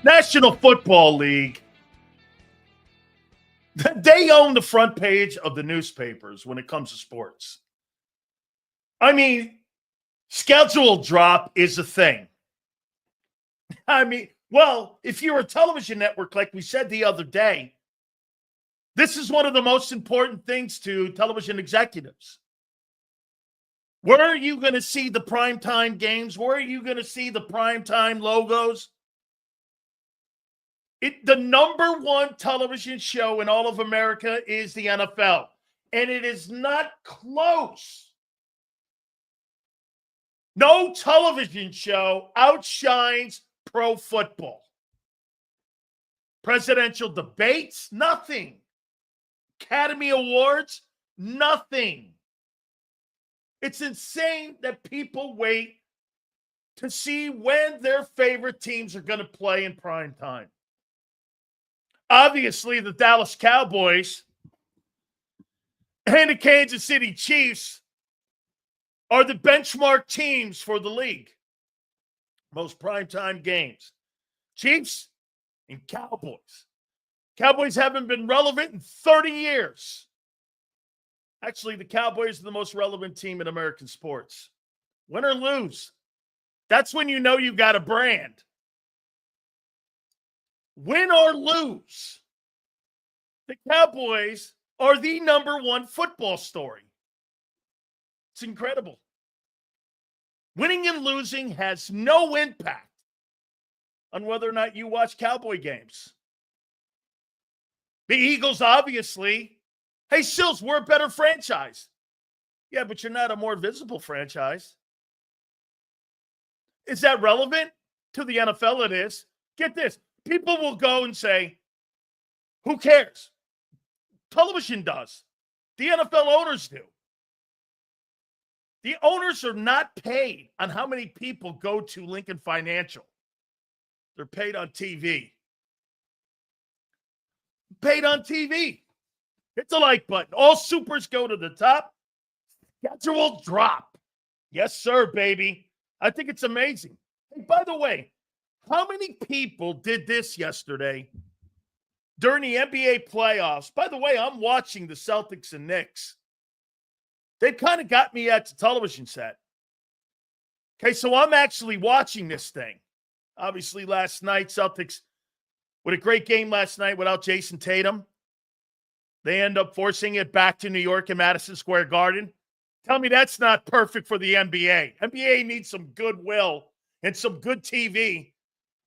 National Football League, they own the front page of the newspapers when it comes to sports. I mean, schedule drop is a thing. I mean, well, if you're a television network, like we said the other day, this is one of the most important things to television executives. Where are you going to see the primetime games? Where are you going to see the primetime logos? The number one television show in all of America is the NFL, and it is not close. No television show outshines pro football. Presidential debates, nothing. Academy Awards, nothing. It's insane that people wait to see when their favorite teams are going to play in prime time. Obviously, the Dallas Cowboys and the Kansas City Chiefs are the benchmark teams for the league. Most primetime games. Chiefs and Cowboys. Cowboys haven't been relevant in 30 years. Actually, the Cowboys are the most relevant team in American sports. Win or lose, that's when you know you got a brand. Win or lose, the Cowboys are the number one football story. It's incredible. Winning and losing has no impact on whether or not you watch Cowboy games. The Eagles, obviously, hey, Sills, we're a better franchise. Yeah, but you're not a more visible franchise. Is that relevant? To the NFL, it is. Get this. People will go and say, who cares? Television does. The NFL owners do. The owners are not paid on how many people go to Lincoln Financial. They're paid on TV. Paid on TV. Hit the like button. All supers go to the top. Schedule drop. Yes, sir, baby. I think it's amazing. Hey, by the way, how many people did this yesterday during the NBA playoffs? By the way, I'm watching the Celtics and Knicks. They kind of got me at the television set. Okay, so I'm actually watching this thing. Obviously, last night, Celtics with a great game last night without Jason Tatum. They end up forcing it back to New York and Madison Square Garden. Tell me that's not perfect for the NBA. NBA needs some goodwill and some good TV.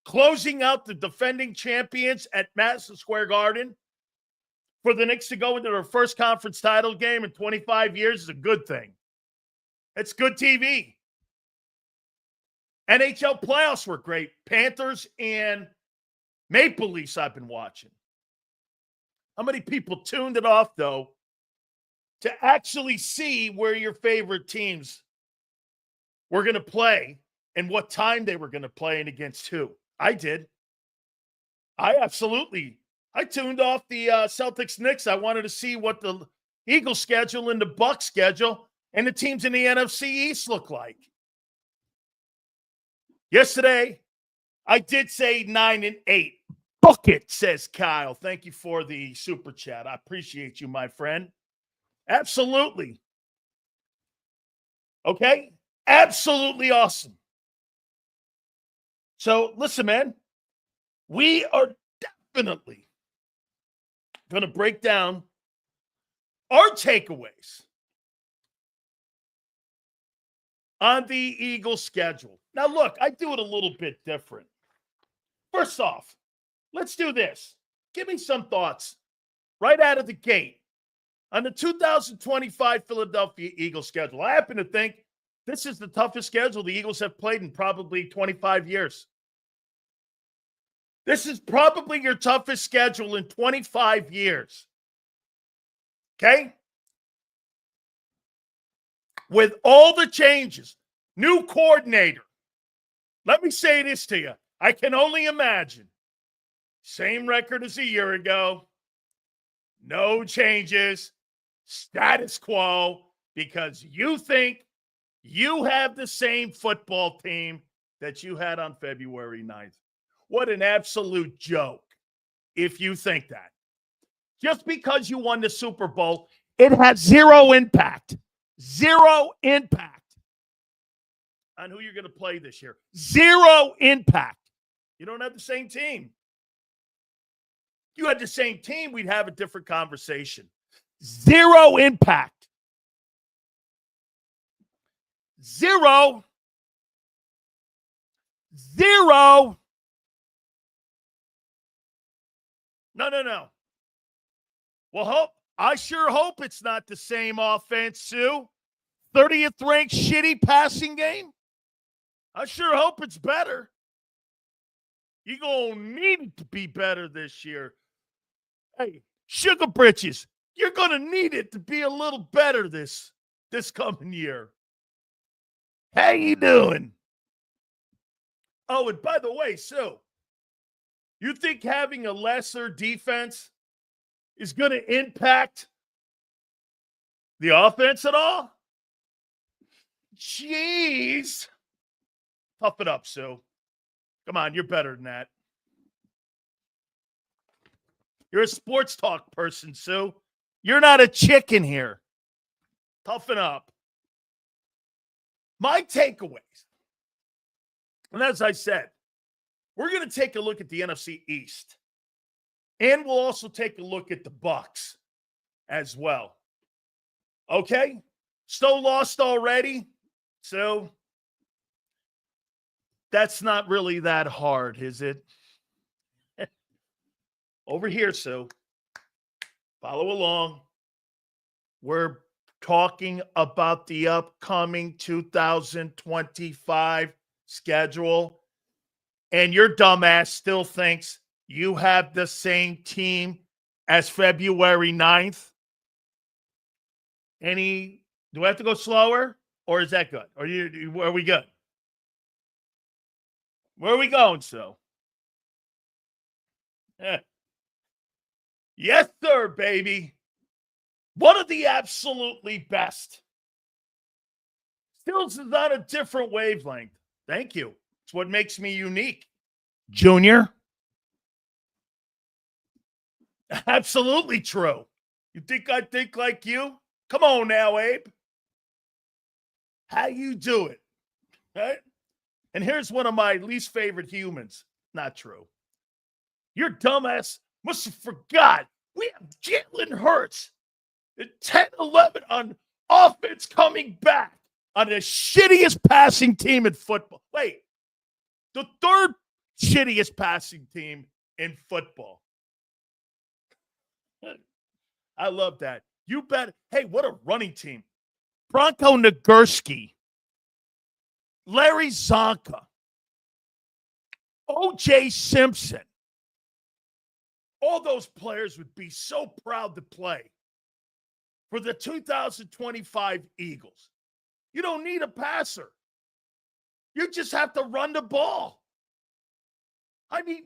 Closing out the defending champions at Madison Square Garden for the Knicks to go into their first conference title game in 25 years is a good thing. It's good TV. NHL playoffs were great. Panthers and Maple Leafs I've been watching. How many people tuned it off, though, to actually see where your favorite teams were going to play and what time they were going to play and against who? I did. I tuned off the Celtics Knicks. I wanted to see what the Eagles schedule and the Bucs schedule and the teams in the NFC East look like. Yesterday, I did say 9-8. Book it, says Kyle. Thank you for the super chat. I appreciate you, my friend. Absolutely. Okay? Absolutely awesome. So, listen, man. We are definitely going to break down our takeaways on the Eagles schedule. Now, look, I do it a little bit different. First off, let's do this. Give me some thoughts right out of the gate on the 2025 Philadelphia Eagles schedule. I happen to think this is the toughest schedule the Eagles have played in probably 25 years. This is probably your toughest schedule in 25 years. Okay? With all the changes, new coordinator. Let me say this to you. I can only imagine. Same record as a year ago. No changes. Status quo. Because you think you have the same football team that you had on February 9th. What an absolute joke if you think that. Just because you won the Super Bowl, it has zero impact. Zero impact on who you're going to play this year. Zero impact. You don't have the same team. If you had the same team, we'd have a different conversation. Zero impact. Zero. Zero. No. Well, I sure hope it's not the same offense, Sue. 30th ranked shitty passing game. I sure hope it's better. You're going to need it to be better this year. Hey, Sugar Britches, you're going to need it to be a little better this coming year. How you doing? Oh, and by the way, Sue, you think having a lesser defense is going to impact the offense at all? Jeez. Tough it up, Sue. Come on, you're better than that. You're a sports talk person, Sue. You're not a chicken here. Toughen up. My takeaways, and as I said, we're going to take a look at the NFC East. And we'll also take a look at the Bucs as well. Okay? Stowe lost already, so that's not really that hard, is it? Over here, Sue. Follow along. We're talking about the upcoming 2025 schedule. And your dumbass still thinks you have the same team as February 9th. Do I have to go slower? Or is that good? Are we good? Where are we going, Sue? Yes, sir, baby. One of the absolutely best. Stills is on a different wavelength. Thank you. It's what makes me unique. Junior. Absolutely true. You think I think like you? Come on now, Abe. How you do it? Right? And here's one of my least favorite humans. Not true. Your dumbass must have forgot. We have Jalen Herz at 10-11 on offense coming back on the shittiest passing team in football. Wait, the third shittiest passing team in football. I love that. You bet. Hey, what a running team. Bronco Nagurski, Larry Zonka, O.J. Simpson. All those players would be so proud to play for the 2025 Eagles. You don't need a passer. You just have to run the ball. I mean,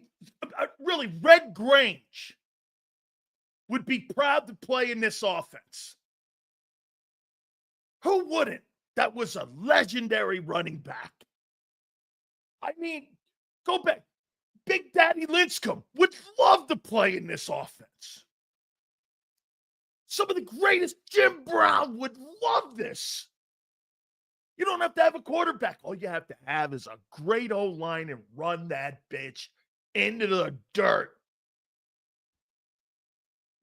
really, Red Grange would be proud to play in this offense. Who wouldn't? That was a legendary running back. I mean, go back. Big Daddy Lincecum would love to play in this offense. Some of the greatest. Jim Brown would love this. You don't have to have a quarterback. All you have to have is a great O-line and run that bitch into the dirt.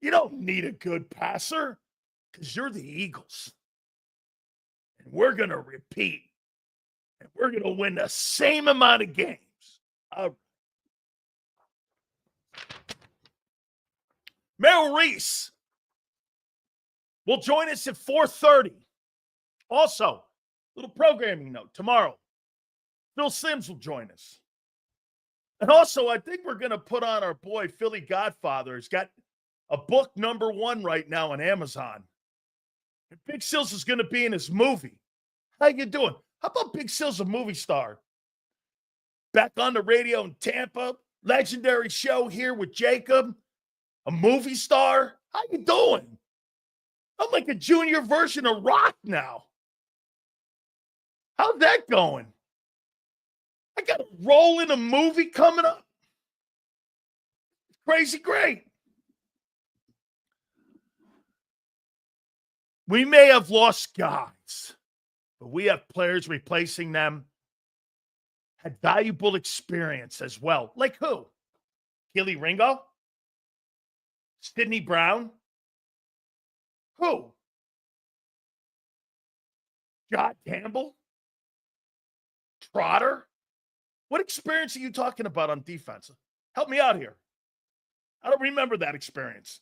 You don't need a good passer because you're the Eagles. And we're going to repeat. And we're going to win the same amount of games. Merrill Reese will join us at 4:30. Also, little programming note. Tomorrow, Phil Simms will join us. And also, I think we're going to put on our boy, Philly Godfather. He's got a book #1 right now on Amazon. And Big Sills is going to be in his movie. How you doing? How about Big Sills, a movie star? Back on the radio in Tampa. Legendary show here with JAKIB. A movie star? How you doing? I'm like a junior version of Rock now. How's that going? I got a role in a movie coming up. Crazy great. We may have lost guys, but we have players replacing them. Had valuable experience as well. Like who? Keely Ringo? Sidney Brown? Who? John Campbell? Trotter? What experience are you talking about on defense? Help me out here. I don't remember that experience.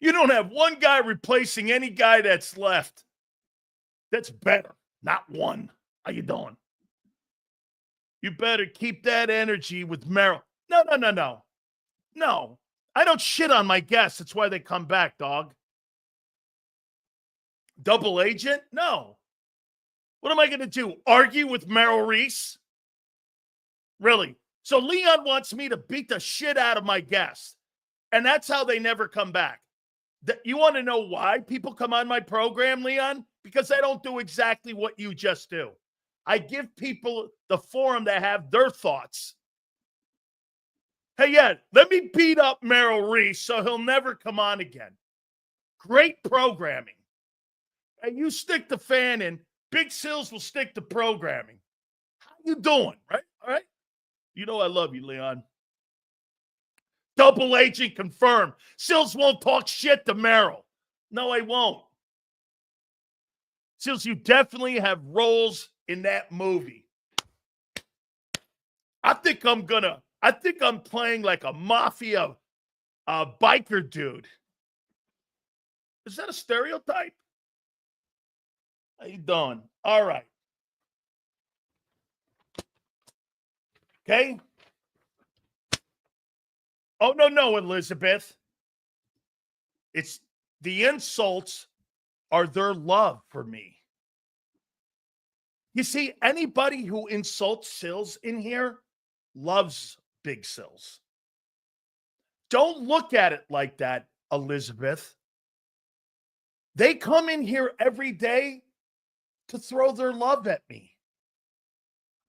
You don't have one guy replacing any guy that's left. That's better. Not one. How you doing? You better keep that energy with Merrill. No. No. I don't shit on my guests. That's why they come back, dog. Double agent? No. What am I going to do? Argue with Merrill Reese? Really? So Leon wants me to beat the shit out of my guests. And that's how they never come back. You want to know why people come on my program, Leon? Because I don't do exactly what you just do. I give people the forum to have their thoughts. Hey, yeah, let me beat up Merrill Reese so he'll never come on again. Great programming. And you stick the fan in, Big Sills will stick to programming. How you doing, right? All right? You know I love you, Leon. Double agent confirmed. Sills won't talk shit to Merrill. No, I won't. Sills, you definitely have roles in that movie. I think I'm playing like a mafia biker dude. Is that a stereotype? How you doing? All right. Okay. Oh, no, Elizabeth. It's the insults are their love for me. You see, anybody who insults Sills in here loves Big Sills. Don't look at it like that, Elizabeth. They come in here every day to throw their love at me.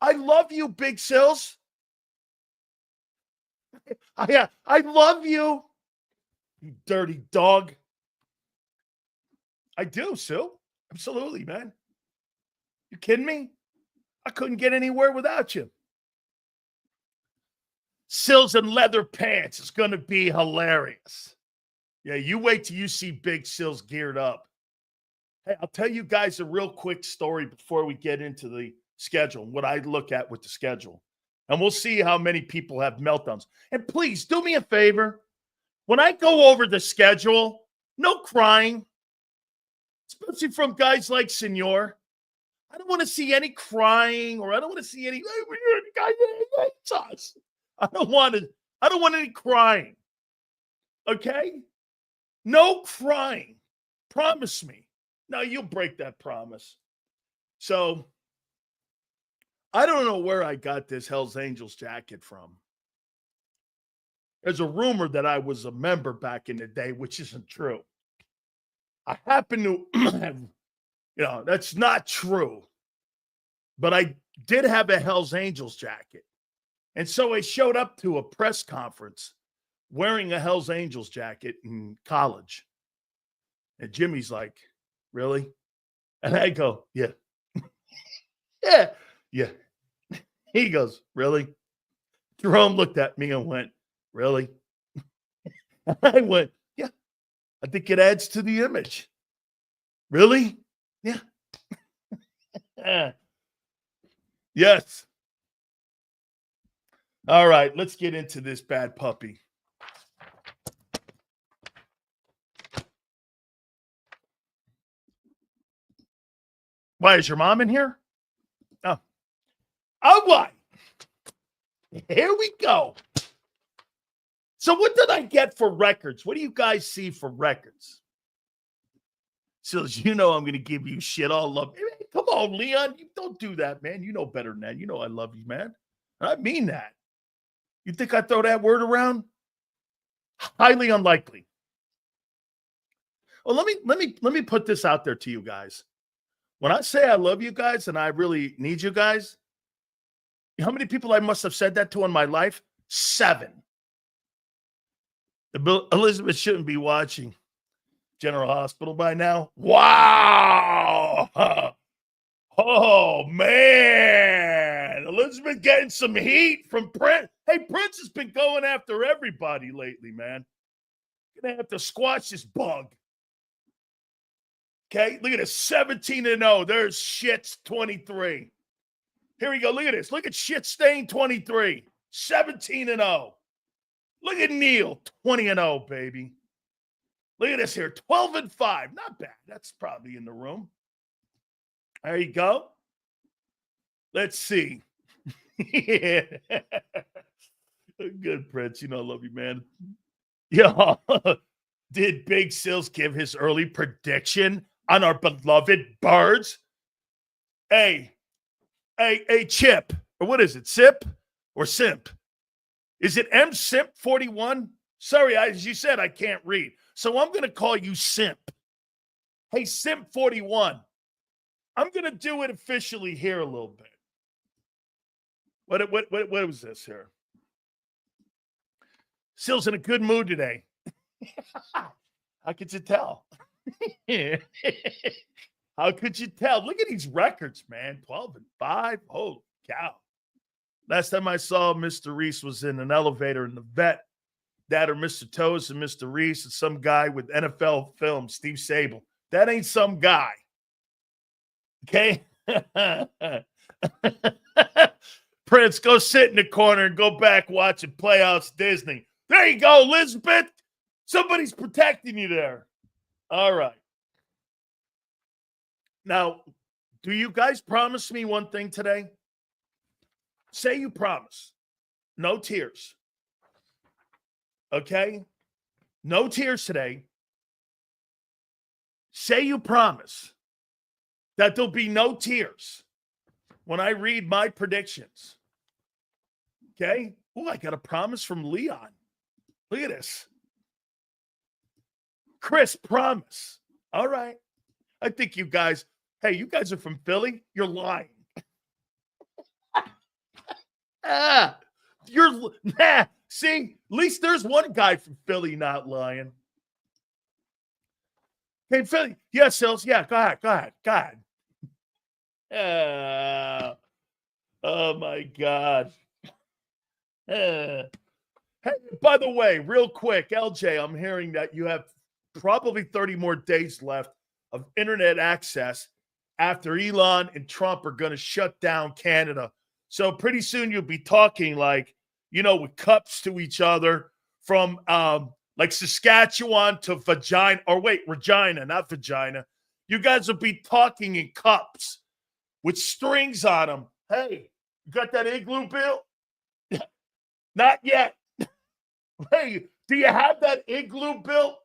I love you, Big Sills. I love you, you dirty dog. I do, Sue. Absolutely, man. You kidding me? I couldn't get anywhere without you. Sills in leather pants is going to be hilarious. Yeah, you wait till you see Big Sills geared up. Hey, I'll tell you guys a real quick story before we get into the schedule, what I look at with the schedule. And we'll see how many people have meltdowns. And please do me a favor. When I go over the schedule, no crying, especially from guys like Senor. I don't want to see any crying, or I don't want to see any guy hates us. I don't want any crying. Okay? No crying. Promise me. Now you'll break that promise. So I don't know where I got this Hells Angels jacket from. There's a rumor that I was a member back in the day, which isn't true. I happen to have, that's not true. But I did have a Hells Angels jacket. And so I showed up to a press conference wearing a Hells Angels jacket in college. And Jimmy's like, really? And I go, yeah. Yeah. He goes, really? Jerome looked at me and went, really? I went, yeah. I think it adds to the image. Really? Yeah. Yes. All right, let's get into this bad puppy. Why, is your mom in here? Oh. All right. Here we go. So what did I get for records? What do you guys see for records? So as you know, I'm going to give you shit all love. Hey, come on, Leon. You don't do that, man. You know better than that. You know I love you, man. I mean that. You think I throw that word around? Highly unlikely. Well, let me put this out there to you guys. When I say I love you guys and I really need you guys, you know how many people I must have said that to in my life? 7. Elizabeth shouldn't be watching General Hospital by now. Wow. Oh, man. Elizabeth getting some heat from Prince. Hey, Prince has been going after everybody lately, man. Going to have to squash this bug. Okay, look at this, 17-0. There's Shit's 23. Here we go. Look at this. Look at Shit Stain 23. 17-0. Look at Neil, 20-0, baby. Look at this here, 12-5. Not bad. That's probably in the room. There you go. Let's see. Yeah. Good, Prince. You know I love you, man. Yeah. Did Big Sills give his early prediction on our beloved Birds? Hey, Chip. Or what is it, Sip or Simp? Is it M Simp 41? Sorry, as you said, I can't read. So I'm going to call you Simp. Hey, Simp 41. I'm going to do it officially here a little bit. What was this here? Sills in a good mood today. How could you tell? How could you tell? Look at these records, man. 12-5. Holy cow. Last time I saw Mr. Reese was in an elevator in the vet. That or Mr. Toes and Mr. Reese and some guy with NFL film, Steve Sable. That ain't some guy. Okay? Prince, go sit in the corner and go back watching Playhouse Disney. There you go, Elizabeth. Somebody's protecting you there. All right. Now, do you guys promise me one thing today? Say you promise. No tears. Okay? No tears today. Say you promise that there'll be no tears when I read my predictions. Okay? Oh, I got a promise from Leon. Look at this. Chris, promise. All right. I think you guys, hey, you guys are from Philly. You're lying. See, at least there's one guy from Philly not lying. Hey, Philly. Yes, Sills. Yeah, go ahead. Oh, my God. Hey, by the way, real quick, LJ, I'm hearing that you have probably 30 more days left of internet access after Elon and Trump are going to shut down Canada. So pretty soon you'll be talking like, with cups to each other from like Saskatchewan to Regina, not vagina. You guys will be talking in cups with strings on them. Hey, you got that igloo, Bill? Not yet. Hey, do you have that igloo built?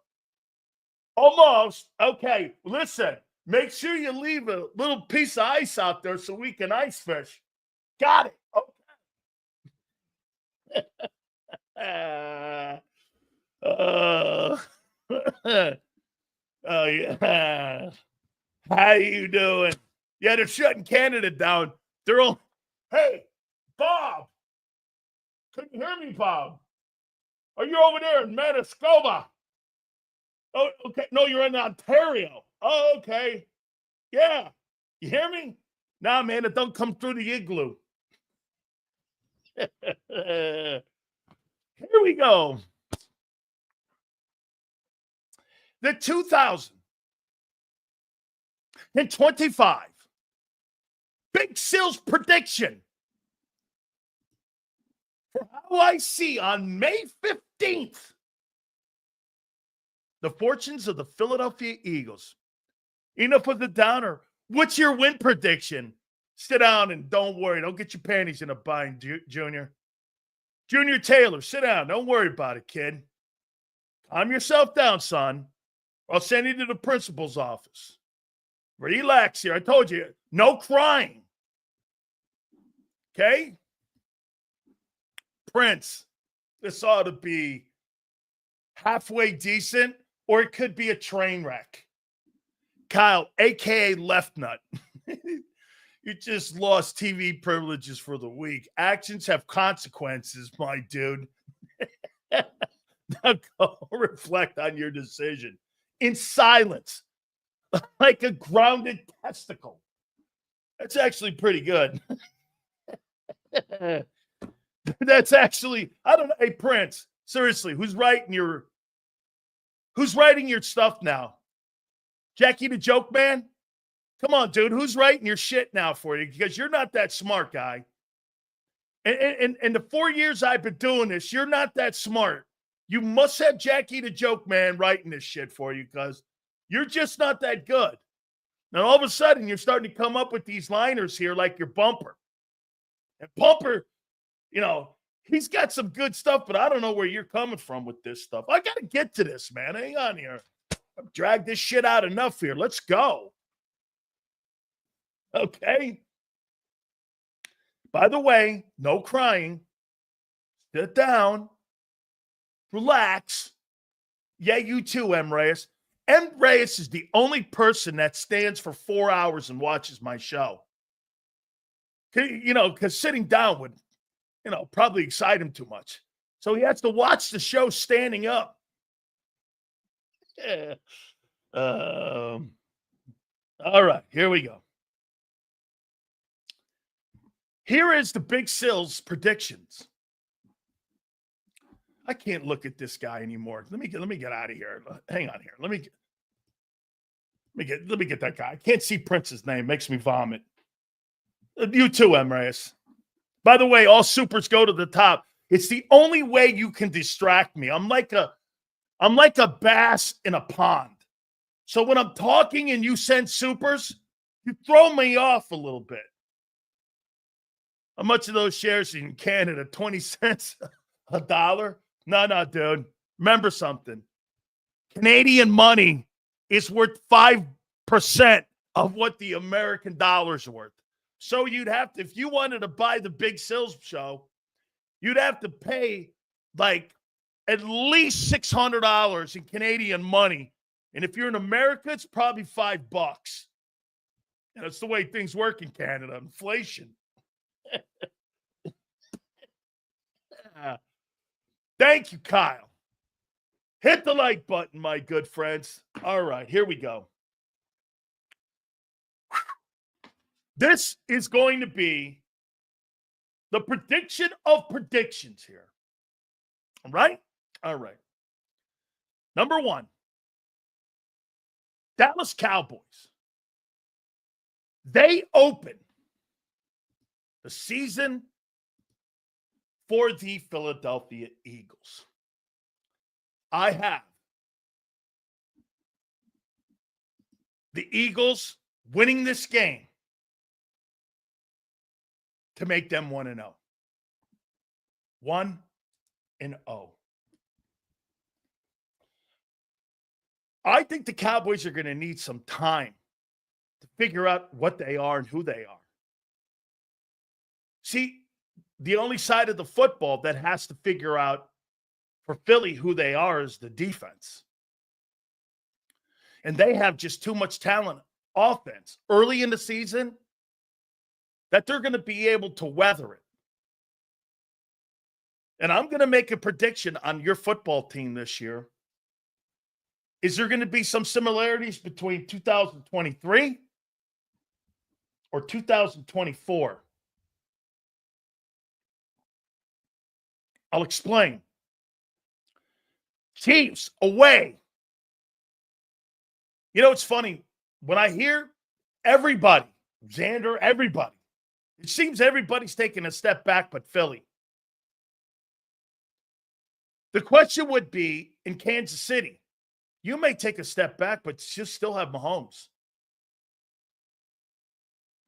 Almost. Okay, listen. Make sure you leave a little piece of ice out there so we can ice fish. Got it. Okay. Oh, yeah. How you doing? Yeah, they're shutting Canada down. They're all, hey, Bob. Couldn't hear me, Bob. Are you over there in Manitoba? Oh, okay. No, you're in Ontario. Oh, okay. Yeah. You hear me? Nah, man, it don't come through the igloo. Here we go. The 2025 Big Sills prediction for how I see on May 15th the fortunes of the Philadelphia Eagles. Enough of the downer. What's your win prediction? Sit down and don't worry. Don't get your panties in a bind, Junior. Junior Taylor, sit down. Don't worry about it, kid. Calm yourself down, son. I'll send you to the principal's office. Relax here. I told you, no crying. Okay? Prince, this ought to be halfway decent, or it could be a train wreck. Kyle, a.k.a. Left Nut. You just lost TV privileges for the week. Actions have consequences, my dude. Now go reflect on your decision in silence, like a grounded testicle. That's actually pretty good. That's actually, I don't know. Hey, Prince, seriously, who's writing your stuff now? Jackie the Joke Man? Come on, dude. Who's writing your shit now for you? Because you're not that smart, guy. And the 4 years I've been doing this, you're not that smart. You must have Jackie the Joke Man writing this shit for you because you're just not that good. Now, all of a sudden, you're starting to come up with these liners here like your Bumper. And Bumper, he's got some good stuff, but I don't know where you're coming from with this stuff. I got to get to this, man. Hang on here. I've dragged this shit out enough here. Let's go. Okay. By the way, no crying. Sit down. Relax. Yeah, you too, M. Reyes. M. Reyes is the only person that stands for 4 hours and watches my show. Because sitting down would, probably excite him too much. So he has to watch the show standing up. Yeah. All right, here we go. Here is the Big Sil's predictions. I can't look at this guy anymore. Let me get out of here. Hang on here. Let me get that guy. I can't see Prince's name. Makes me vomit. You too, M. Reyes. By the way, all supers go to the top. It's the only way you can distract me. I'm like a bass in a pond. So when I'm talking and you send supers, you throw me off a little bit. How much of those shares in Canada? 20 cents a dollar? No, dude. Remember something. Canadian money is worth 5% of what the American dollar's worth. So you'd have to, if you wanted to buy the Big Sills show, you'd have to pay like at least $600 in Canadian money. And if you're in America, it's probably $5. And that's the way things work in Canada. Inflation. Thank you, Kyle. Hit the like button, my good friends. All right, here we go. This is going to be the prediction of predictions here. All right? All right. Number one, Dallas Cowboys. They open the season for the Philadelphia Eagles. I have the Eagles winning this game to make them 1-0. 1-0. I think the Cowboys are going to need some time to figure out what they are and who they are. See, the only side of the football that has to figure out for Philly who they are is the defense. And they have just too much talent offense early in the season that they're going to be able to weather it. And I'm going to make a prediction on your football team this year. Is there going to be some similarities between 2023 or 2024? I'll explain. Chiefs away. It's funny. When I hear everybody, Xander, everybody, it seems everybody's taking a step back but Philly. The question would be in Kansas City, you may take a step back, but you still have Mahomes.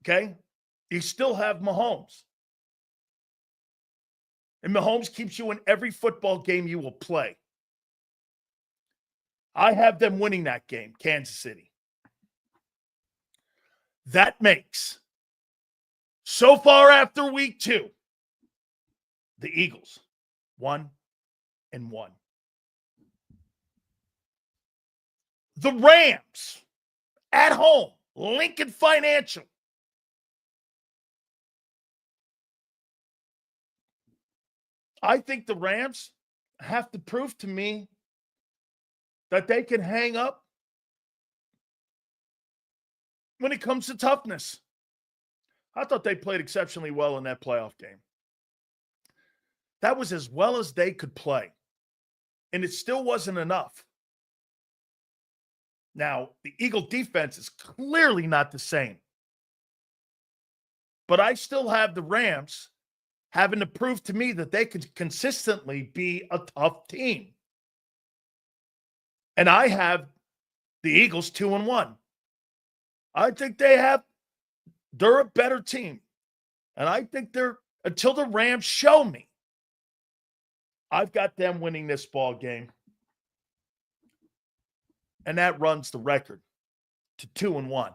Okay? You still have Mahomes. And Mahomes keeps you in every football game you will play. I have them winning that game, Kansas City. That makes, so far after week 2, the Eagles 1-1. The Rams at home, Lincoln Financial. I think the Rams have to prove to me that they can hang up when it comes to toughness. I thought they played exceptionally well in that playoff game. That was as well as they could play. And it still wasn't enough. Now, the Eagle defense is clearly not the same. But I still have the Rams having to prove to me that they can consistently be a tough team. And I have the Eagles 2-1. I think they're a better team. And I think until the Rams show me, I've got them winning this ball game. And that runs the record to 2-1.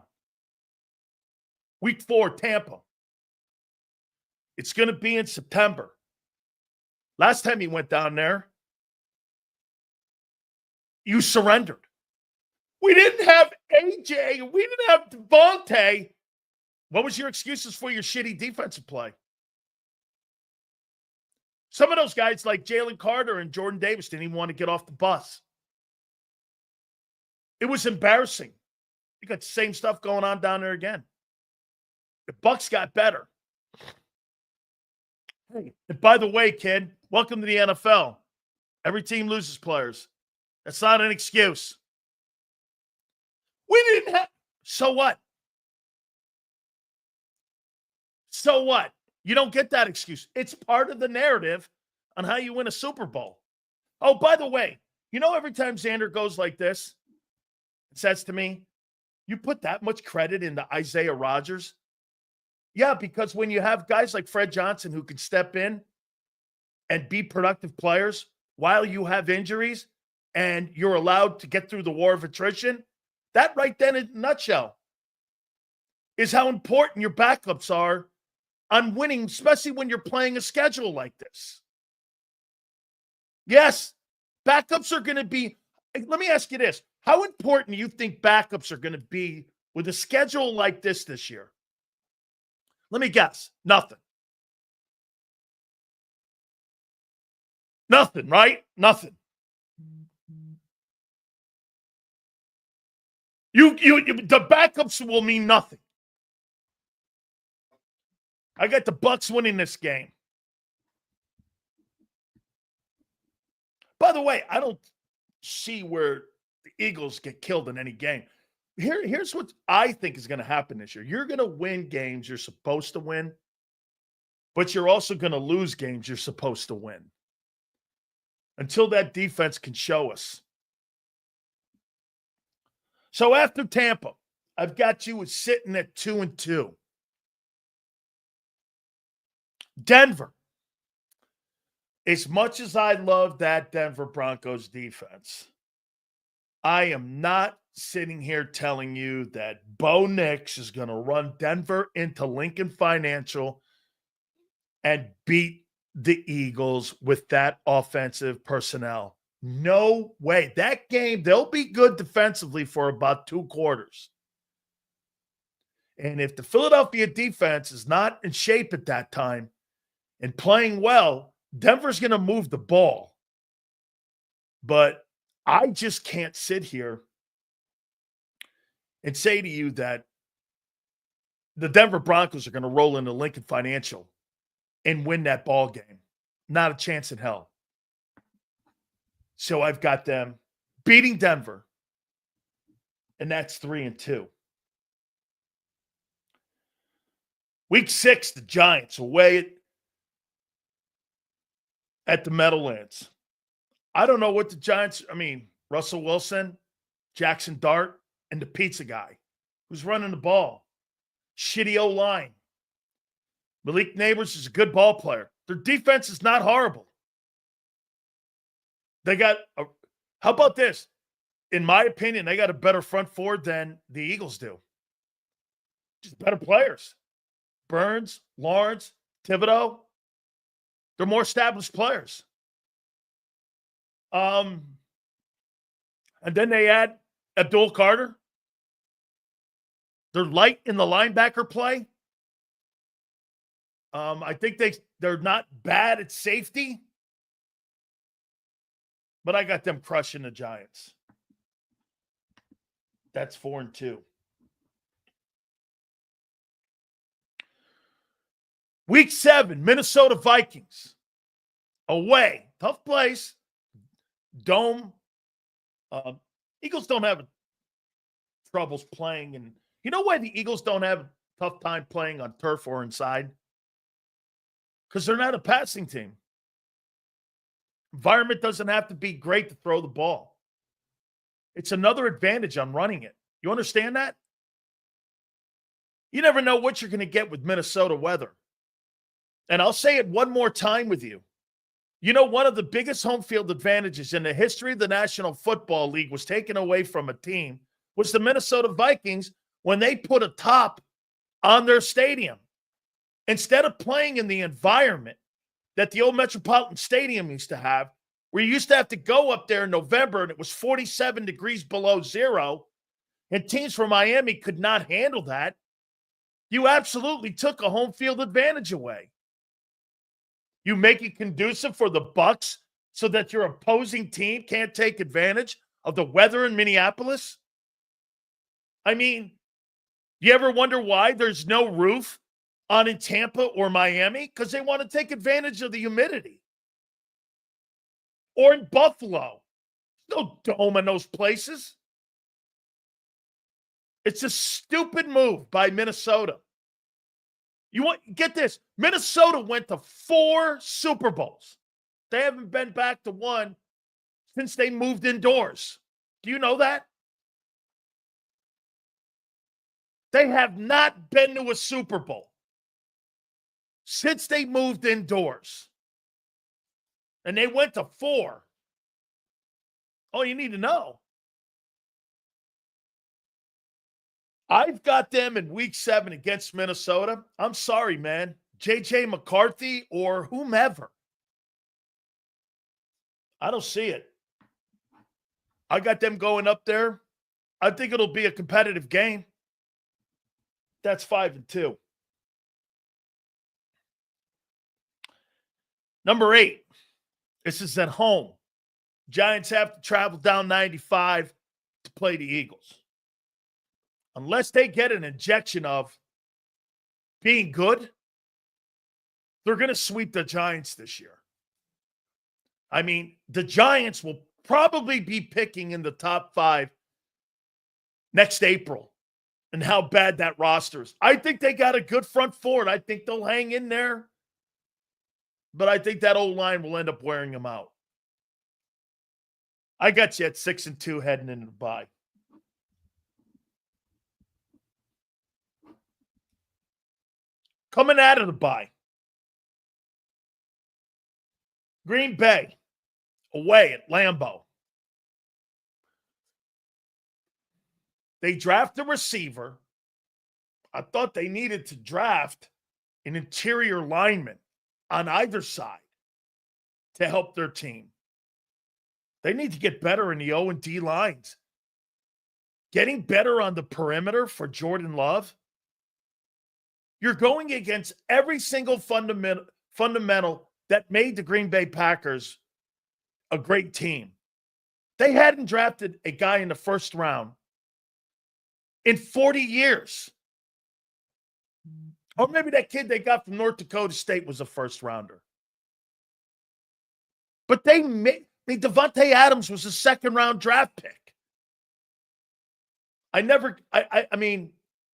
Week 4, Tampa. It's going to be in September. Last time you went down there, you surrendered. We didn't have AJ. We didn't have Devontae. What was your excuses for your shitty defensive play? Some of those guys like Jalen Carter and Jordan Davis didn't even want to get off the bus. It was embarrassing. You got the same stuff going on down there again. The Bucs got better. Hey, and by the way, kid, welcome to the NFL. Every team loses players. That's not an excuse. We didn't have. So what? So what? You don't get that excuse. It's part of the narrative on how you win a Super Bowl. Oh, by the way, every time Xander goes like this, it says to me, you put that much credit into Isaiah Rodgers? Yeah, because when you have guys like Fred Johnson who can step in and be productive players while you have injuries and you're allowed to get through the war of attrition, that right then in a nutshell is how important your backups are on winning, especially when you're playing a schedule like this. Yes, backups are going to be. Let me ask you this. How important do you think backups are going to be with a schedule like this year? Let me guess. Nothing. Nothing, right? Nothing. The backups will mean nothing. I got the Bucs winning this game. By the way, I don't see where the Eagles get killed in any game. Here's what I think is going to happen this year. You're going to win games you're supposed to win, but you're also going to lose games you're supposed to win until that defense can show us. So after Tampa, I've got you sitting at 2-2. Denver. As much as I love that Denver Broncos defense, I am not sitting here telling you that Bo Nix is going to run Denver into Lincoln Financial and beat the Eagles with that offensive personnel. No way. That game, they'll be good defensively for about 2 quarters. And if the Philadelphia defense is not in shape at that time and playing well, Denver's going to move the ball. But I just can't sit here and say to you that the Denver Broncos are going to roll into Lincoln Financial and win that ball game. Not a chance in hell. So I've got them beating Denver, and that's 3-2. Week 6, the Giants away at the Meadowlands. I don't know what the Giants, Russell Wilson, Jackson Dart, and the pizza guy who's running the ball. Shitty O-line. Malik Neighbors is a good ball player. Their defense is not horrible. They got, how about this? In my opinion, they got a better front four than the Eagles do. Just better players. Burns, Lawrence, Thibodeau. They're more established players. And then they add Abdul Carter. They're light in the linebacker play. I think they're not bad at safety. but I got them crushing the Giants. That's 4-2. Week 7, Minnesota Vikings. Away. Tough place. Dome. Eagles don't have troubles playing. And you know why the Eagles don't have a tough time playing on turf or inside? Because they're not a passing team. Environment doesn't have to be great to throw the ball. It's another advantage on running it. You understand that? You never know what you're going to get with Minnesota weather. And I'll say it one more time with you. You know, one of the biggest home field advantages in the history of the National Football League was taken away from a team was the Minnesota Vikings when they put a top on their stadium. Instead of playing in the environment that the old Metropolitan Stadium used to have, where you used to have to go up there in November and it was 47 degrees below zero, and teams from Miami could not handle that, you absolutely took a home field advantage away. You make it conducive for the Bucs so that your opposing team can't take advantage of the weather in Minneapolis? I mean, you ever wonder why there's no roof on in Tampa or Miami? Because they want to take advantage of the humidity. Or in Buffalo. No dome in those places. It's a stupid move by Minnesota. Get this. Minnesota went to 4 Super Bowls. They haven't been back to one since they moved indoors. Do you know that? They have not been to a Super Bowl since they moved indoors. And they went to 4. All you need to know. I've got them in week 7 against Minnesota. I'm sorry, man. J.J. McCarthy or whomever. I don't see it. I got them going up there. I think it'll be a competitive game. That's 5-2. Number 8. This is at home. Giants have to travel down 95 to play the Eagles. Unless they get an injection of being good, they're going to sweep the Giants this year. I mean, the Giants will probably be picking in the top 5 next April and how bad that roster is. I think they got a good front four, and I think they'll hang in there. But I think that old line will end up wearing them out. I got you at 6-2 heading into the bye. Coming out of the bye. Green Bay, away at Lambeau. They draft a receiver. I thought they needed to draft an interior lineman on either side to help their team. They need to get better in the O and D lines. Getting better on the perimeter for Jordan Love. You're going against every single fundamental that made the Green Bay Packers a great team. They hadn't drafted a guy in the first round in 40 years. Or maybe that kid they got from North Dakota State was a first rounder. But Devontae Adams was a second round draft pick. I mean,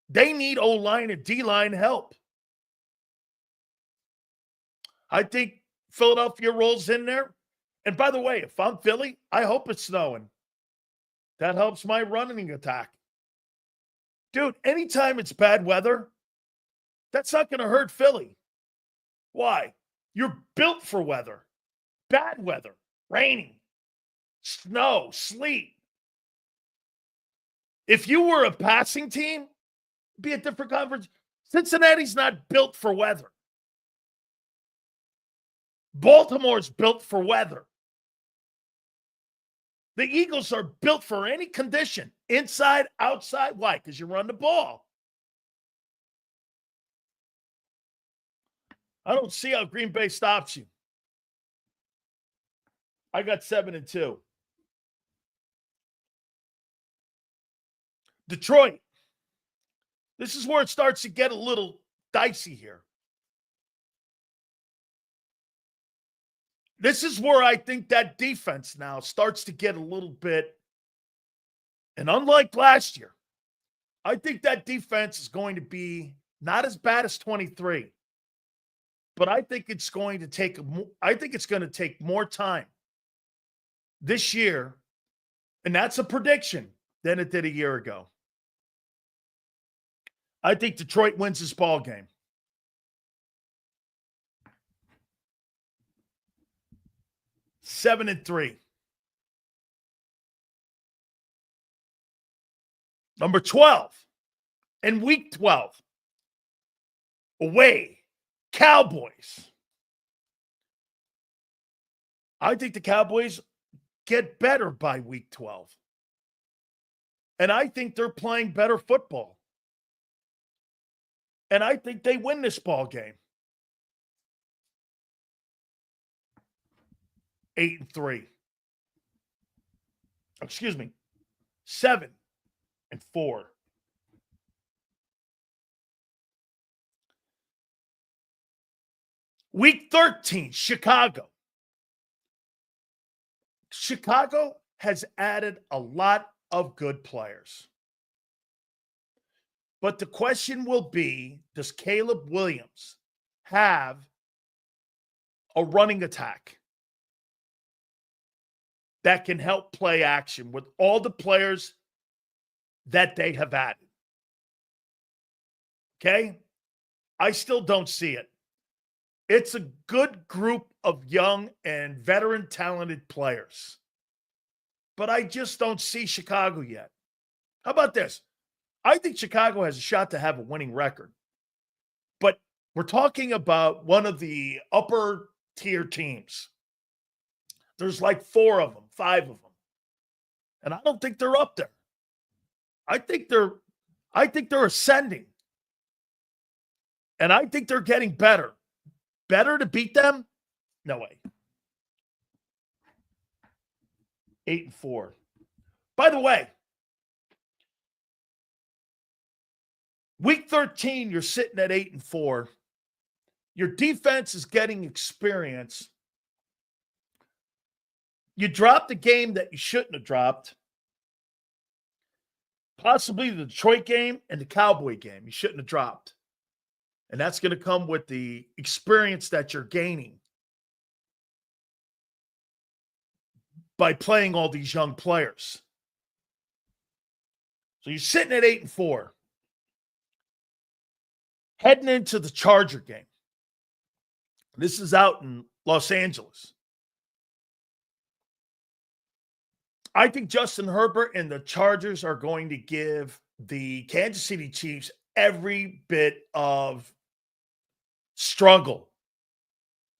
they need O-line and D-line help. I think Philadelphia rolls in there. And by the way, if I'm Philly, I hope it's snowing. That helps my running attack. Dude, anytime it's bad weather, that's not going to hurt Philly. Why? You're built for weather. Bad weather. Raining. Snow. Sleet. If you were a passing team, it'd be a different conference. Cincinnati's not built for weather. Baltimore's built for weather. The Eagles are built for any condition. Inside, outside. Why? Because you run the ball. I don't see how Green Bay stops you. I got 7-2. Detroit. This is where it starts to get a little dicey here. This is where I think that defense now starts to get a little bit, and unlike last year, I think that defense is going to be not as bad as 23, but I think it's going to take more time this year, and that's a prediction, than it did a year ago. I think Detroit wins this ball game. 7-3. Number 12. And week 12. Away. Cowboys. I think the Cowboys get better by week 12. And I think they're playing better football. And I think they win this ball game. 8-3. Excuse me. 7-4. Week 13, Chicago. Chicago has added a lot of good players. But the question will be, does Caleb Williams have a running attack that can help play action with all the players that they have added? Okay? I still don't see it. It's a good group of young and veteran talented players. But I just don't see Chicago yet. How about this? I think Chicago has a shot to have a winning record. But we're talking about one of the upper tier teams. There's like 4 of them, 5 of them. And I don't think they're up there. I think they're ascending. And I think they're getting better. Better to beat them? No way. 8-4. By the way, week 13, you're sitting at 8-4. Your defense is getting experience. You dropped a game that you shouldn't have dropped. Possibly the Detroit game and the Cowboy game you shouldn't have dropped. And that's going to come with the experience that you're gaining by playing all these young players. So you're sitting at 8-4. Heading into the Charger game. This is out in Los Angeles. I think Justin Herbert and the Chargers are going to give the Kansas City Chiefs every bit of struggle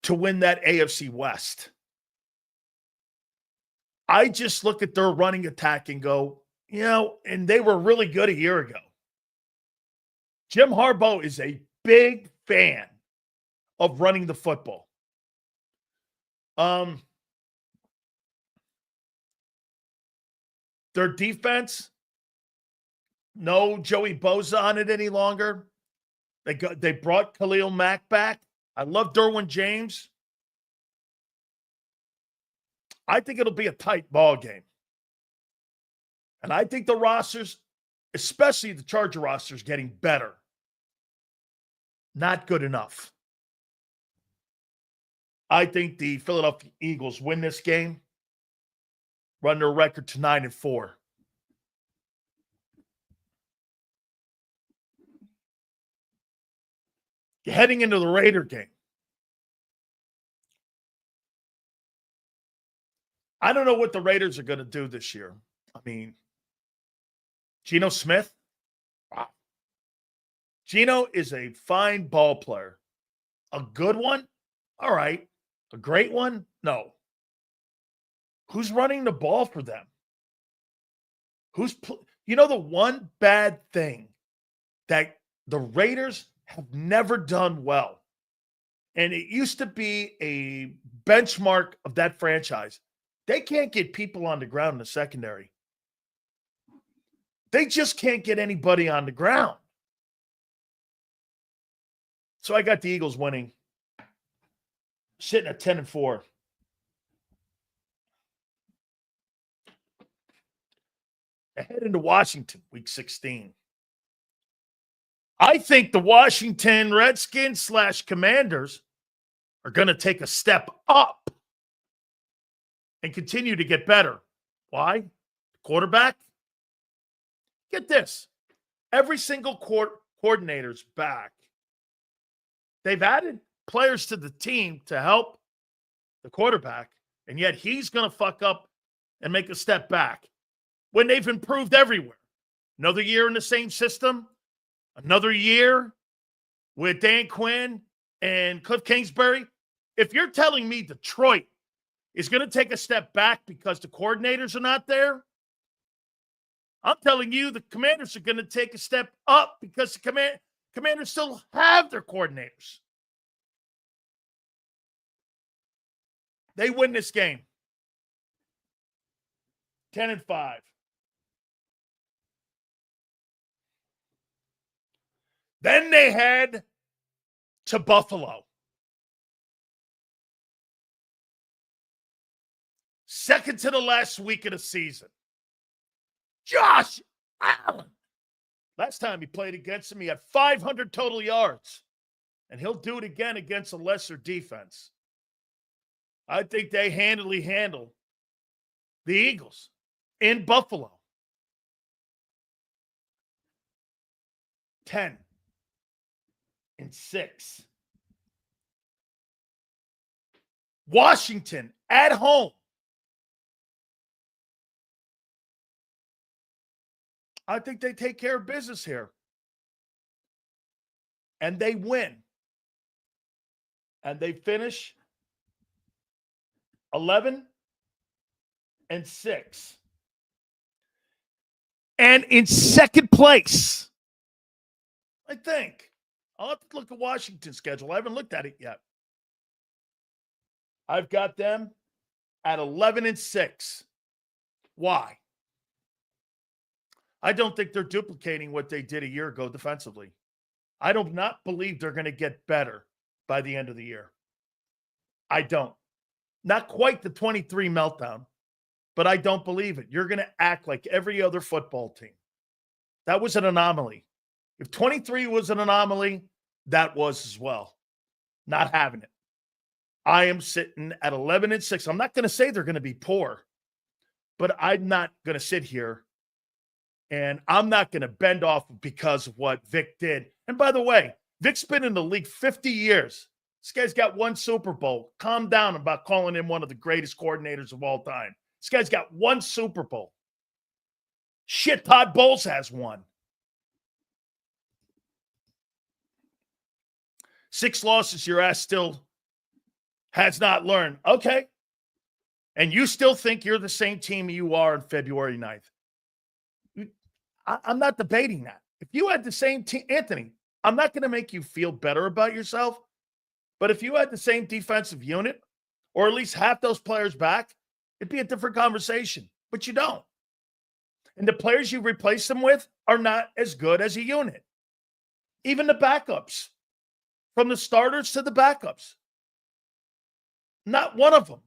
to win that AFC West. I just look at their running attack and go, and they were really good a year ago. Jim Harbaugh is a big fan of running the football. Their defense, no Joey Bosa on it any longer. They brought Khalil Mack back. I love Derwin James. I think it'll be a tight ball game. And I think the rosters, especially the Charger rosters, getting better. Not good enough. I think the Philadelphia Eagles win this game, run their record to 9-4. You're heading into the Raider game. I don't know what the Raiders are going to do this year. I mean, Geno Smith. Wow. Geno is a fine ball player. A good one? All right. A great one? No. Who's running the ball for them? The one bad thing that the Raiders have never done well, and it used to be a benchmark of that franchise, they can't get people on the ground in the secondary. They just can't get anybody on the ground. So I got the Eagles winning, sitting at 10-4. Ahead into Washington, week 16. I think the Washington Redskins / Commanders are going to take a step up and continue to get better. Why? Quarterback? Get this. Every single coordinator's back. They've added players to the team to help the quarterback, and yet he's going to fuck up and make a step back when they've improved everywhere. Another year in the same system, another year with Dan Quinn and Cliff Kingsbury. If you're telling me Detroit is going to take a step back because the coordinators are not there, I'm telling you the Commanders are going to take a step up because the Commanders still have their coordinators. They win this game. 10-5. Then they head to Buffalo. Second to the last week of the season. Josh Allen. Last time he played against him, he had 500 total yards. And he'll do it again against a lesser defense. I think they handily handle the Eagles in Buffalo. 10-6. Washington at home. I think they take care of business here. And they win. And they finish 11-6. And in second place, I think. I'll have to look at Washington's schedule. I haven't looked at it yet. I've got them at 11-6. Why? I don't think they're duplicating what they did a year ago defensively. I do not believe they're going to get better by the end of the year. I don't. Not quite the 23 meltdown, but I don't believe it. You're going to act like every other football team. That was an anomaly. If 23 was an anomaly, that was as well. Not having it. I am sitting at 11-6. I'm not going to say they're going to be poor, but I'm not going to sit here and I'm not going to bend off because of what Vic did. And by the way, Vic's been in the league 50 years. This guy's got one Super Bowl. Calm down about calling him one of the greatest coordinators of all time. This guy's got one Super Bowl. Shit, Todd Bowles has one. 6 losses, your ass still has not learned. Okay. And you still think you're the same team you are on February 9th. I'm not debating that. If you had the same team, Anthony, I'm not going to make you feel better about yourself. But if you had the same defensive unit, or at least half those players back, it'd be a different conversation. But you don't. And the players you replace them with are not as good as a unit. Even the backups. From the starters to the backups. Not one of them.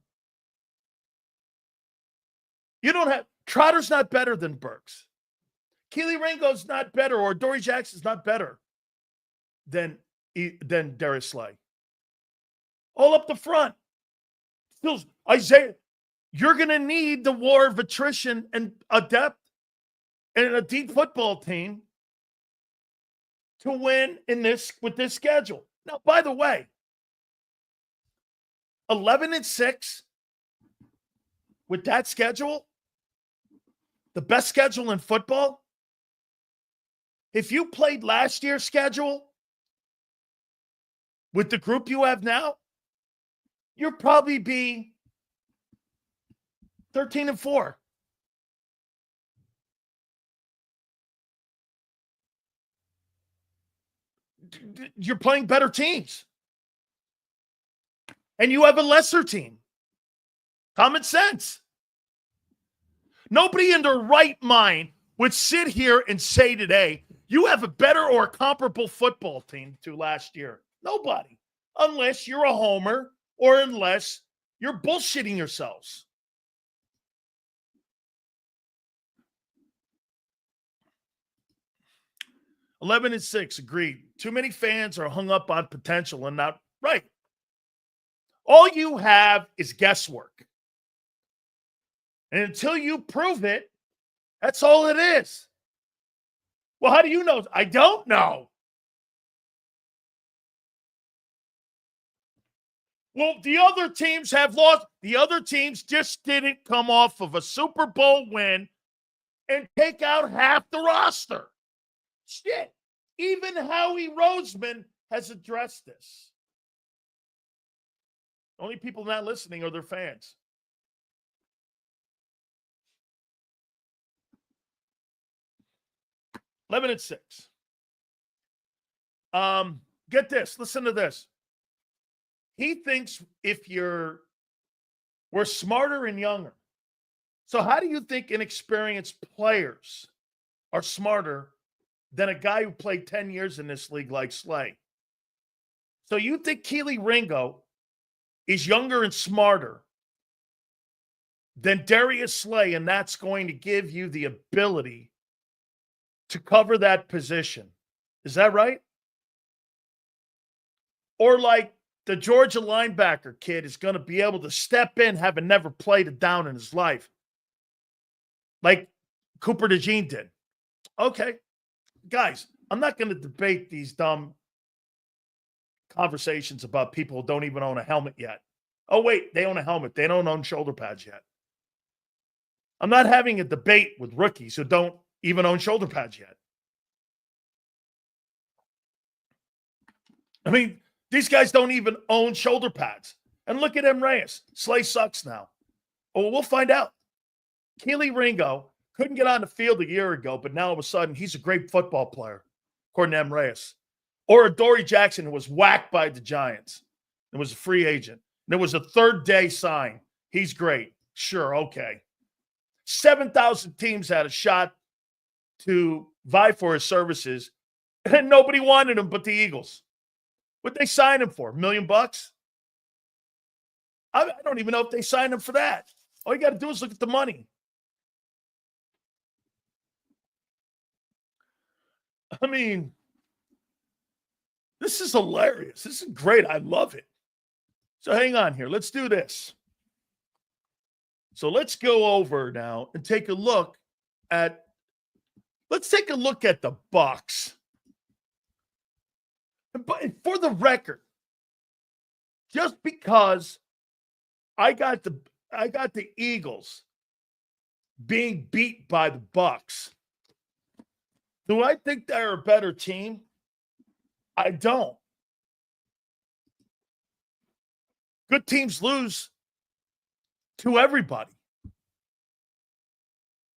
You don't have, Trotter's not better than Burks. Keely Ringo's not better, or Dory Jackson's not better than Darius Slay. All up the front. Still, Isaiah, you're going to need the war of attrition and a depth and a deep football team to win with this schedule. Now, by the way, 11-6 with that schedule, the best schedule in football. If you played last year's schedule with the group you have now, you'll probably be 13-4. You're playing better teams. And you have a lesser team. Common sense. Nobody in their right mind would sit here and say today, you have a better or comparable football team to last year? Nobody. Unless you're a homer or unless you're bullshitting yourselves. – 11-6, agreed. Too many fans are hung up on potential and not right. All you have is guesswork. And until you prove it, that's all it is. Well, how do you know? I don't know. Well, the other teams have lost. The other teams just didn't come off of a Super Bowl win and take out half the roster. Shit. Even Howie Roseman has addressed this. Only people not listening are their fans. – 11-6. Get this. Listen to this. He thinks we're smarter and younger. So how do you think inexperienced players are smarter than a guy who played 10 years in this league like Slay? So you think Keely Ringo is younger and smarter than Darius Slay, and that's going to give you the ability to cover that position. Is that right? Or like the Georgia linebacker kid is going to be able to step in having never played a down in his life, like Cooper DeJean did. Okay. Guys, I'm not going to debate these dumb conversations about people who don't even own a helmet yet. Oh, wait, they own a helmet. They don't own shoulder pads yet. I'm not having a debate with rookies who don't even own shoulder pads yet. I mean, these guys don't even own shoulder pads. And look at M. Reyes. Slay sucks now. Oh, well, we'll find out. Keely Ringo couldn't get on the field a year ago, but now all of a sudden he's a great football player, according to M. Reyes. Or a Dory Jackson who was whacked by the Giants and was a free agent. And it was a third-day sign. He's great. Sure, okay. 7,000 teams had a shot to vie for his services, and nobody wanted him but the Eagles. What'd they sign him for? $1 million? I don't even know if they signed him for that. All you got to do is look at the money. I mean, this is hilarious. This is great. I love it. So hang on here. Let's do this. So let's go over now and take a look at the Bucs. But for the record, just because I got the Eagles being beat by the Bucs, do I think they're a better team? I don't. Good teams lose to everybody.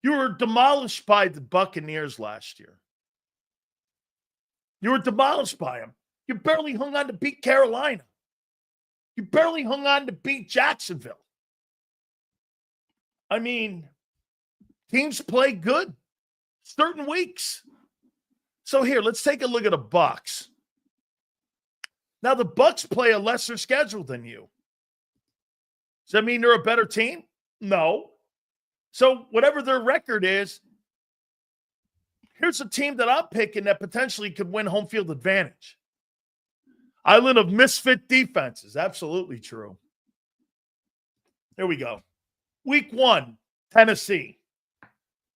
You were demolished by the Buccaneers last year. You were demolished by them. You barely hung on to beat Carolina. You barely hung on to beat Jacksonville. I mean, teams play good certain weeks. So here, let's take a look at the Bucs. Now, the Bucs play a lesser schedule than you. Does that mean they're a better team? No. So whatever their record is, here's a team that I'm picking that potentially could win home field advantage. Island of misfit defenses. Absolutely true. Here we go. Week 1, Tennessee.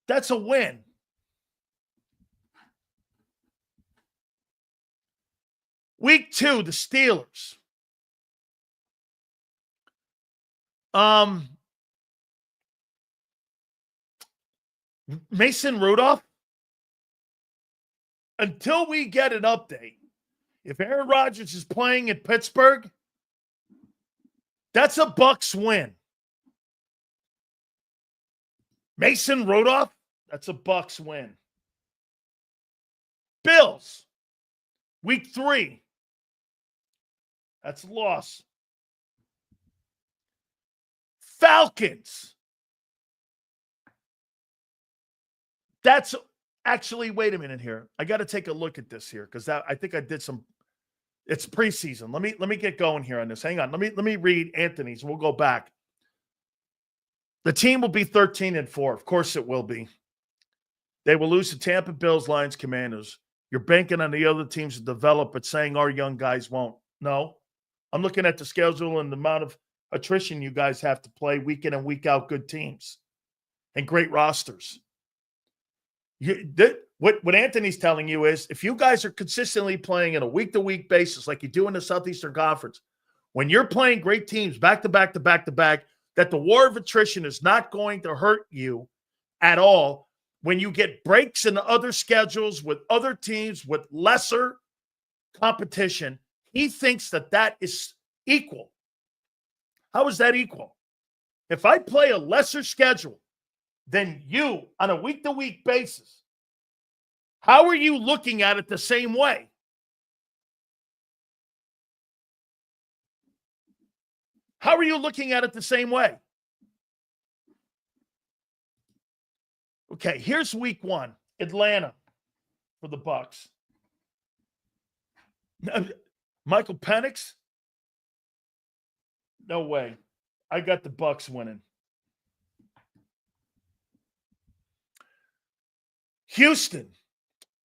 That's a win. Week 2, the Steelers. Mason Rudolph. Until we get an update, if Aaron Rodgers is playing in Pittsburgh, that's a Bucs win. Mason Rudolph, that's a Bucs win. Bills, week 3. That's a loss. Falcons. That's actually, wait a minute here. I got to take a look at this here because I think I did some. It's preseason. Let me get going here on this. Hang on. Let me read Anthony's. We'll go back. The team will be 13-4. Of course it will be. They will lose to Tampa Bills, Lions, Commanders. You're banking on the other teams to develop, but saying our young guys won't. No. I'm looking at the schedule and the amount of attrition you guys have to play week in and week out, good teams and great rosters. What Anthony's telling you is if you guys are consistently playing on a week-to-week basis like you do in the Southeastern Conference, when you're playing great teams back-to-back, that the war of attrition is not going to hurt you at all when you get breaks in other schedules with other teams with lesser competition. He thinks that is equal. How is that equal? If I play a lesser schedule than you on a week-to-week basis, how are you looking at it the same way? How are you looking at it the same way? Okay, here's week 1, Atlanta for the Bucks. Michael Penix? No way. I got the Bucks winning. Houston.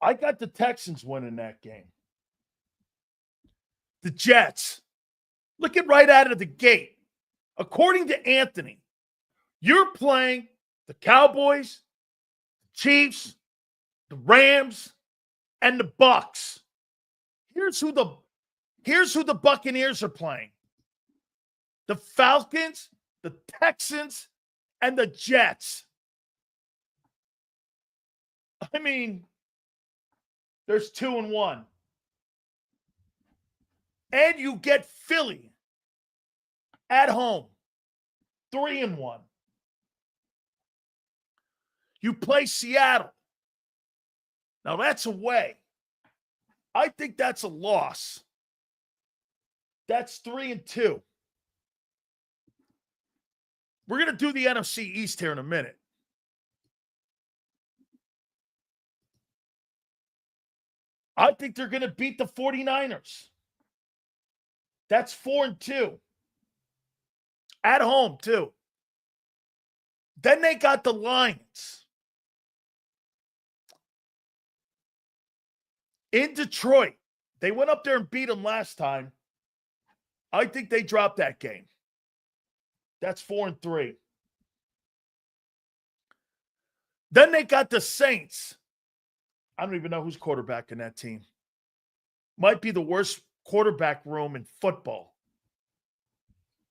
I got the Texans winning that game. The Jets. Looking right out of the gate. According to Anthony, you're playing the Cowboys, Chiefs, the Rams, and the Bucks. Here's who the Buccaneers are playing. The Falcons, the Texans, and the Jets. I mean, there's 2-1. And you get Philly at home, 3-1. You play Seattle. Now that's away. I think that's a loss. That's 3-2. We're going to do the NFC East here in a minute. I think they're going to beat the 49ers. That's 4-2. At home, too. Then they got the Lions. In Detroit. They went up there and beat them last time. I think they dropped that game. That's 4-3. Then they got the Saints. I don't even know who's quarterback in that team. Might be the worst quarterback room in football.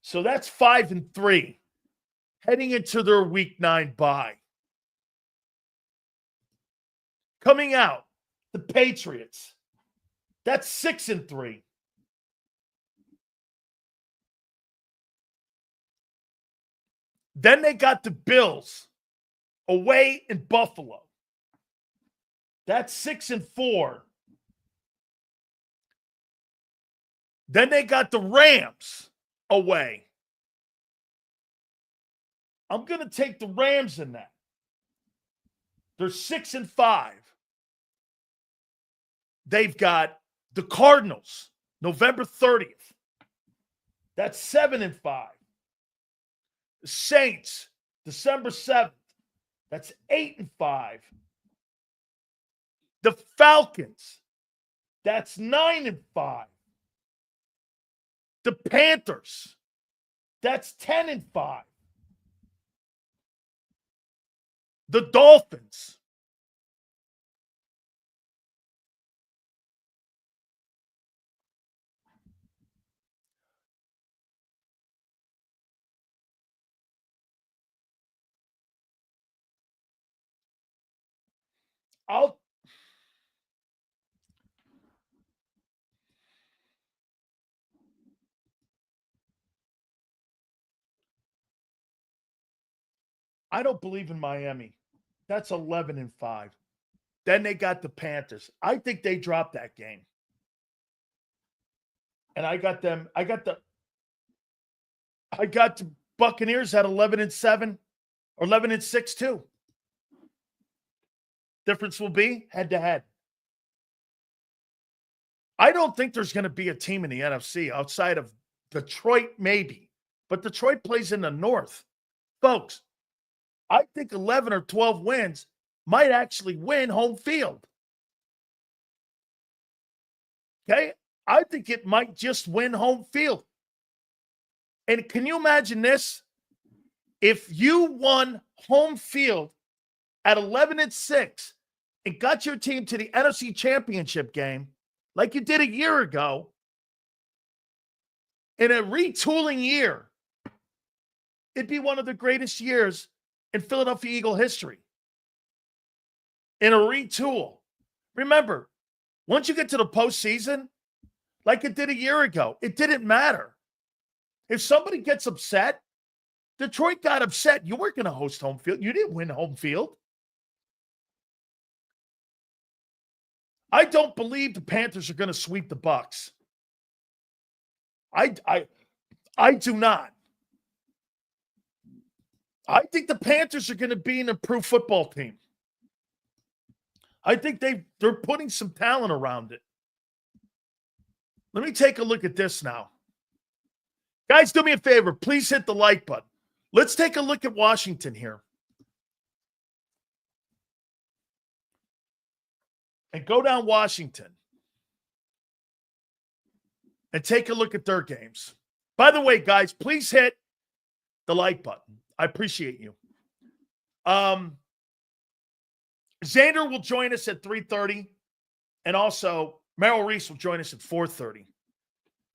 So that's 5-3. Heading into their week 9 bye. Coming out, the Patriots. That's 6-3. Then they got the Bills away in Buffalo. That's 6-4. Then they got the Rams away. I'm going to take the Rams in that. They're 6-5. They've got the Cardinals, November 30th. That's 7-5. The Saints, December 7th. That's 8-5. The Falcons, that's 9-5. The Panthers, that's 10-5. The Dolphins, I don't believe in Miami. That's 11-5. Then they got the Panthers. I think they dropped that game. And I got them. I got the Buccaneers at 11-7 or 11-6 too. Difference will be head-to-head. I don't think there's going to be a team in the NFC outside of Detroit, maybe. But Detroit plays in the North. Folks, I think 11 or 12 wins might actually win home field. Okay? I think it might just win home field. And can you imagine this? If you won home field at 11-6 and got your team to the NFC Championship game like you did a year ago, in a retooling year, it'd be one of the greatest years in Philadelphia Eagle history. In a retool. Remember, once you get to the postseason, like it did a year ago, it didn't matter. If somebody gets upset, Detroit got upset. You weren't going to host home field. You didn't win home field. I don't believe the Panthers are going to sweep the Bucs. I do not. I think the Panthers are going to be an improved football team. I think they're putting some talent around it. Let me take a look at this now. Guys, do me a favor. Please hit the like button. Let's take a look at Washington here. And go down Washington. And take a look at their games. By the way, guys, please hit the like button. I appreciate you. Xander will join us at 3:30. And also, Merrill Reese will join us at 4:30.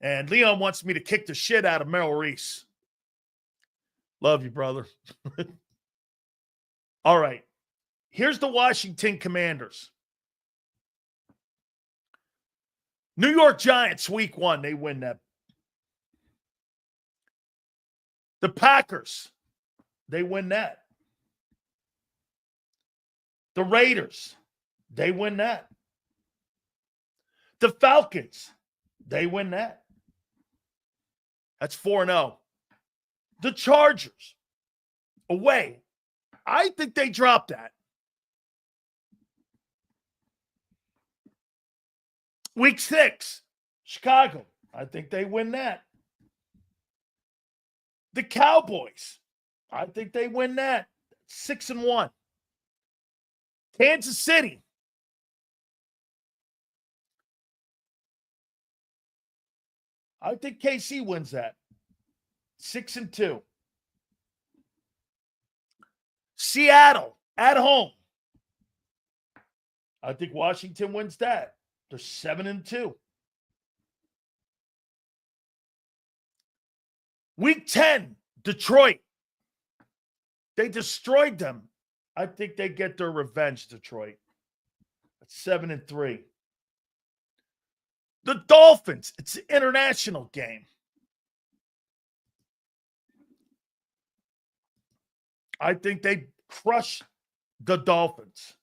And Leon wants me to kick the shit out of Merrill Reese. Love you, brother. All right. Here's the Washington Commanders. New York Giants, week 1, they win that. The Packers, they win that. The Raiders, they win that. The Falcons, they win that. That's 4-0. The Chargers, away. I think they dropped that. Week 6, Chicago. I think they win that. The Cowboys. I think they win that. 6-1. Kansas City. I think KC wins that. 6-2. Seattle at home. I think Washington wins that. They're 7-2. Week 10, Detroit. They destroyed them. I think they get their revenge, Detroit. That's 7-3. The Dolphins. It's an international game. I think they crush the Dolphins.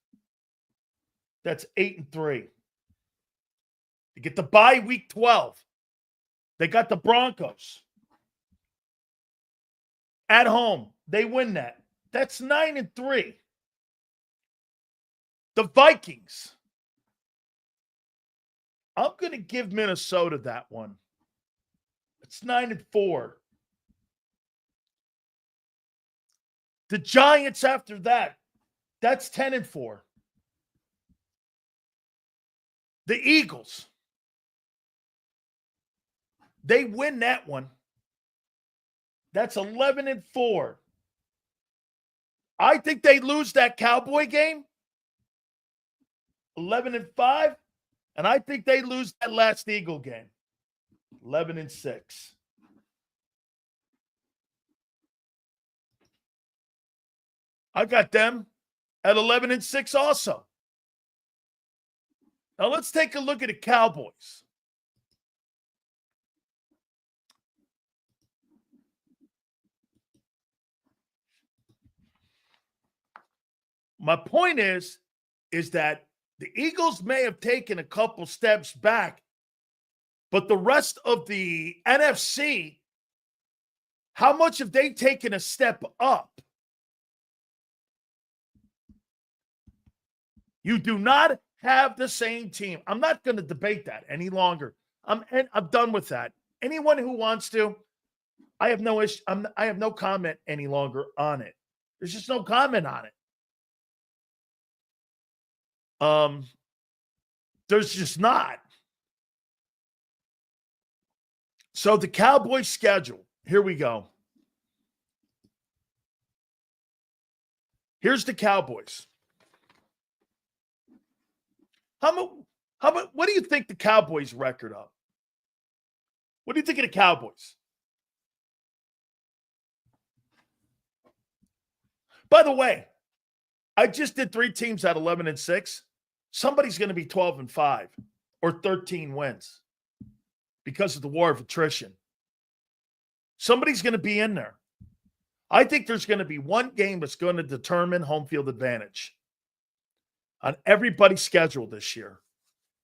That's 8-3. They get the bye week 12. They got the Broncos. At home, they win that. That's 9-3. The Vikings. I'm going to give Minnesota that one. It's 9-4. The Giants after that, that's 10-4. The Eagles. They win that one. That's 11-4. I think they lose that Cowboy game. 11-5. And I think they lose that last Eagle game. 11-6. I got them at 11-6 also. Now let's take a look at the Cowboys. My point is that the Eagles may have taken a couple steps back, but the rest of the NFC, how much have they taken a step up? You do not have the same team. I'm not going to debate that any longer. I'm done with that. Anyone who wants to, I have no issue. I have no comment any longer on it. There's just no comment on it. There's just not. So the Cowboys schedule. Here we go. Here's the Cowboys. What do you think the Cowboys record of? What do you think of the Cowboys? By the way, I just did 3 teams at 11-6. Somebody's going to be 12-5 or 13 wins because of the war of attrition. Somebody's going to be in there. I think there's going to be one game that's going to determine home field advantage on everybody's schedule this year.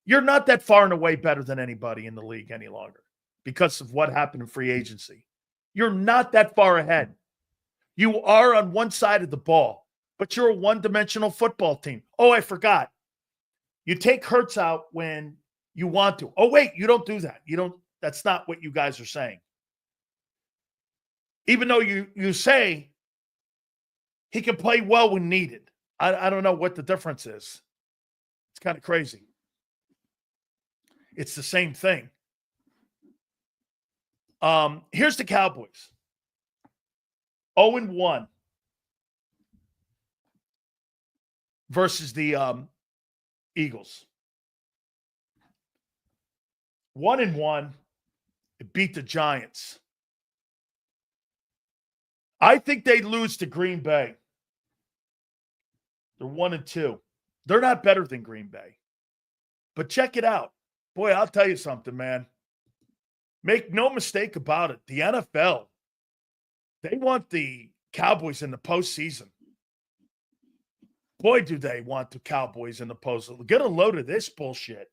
You're not that far and away better than anybody in the league any longer because of what happened in free agency. You're not that far ahead. You are on one side of the ball, but you're a one-dimensional football team. Oh, I forgot. You take Herz out when you want to. Oh, wait, you don't do that. That's not what you guys are saying. Even though you say he can play well when needed. I don't know what the difference is. It's kind of crazy. It's the same thing. Here's the Cowboys. 0-1 versus the Eagles. 1-1. It beat the Giants. I think they lose to Green Bay. They're 1-2. They're not better than Green Bay. But check it out. Boy, I'll tell you something, man. Make no mistake about it. The NFL, they want the Cowboys in the postseason. Boy, do they want the Cowboys in the postseason. Get a load of this bullshit.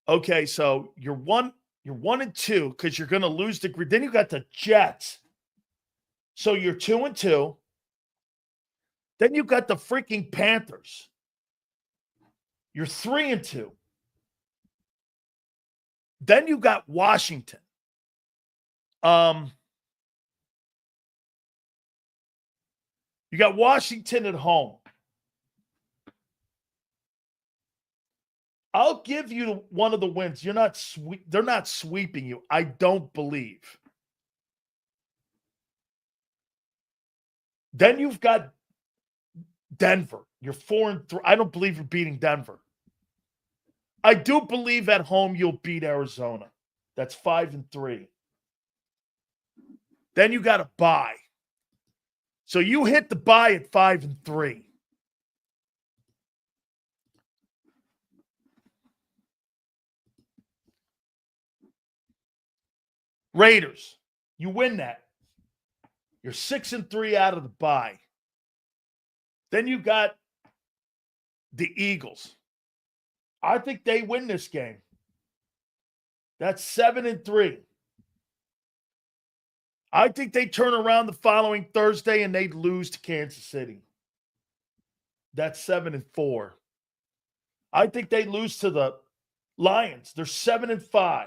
Okay, so you're 1-2 because you're going to lose the. Then you got the Jets. So you're 2-2. Then you got the freaking Panthers. You're 3-2. Then you got Washington. You got Washington at home. I'll give you one of the wins. They're not sweeping you. I don't believe. Then you've got Denver. You're 4-3. I don't believe you're beating Denver. I do believe at home you'll beat Arizona. That's 5-3. Then you got a bye. So you hit the bye at 5-3. Raiders, you win that. You're 6-3 out of the bye. Then you got the Eagles. I think they win this game. That's 7-3. I think they turn around the following Thursday and they lose to Kansas City. That's 7-4. I think they lose to the Lions. They're 7-5.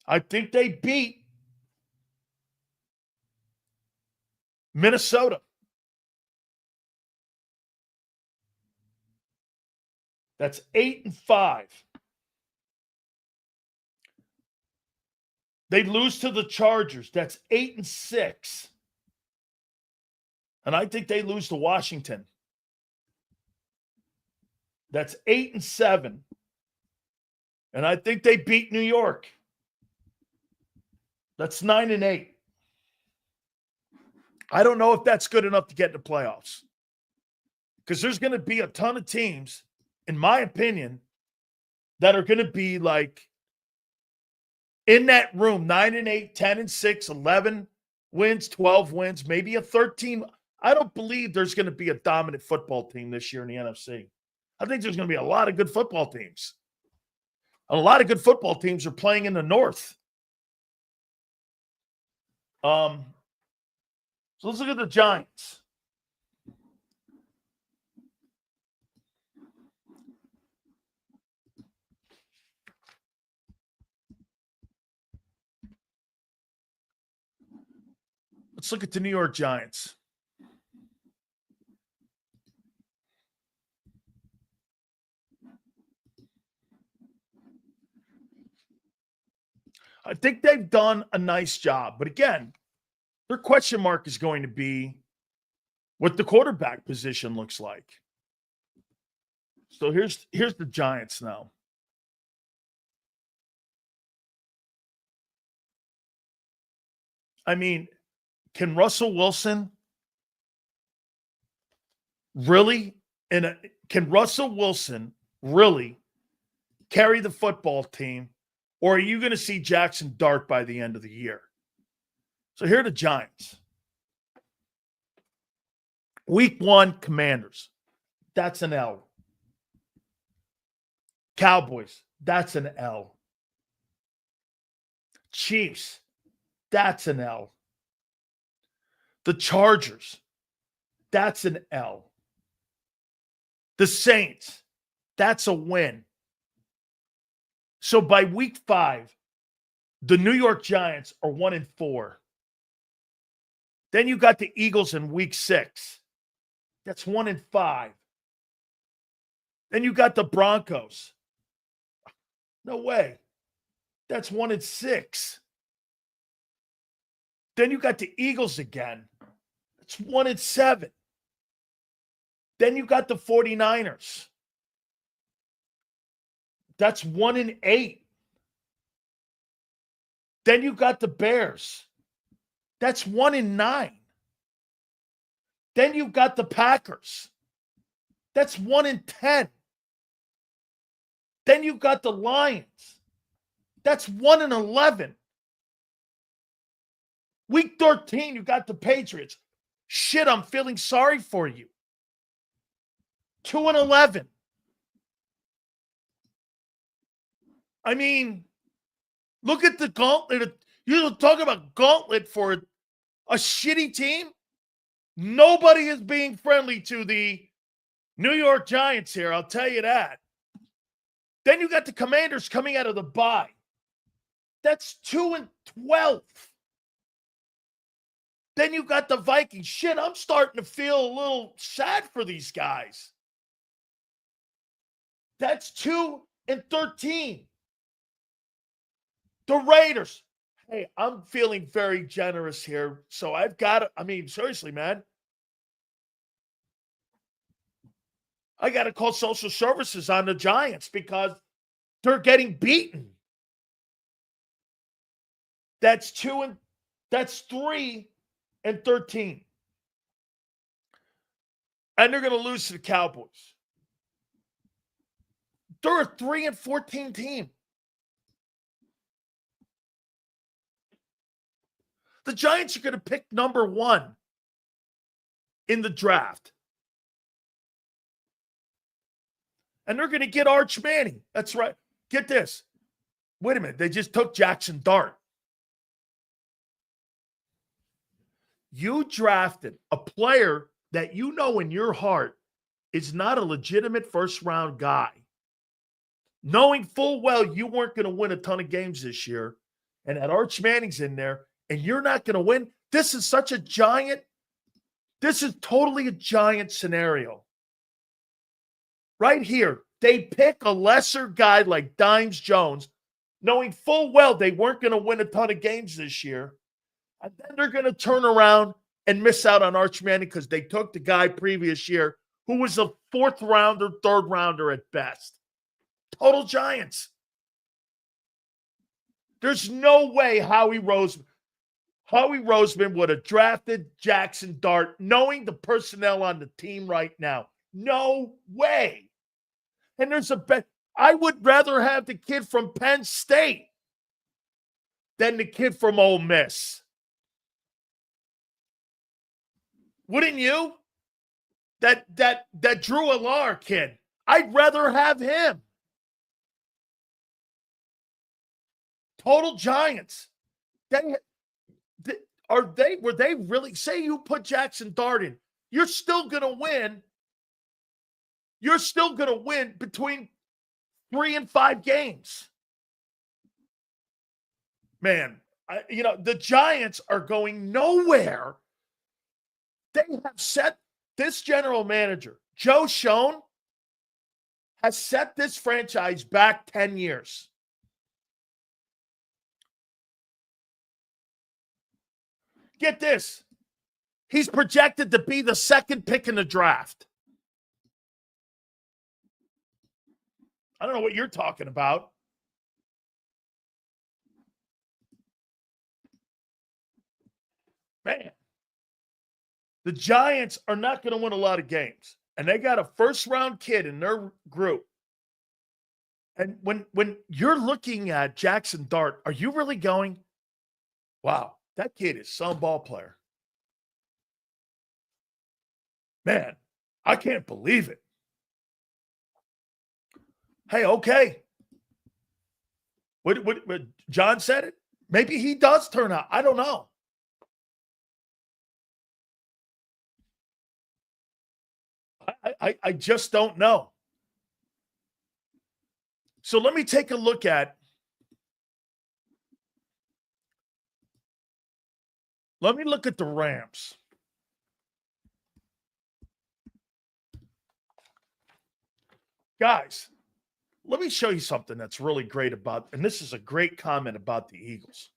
I think they beat Minnesota. That's 8-5. They lose to the Chargers. That's 8-6. And I think they lose to Washington. That's 8-7. And I think they beat New York. That's 9-8. I don't know if that's good enough to get in the playoffs. Because there's going to be a ton of teams, in my opinion, that are going to be like in that room, 9-8, 10-6, 11 wins, 12 wins, maybe a 13. I don't believe there's going to be a dominant football team this year in the NFC. I think there's going to be a lot of good football teams. A lot of good football teams are playing in the North. So let's look at the Giants. Let's look at the New York Giants. I think they've done a nice job. But again, their question mark is going to be what the quarterback position looks like. So here's the Giants now. I mean, can Russell Wilson really can Russell Wilson really carry the football team, or are you going to see Jackson Dart by the end of the year? So here are the Giants. Week 1, Commanders. That's an L. Cowboys. That's an L. Chiefs. That's an L. The Chargers. That's an L. The Saints. That's a win. So by week 5, the New York Giants are 1-4. Then you got the Eagles in week 6. That's 1-5. Then you got the Broncos. No way. That's 1-6. Then you got the Eagles again. That's 1-7. Then you got the 49ers. That's 1-8. Then you got the Bears. That's 1-9. Then you've got the Packers. That's 1-10. Then you've got the Lions. That's 1-11. Week 13, you got the Patriots. Shit, I'm feeling sorry for you. 2-11. I mean, look at the gauntlet. You're talking about gauntlet for a shitty team. Nobody is being friendly to the New York Giants here, I'll tell you that. Then you got the Commanders coming out of the bye. That's 2-12. Then you got the Vikings. Shit, I'm starting to feel a little sad for these guys. That's 2-13. The Raiders. Hey, I'm feeling very generous here. So I've got to, I mean, seriously, man. I got to call social services on the Giants because they're getting beaten. That's 3-13. And they're going to lose to the Cowboys. They're a 3-14 team. The Giants are going to pick number 1 in the draft. And they're going to get Arch Manning. That's right. Get this. Wait a minute. They just took Jackson Dart. You drafted a player that you know in your heart is not a legitimate first-round guy. Knowing full well you weren't going to win a ton of games this year, and that Arch Manning's in there, and you're not going to win. This is totally a giant scenario. Right here, they pick a lesser guy like Dimes Jones, knowing full well they weren't going to win a ton of games this year. And then they're going to turn around and miss out on Arch Manning because they took the guy previous year who was a 4th rounder, 3rd rounder at best. Total Giants. There's no way Howie Roseman would have drafted Jackson Dart knowing the personnel on the team right now. No way. And there's a bet. I would rather have the kid from Penn State than the kid from Ole Miss. Wouldn't you? That Drew Allar kid. I'd rather have him. Total Giants. Were they really, say you put Jackson Dart in, you're still going to win. You're still going to win between 3 and 5 games. Man, The Giants are going nowhere. They have set this general manager, Joe Schoen, has set this franchise back 10 years. Get this. He's projected to be the second pick in the draft. I don't know what you're talking about. Man, the Giants are not going to win a lot of games, and they got a first-round kid in their group. And when you're looking at Jackson Dart, are you really going, wow, that kid is some ball player? Man, I can't believe it. Hey, okay. What John said it? Maybe he does turn out. I don't know. I just don't know. So let me take a look at the Rams. Guys, let me show you something that's really great about, and this is a great comment about the Eagles.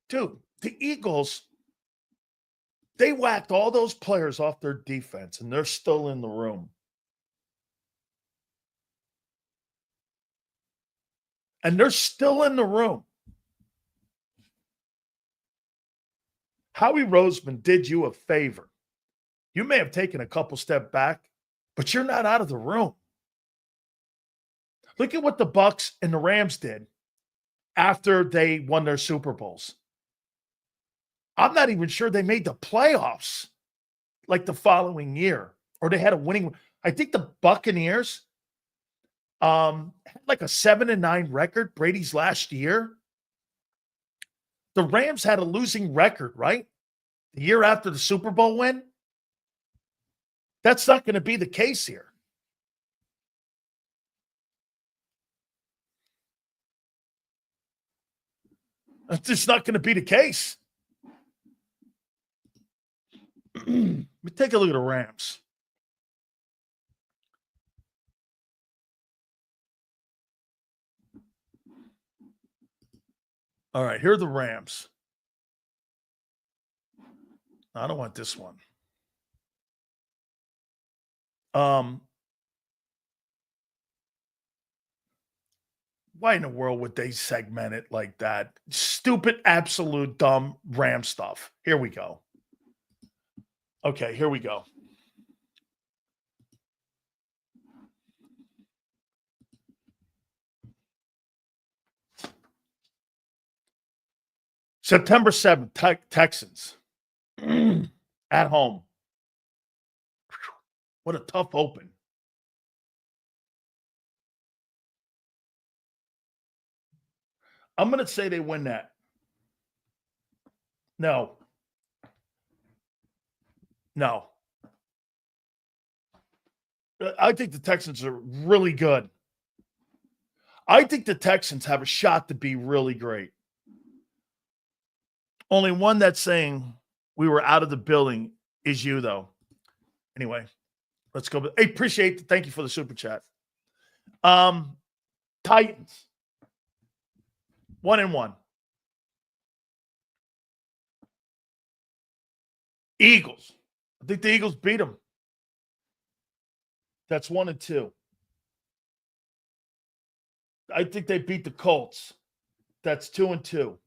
Dude, the Eagles, they whacked all those players off their defense, and they're still in the room. And they're still in the room. Howie Roseman did you a favor. You may have taken a couple steps back, but you're not out of the room. Look at what the Bucs and the Rams did after they won their Super Bowls. I'm not even sure they made the playoffs like the following year, or they had a winning. I think the Buccaneers had like a 7-9 record, Brady's last year. The Rams had a losing record, right? The year after the Super Bowl win. That's not going to be the case here. That's just not going to be the case. Let me take a look at the Rams. All right, here are the Rams. I don't want this one. Why in the world would they segment it like that? Stupid, absolute, dumb Ram stuff. Here we go. Okay, here we go. September 7th, Texans at home. What a tough open. I'm going to say they win that. No. I think the Texans are really good. I think the Texans have a shot to be really great. Only one that's saying we were out of the building is you, though. Anyway, let's go. Hey, appreciate it. Thank you for the super chat. Titans. 1-1. Eagles. I think the Eagles beat them. That's 1-2. I think they beat the Colts. That's 2-2.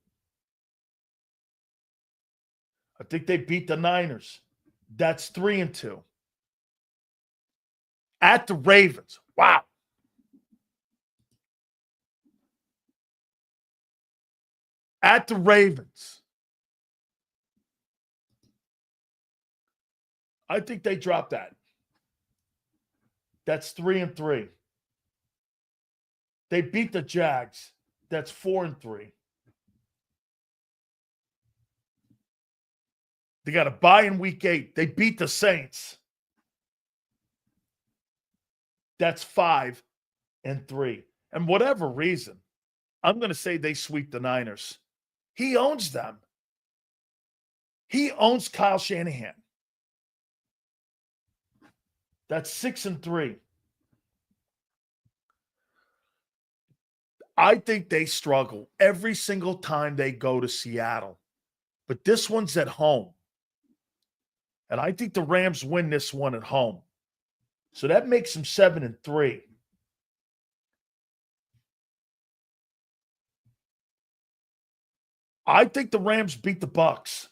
I think they beat the Niners. That's 3-2. At the Ravens. Wow. At the Ravens. I think they dropped that. That's 3-3. They beat the Jags. That's 4-3. They got a bye in week 8. They beat the Saints. That's 5-3. And whatever reason, I'm going to say they sweep the Niners. He owns them. He owns Kyle Shanahan. That's 6-3. I think they struggle every single time they go to Seattle. But this one's at home. And I think the Rams win this one at home. So that makes them 7-3. I think the Rams beat the Bucs.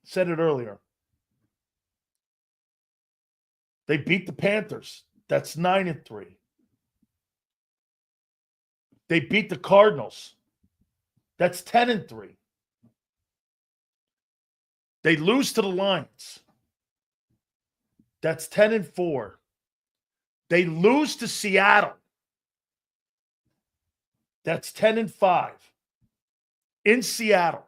Said it earlier. They beat the Panthers. That's 9-3. They beat the Cardinals. That's 10-3. They lose to the Lions. That's 10-4. They lose to Seattle. That's 10-5. In Seattle.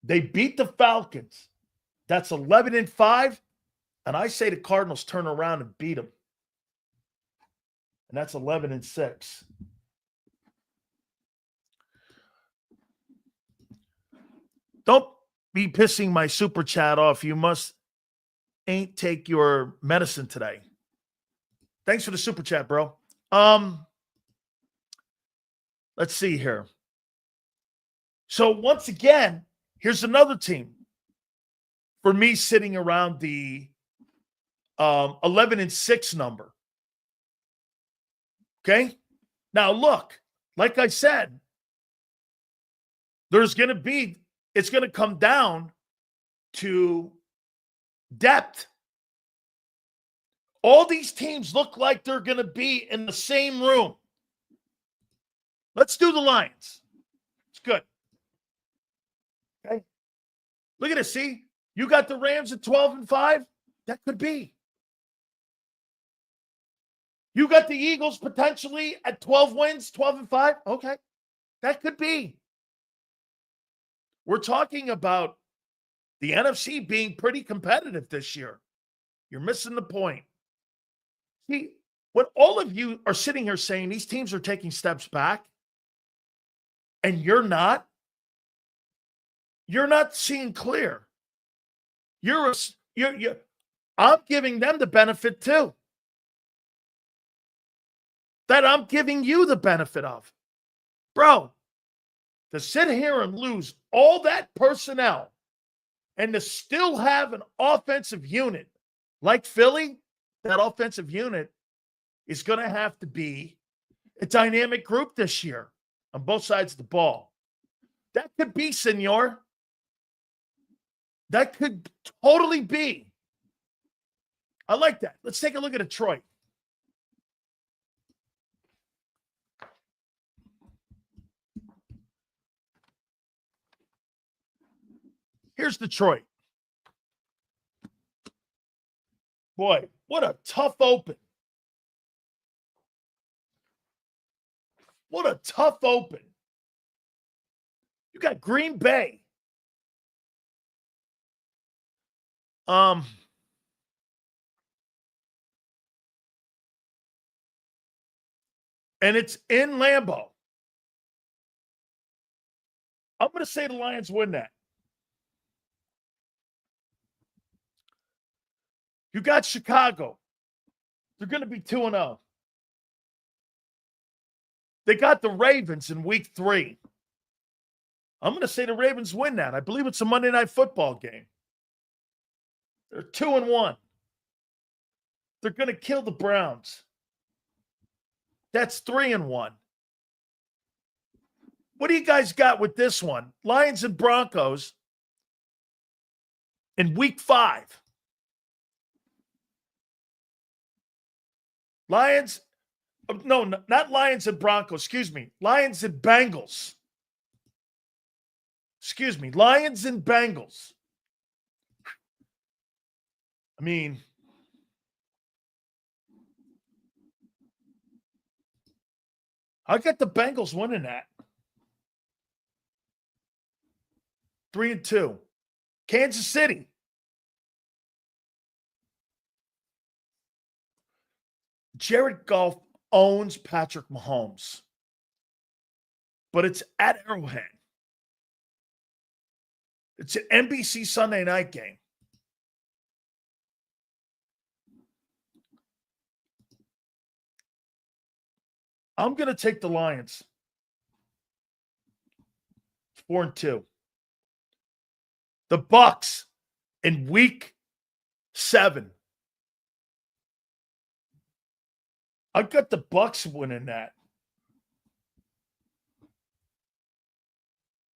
They beat the Falcons. That's 11-5. And I say the Cardinals turn around and beat them. And that's 11-6. Don't be pissing my super chat off. You must ain't take your medicine today. Thanks for the super chat, bro. Let's see here. So once again, here's another team for me sitting around the 11-6 number. Okay? Now look, like I said, it's going to come down to depth. All these teams look like they're going to be in the same room. Let's do the Lions. It's good. Okay. Look at this. See, you got the Rams at 12-5. That could be. You got the Eagles potentially at 12 wins, 12-5. Okay. That could be. We're talking about the NFC being pretty competitive this year. You're missing the point. See, when all of you are sitting here saying these teams are taking steps back, and you're not seeing clear. I'm giving them the benefit too. That I'm giving you the benefit of. Bro, to sit here and lose all that personnel and to still have an offensive unit like Philly, that offensive unit is going to have to be a dynamic group this year on both sides of the ball. That could be, senor. That could totally be. I like that. Let's take a look at Detroit. Here's Detroit. Boy, what a tough open. What a tough open. You got Green Bay. And it's in Lambeau. I'm going to say the Lions win that. You got Chicago. They're going to be 2-0. They got the Ravens in week 3. I'm going to say the Ravens win that. I believe it's a Monday Night Football game. They're 2-1. They're going to kill the Browns. That's 3-1. What do you guys got with this one? Lions and Broncos in week 5. Lions, no, not Lions and Broncos. Excuse me. Lions and Bengals. Excuse me. Lions and Bengals. I mean, I got the Bengals winning that. 3-2. Kansas City. Jared Goff owns Patrick Mahomes. But it's at Arrowhead. It's an NBC Sunday night game. I'm going to take the Lions. 4-2. The Bucs in week 7. I got the Bucs winning that.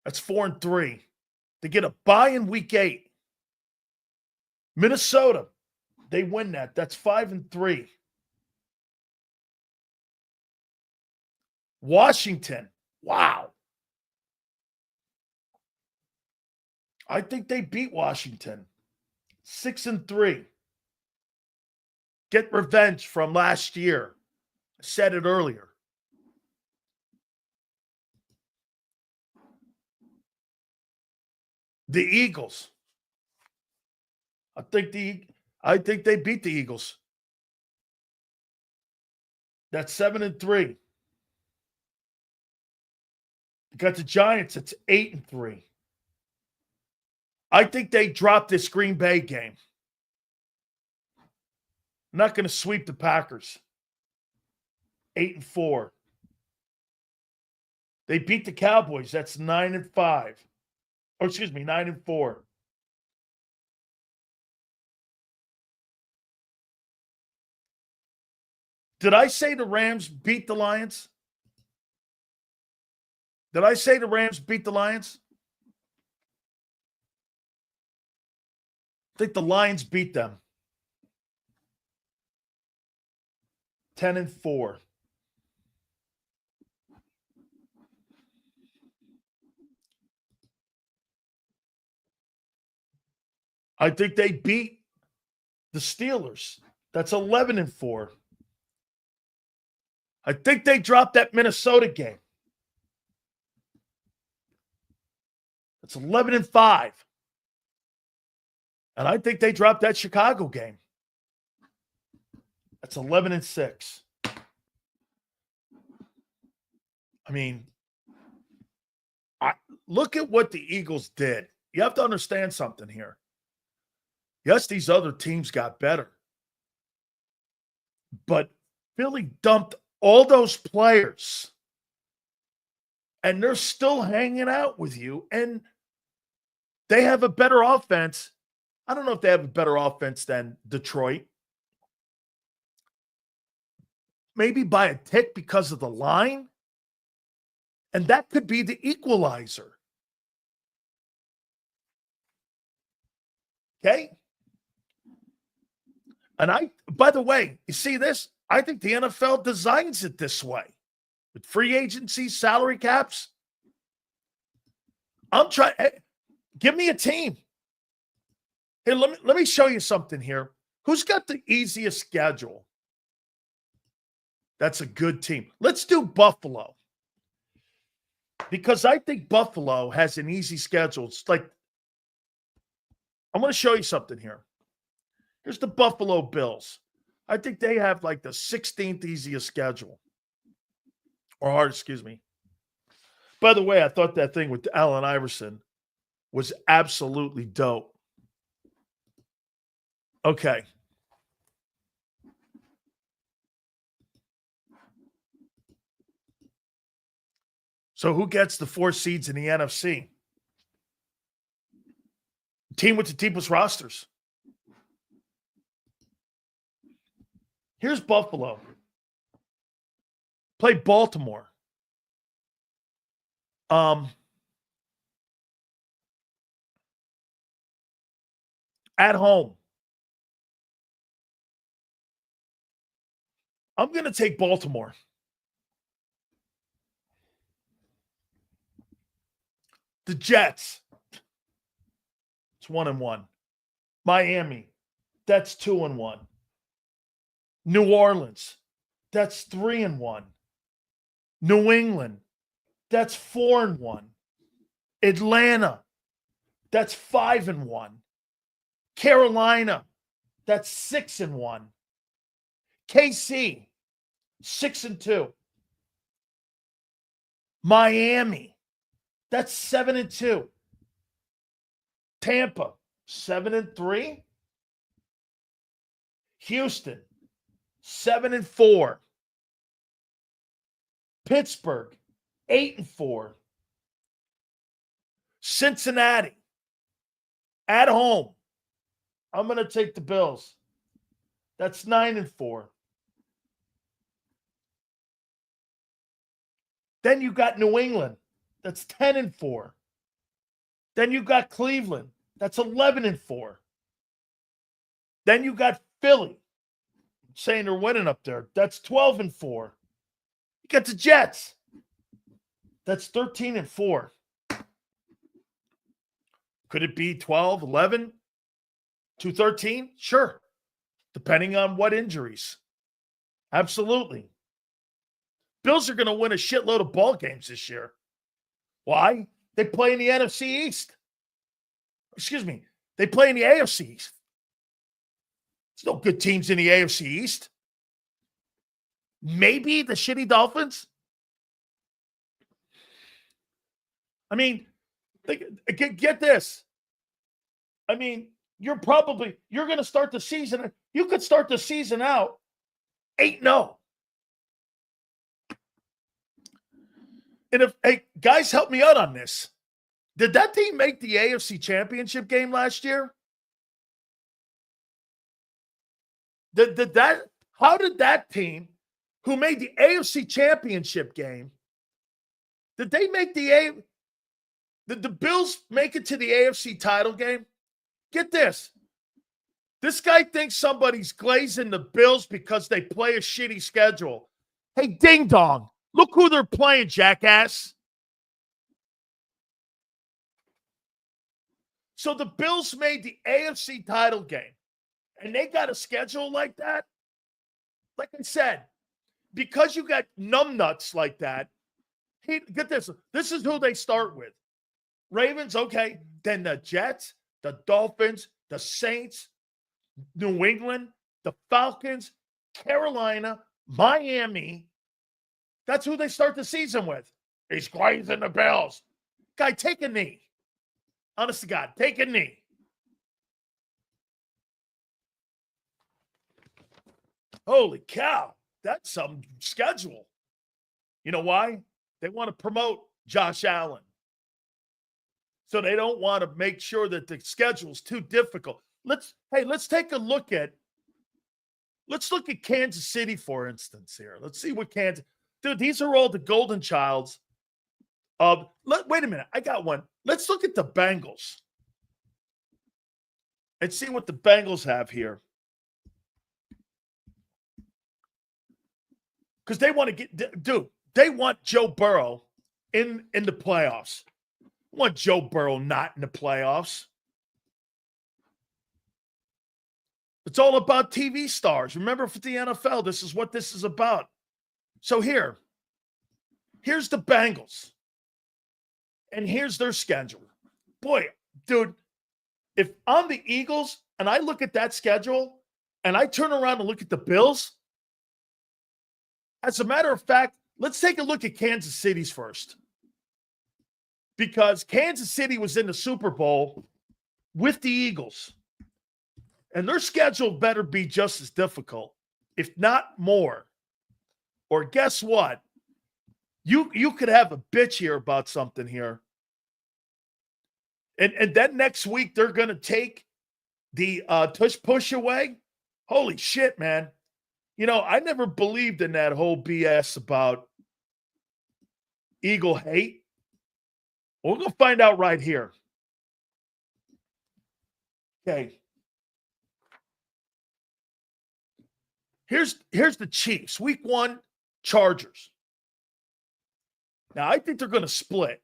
That's 4-3. They get a bye in week 8. Minnesota, they win that. That's 5-3. Washington, wow. I think they beat Washington. 6-3. Get revenge from last year. I said it earlier. The Eagles. I think they beat the Eagles. That's 7-3. You got the Giants. It's 8-3. I think they dropped this Green Bay game. I'm not going to sweep the Packers. 8-4. They beat the Cowboys. That's 9-5. Oh, excuse me, 9-4. Did I say the Rams beat the Lions? Did I say the Rams beat the Lions? I think the Lions beat them. 10-4. I think they beat the Steelers. That's 11-4. I think they dropped that Minnesota game. That's 11-5. And I think they dropped that Chicago game. That's 11-6. I mean, look at what the Eagles did. You have to understand something here. Yes, these other teams got better. But Philly dumped all those players. And they're still hanging out with you. And they have a better offense. I don't know if they have a better offense than Detroit. Maybe by a tick because of the line. And that could be the equalizer. Okay? And by the way, you see this? I think the NFL designs it this way. With free agency, salary caps. I'm trying. Give me a team. Here, let me show you something here. Who's got the easiest schedule? That's a good team. Let's do Buffalo. Because I think Buffalo has an easy schedule. It's like, I'm going to show you something here. Here's the Buffalo Bills. I think they have like the 16th easiest schedule. Or hard, excuse me. By the way, I thought that thing with Allen Iverson was absolutely dope. Okay. So who gets the 4 seeds in the NFC? Team with the deepest rosters. Here's Buffalo. Play Baltimore. At home. I'm going to take Baltimore. The Jets. It's 1-1. Miami. That's 2-1. New Orleans. That's 3-1. New England. That's 4-1. Atlanta. That's 5-1. Carolina. That's 6-1. KC. 6-2. Miami, that's 7-2. Tampa, 7-3. Houston, 7-4. Pittsburgh, 8-4. Cincinnati, at home. I'm going to take the Bills. That's 9-4. Then you got New England. That's 10-4. Then you got Cleveland. That's 11-4. Then you got Philly. I'm saying they're winning up there. That's 12-4. You got the Jets. That's 13-4. Could it be 12, 11, 2-13? Sure. Depending on what injuries. Absolutely. Bills are going to win a shitload of ball games this year. Why? They play in the NFC East. Excuse me. They play in the AFC East. There's no good teams in the AFC East. Maybe the shitty Dolphins. I mean, get this. I mean, you're going to start the season. You could start the season out 8-0. And if, hey, guys, help me out on this. Did that team make the AFC Championship game last year? How did that team who made the AFC Championship game, did they make did the Bills make it to the AFC title game? Get this. This guy thinks somebody's glazing the Bills because they play a shitty schedule. Hey, ding dong. Look who they're playing, jackass. So the Bills made the AFC title game, and they got a schedule like that. Like I said, because you got numbnuts like that, get this. This is who they start with. Ravens, okay. Then the Jets, the Dolphins, the Saints, New England, the Falcons, Carolina, Miami. That's who they start the season with. He's glazing the Bills. Guy, take a knee. Honest to God, take a knee. Holy cow. That's some schedule. You know why? They want to promote Josh Allen. So they don't want to make sure that the schedule is too difficult. Let's take a look at Kansas City, for instance, here. Let's see what Kansas. Dude, these are all the golden childs of. Wait a minute. I got one. Let's look at the Bengals and see what the Bengals have here. Because they want to they want Joe Burrow in the playoffs. They want Joe Burrow not in the playoffs. It's all about TV stars. Remember, for the NFL, this is what this is about. So here's the Bengals. And here's their schedule. Boy, dude, if I'm the Eagles and I look at that schedule and I turn around and look at the Bills, as a matter of fact, let's take a look at Kansas City's first. Because Kansas City was in the Super Bowl with the Eagles. And their schedule better be just as difficult, if not more. Or guess what? You could have a bitch here about something here. And then next week they're going to take the tush push away. Holy shit, man. You know, I never believed in that whole BS about Eagle hate. We're going to find out right here. Okay. Here's the Chiefs. Week 1, Chargers. Now, I think they're going to split.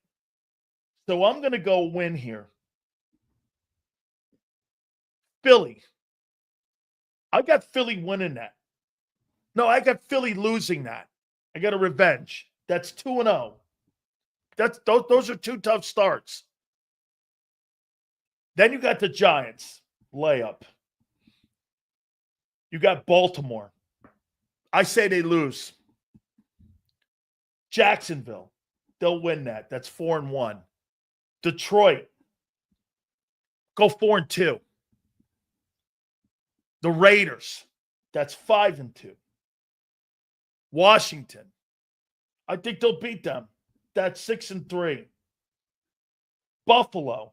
So I'm going to go win here. Philly. I got Philly winning that. No, I got Philly losing that. I got a revenge. That's 2-0. Those are two tough starts. Then you got the Giants. Layup. You got Baltimore. I say they lose. Jacksonville, they'll win that. That's 4-1. Detroit, go 4-2. The Raiders, that's 5-2. Washington, I think they'll beat them. That's 6-3. Buffalo,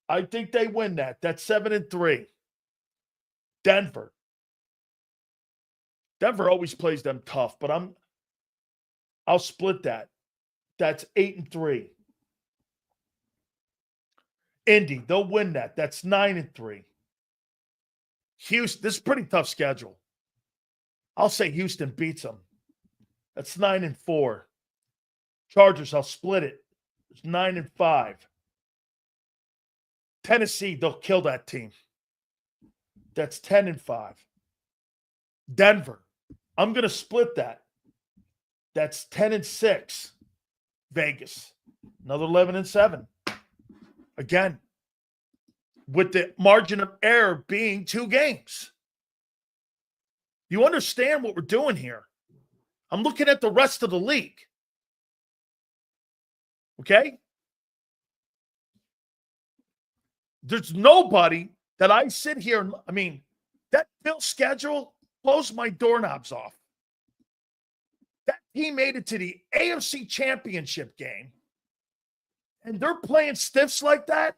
I think they win that. That's 7-3. Denver always plays them tough, but I'll split that. That's 8-3. Indy, they'll win that. That's 9-3. Houston, this is a pretty tough schedule. I'll say Houston beats them. That's 9-4. Chargers, I'll split it. It's 9-5. Tennessee, they'll kill that team. That's 10-5. Denver, I'm going to split that. That's 10-6. Vegas, another 11-7. Again, with the margin of error being 2 games. You understand what we're doing here? I'm looking at the rest of the league. Okay? There's nobody that I sit here. I mean, that Bills schedule blows my doorknobs off. That team made it to the AFC Championship game, and they're playing stiffs like that?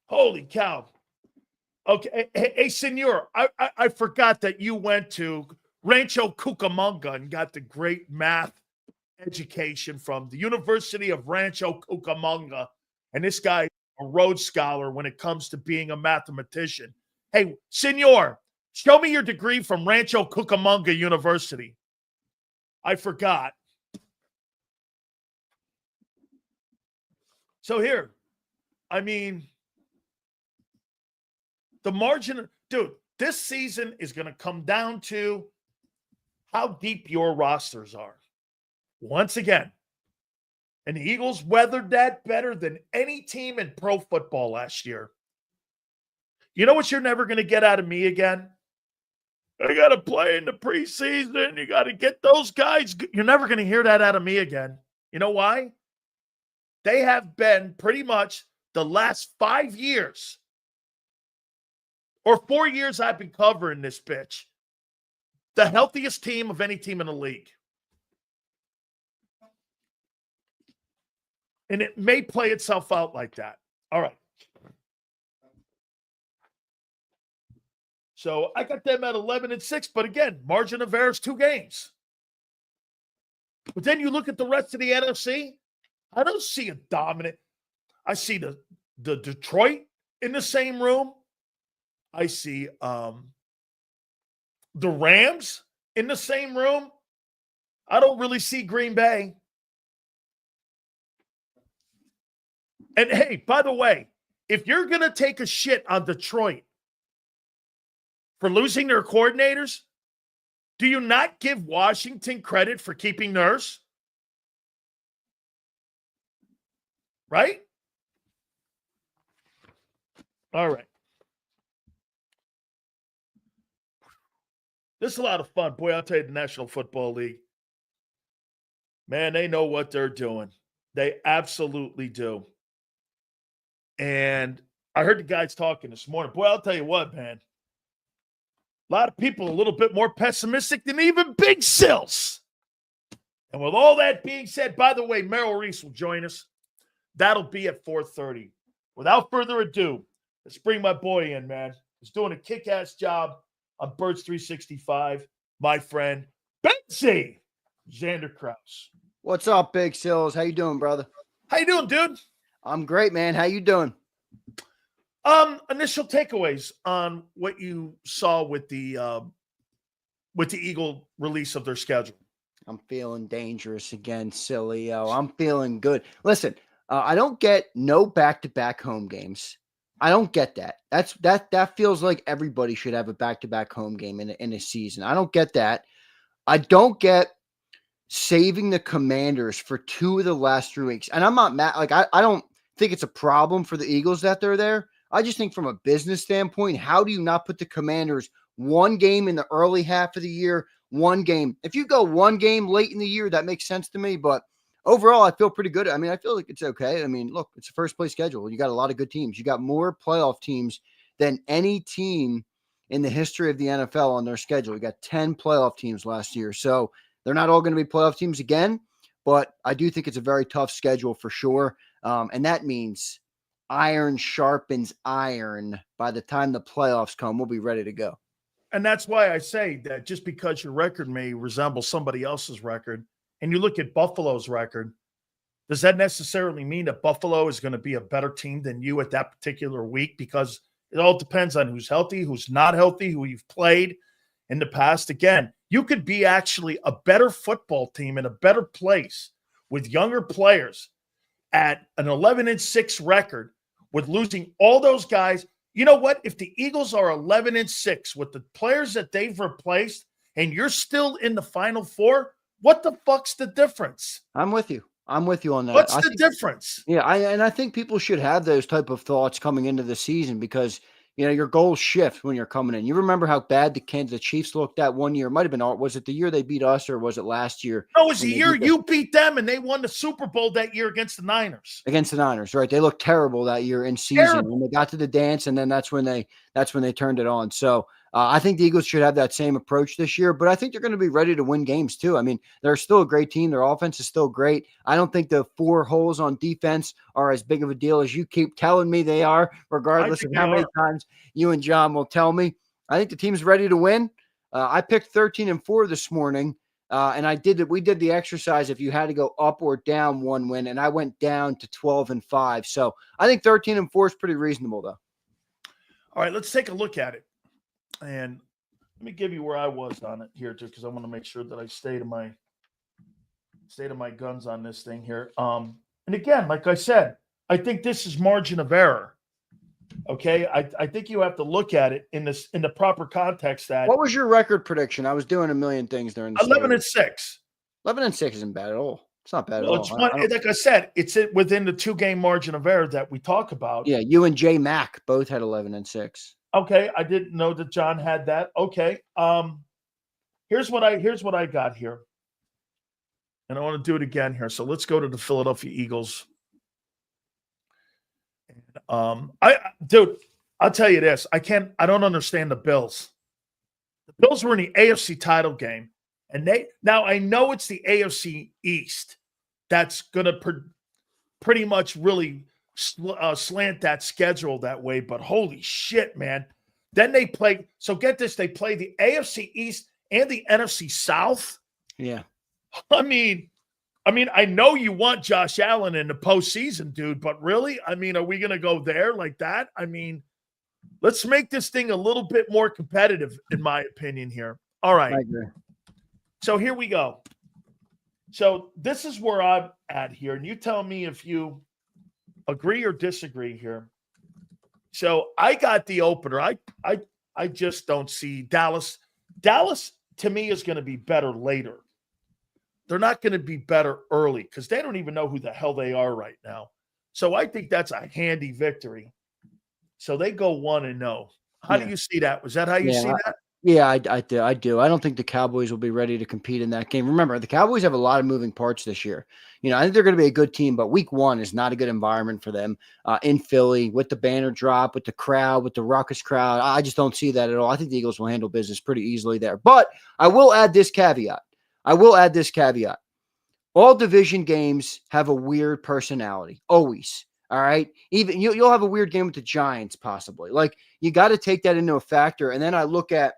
Holy cow. Okay, hey senor, I forgot that you went to Rancho Cucamonga and got the great math education from the University of Rancho Cucamonga. And this guy, a Rhodes Scholar when it comes to being a mathematician. Hey, senor, show me your degree from Rancho Cucamonga University. I forgot. So here, I mean, the margin, dude, this season is going to come down to how deep your rosters are. Once again, and the Eagles weathered that better than any team in pro football last year. You know what you're never going to get out of me again? I got to play in the preseason. You got to get those guys. You're never going to hear that out of me again. You know why? They have been pretty much the last 5 years or 4 years I've been covering this bitch, the healthiest team of any team in the league. And it may play itself out like that. All right. So I got them at 11-6, but again, margin of error is 2 games. But then you look at the rest of the NFC, I don't see a dominant. I see the Detroit in the same room. I see the Rams in the same room. I don't really see Green Bay. And hey, by the way, if you're going to take a shit on Detroit for losing their coordinators, do you not give Washington credit for keeping theirs? Right? All right. This is a lot of fun. Boy, I'll tell you, the National Football League, man, they know what they're doing. They absolutely do. And I heard the guys talking this morning. Boy, I'll tell you what, man. A lot of people a little bit more pessimistic than even Big Sills. And with all that being said, by the way, Merrill Reese will join us. That'll be at 4:30. Without further ado, let's bring my boy in, man. He's doing a kick-ass job on Birds 365. My friend, Betsy Xander Krause. What's up, Big Sills? How you doing, brother? How you doing, dude? I'm great, man. How you doing? Initial takeaways on what you saw with the Eagle release of their schedule. I'm feeling dangerous again, Sileo. I'm feeling good. Listen, I don't get no back-to-back home games. I don't get that. That feels like everybody should have a back-to-back home game in a season. I don't get that. I don't get saving the Commanders for 2 of the last 3 weeks. And I'm not mad. Like, I don't think it's a problem for the Eagles that they're there. I just think from a business standpoint, how do you not put the Commanders one game in the early half of the year, one game. If you go one game late in the year, that makes sense to me. But overall, I feel pretty good. I mean, I feel like it's okay. I mean, look, it's a first place schedule. You got a lot of good teams. You got more playoff teams than any team in the history of the NFL on their schedule. You got 10 playoff teams last year. So they're not all going to be playoff teams again, but I do think it's a very tough schedule for sure. And that means iron sharpens iron. By the time the playoffs come, we'll be ready to go. And that's why I say that just because your record may resemble somebody else's record, and you look at Buffalo's record, does that necessarily mean that Buffalo is going to be a better team than you at that particular week? Because it all depends on who's healthy, who's not healthy, who you've played in the past. Again, you could be actually a better football team in a better place with younger players at an 11-6 record with losing all those guys. You know what? If the Eagles are 11-6 with the players that they've replaced and you're still in the Final Four, what the fuck's the difference? I'm with you. I'm with you on that. What's the difference? Yeah, I think people should have those type of thoughts coming into the season because, you know, your goals shift when you're coming in. You remember how bad the Chiefs looked at one year. It might have been, was it the year they beat us or was it last year? No, it was the year you beat them and they won the Super Bowl that year against the Niners. Against the Niners, right? They looked terrible that year in season when they got to the dance, and then that's when they turned it on. So I think the Eagles should have that same approach this year, but I think they're going to be ready to win games too. I mean, they're still a great team. Their offense is still great. I don't think the 4 holes on defense are as big of a deal as you keep telling me they are, regardless of how many times you and John will tell me. I think the team's ready to win. I picked 13-4 this morning, and we did the exercise if you had to go up or down one win, and I went down to 12-5. So I think 13-4 is pretty reasonable, though. All right, let's take a look at it. And let me give you where I was on it here, too, because I want to make sure that I stay to my guns on this thing here. And again, like I said, I think this is margin of error. Okay, I think you have to look at it in the proper context. That what was your record prediction? I was doing a million things during the 11-6. 11-6 isn't bad at all. It's not bad Well, at all. It's one, like I said, it's within the 2-game margin of error that we talk about. Yeah, you and J Mac both had 11-6. Okay, I didn't know that John had that. Okay, here's what I got here, and I want to do it again here. So let's go to the Philadelphia Eagles. I'll tell you this: I don't understand the Bills. The Bills were in the AFC title game, and now I know it's the AFC East that's going to pretty much really slant that schedule that way, but holy shit, man. Then they play, so get this, they play the AFC East and the NFC South. Yeah. I mean, I know you want Josh Allen in the postseason, dude, but really? I mean, are we going to go there like that? I mean, let's make this thing a little bit more competitive, in my opinion here. All right. I agree. So here we go. So this is where I'm at here, and you tell me if you agree or disagree here. So I got the opener. I just don't see Dallas. Dallas, to me, is going to be better later. They're not going to be better early because they don't even know who the hell they are right now. So I think that's a handy victory. So they go 1-0. How do you see that? Was that how you see that? Yeah, I do. I don't think the Cowboys will be ready to compete in that game. Remember, the Cowboys have a lot of moving parts this year. You know, I think they're going to be a good team, but week 1 is not a good environment for them in Philly with the banner drop, with the crowd, with the raucous crowd. I just don't see that at all. I think the Eagles will handle business pretty easily there. But I will add this caveat. All division games have a weird personality, always. All right. Even you'll have a weird game with the Giants, possibly. Like, you got to take that into a factor. And then I look at,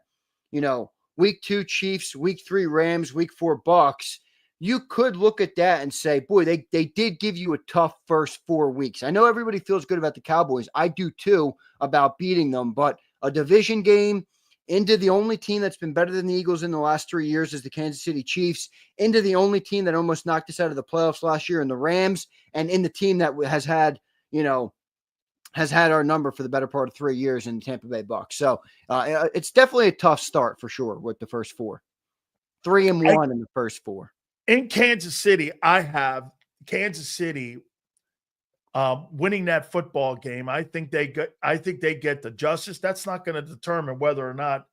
you know, week 2 Chiefs, week 3 Rams, week 4 Bucks. You could look at that and say, boy, they did give you a tough first 4 weeks. I know everybody feels good about the Cowboys. I do too, about beating them. But a division game into the only team that's been better than the Eagles in the last 3 years is the Kansas City Chiefs, into the only team that almost knocked us out of the playoffs last year in the Rams, and in the team that has had our number for the better part of 3 years in the Tampa Bay Bucks. So it's definitely a tough start for sure with the first 4. 3-1 in the first 4. In Kansas City, I have Kansas City winning that football game. I think they get the justice. That's not going to determine whether or not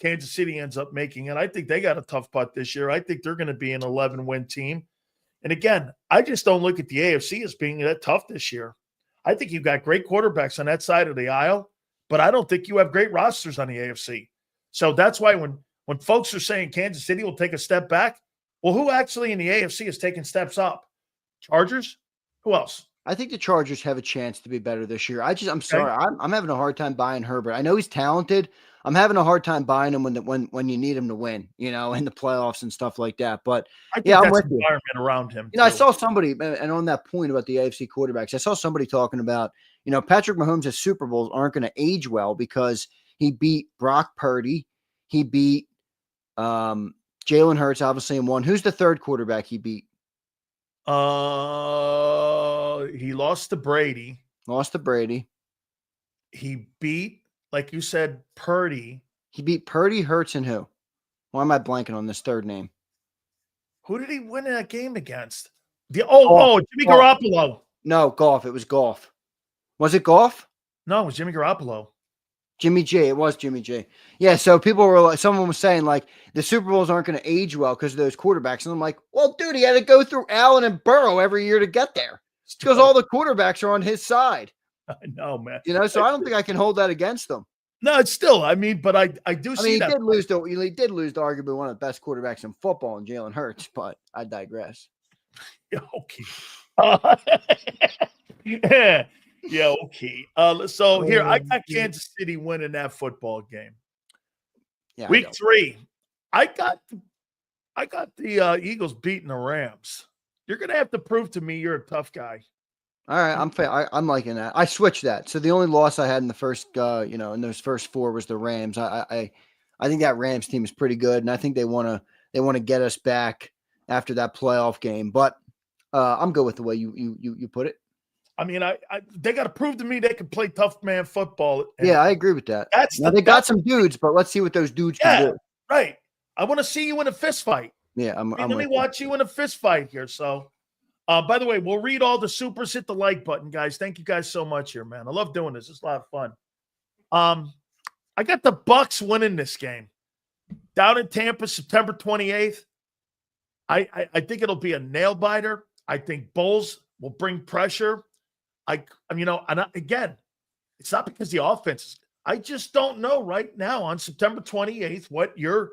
Kansas City ends up making it. I think they got a tough putt this year. I think they're going to be an 11-win team. And again, I just don't look at the AFC as being that tough this year. I think you've got great quarterbacks on that side of the aisle, but I don't think you have great rosters on the AFC. So that's why when folks are saying Kansas City will take a step back, well, who actually in the AFC is taking steps up? Chargers? Who else? I think the Chargers have a chance to be better this year. I'm sorry. I'm having a hard time buying Herbert. I know he's talented. I'm having a hard time buying him when you need him to win, in the playoffs and stuff like that. But I think that's the environment around him. I saw somebody, and on that point about the AFC quarterbacks, I saw somebody talking about, Patrick Mahomes' Super Bowls aren't going to age well because he beat Brock Purdy. He beat Jalen Hurts, obviously, in one. Who's the third quarterback he beat? He lost to Brady. He beat, like you said, Purdy. He beat Purdy, Hurts, and who? Why am I blanking on this third name? Who did he win that game against? Jimmy Garoppolo. No, Goff. It was Goff. Was it Goff? No, it was Jimmy Garoppolo. Jimmy G. It was Jimmy G. Yeah, so people were like, someone was saying, like, the Super Bowls aren't going to age well because of those quarterbacks. And I'm like, well, dude, he had to go through Allen and Burrow every year to get there. It's because all the quarterbacks are on his side. I know, man. So I don't think I can hold that against them. No, it's still, but I do see that. He did lose to arguably one of the best quarterbacks in football in Jalen Hurts, but I digress. Okay. Yeah, okay. So here, I got Kansas City winning that football game. Yeah, Week 3, I got the Eagles beating the Rams. You're going to have to prove to me you're a tough guy. All right, I'm fair. I'm liking that. I switched that. So the only loss I had in the first, in those first 4 was the Rams. I think that Rams team is pretty good, and I think they want to get us back after that playoff game. But I'm good with the way you put it. They got to prove to me they can play tough man football. Yeah, I agree with that. They got some dudes, but let's see what those dudes can do. Right. I want to see you in a fist fight. Yeah, let me watch you in a fist fight here. So, by the way, we'll read all the supers. Hit the like button, guys. Thank you guys so much here, man. I love doing this. It's a lot of fun. I got the Bucs winning this game down in Tampa, September 28th. I think it'll be a nail biter. I think Bulls will bring pressure. Again, it's not because the offense is. I just don't know right now on September 28th what your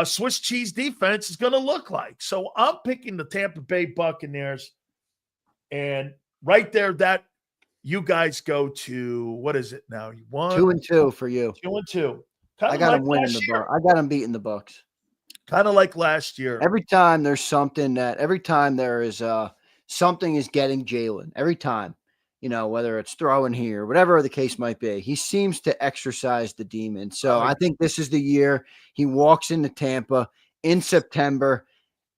Swiss cheese defense is going to look like. So I'm picking the Tampa Bay Buccaneers, and right there, that you guys go to what is it now? 2-2 for you. 2-2. I got them winning the Bucs. I got them beating the Bucs. Kind of like last year. Every time there is something is getting Jalen. Every time. Whether it's throwing here, whatever the case might be, he seems to exercise the demon. So I think this is the year he walks into Tampa in September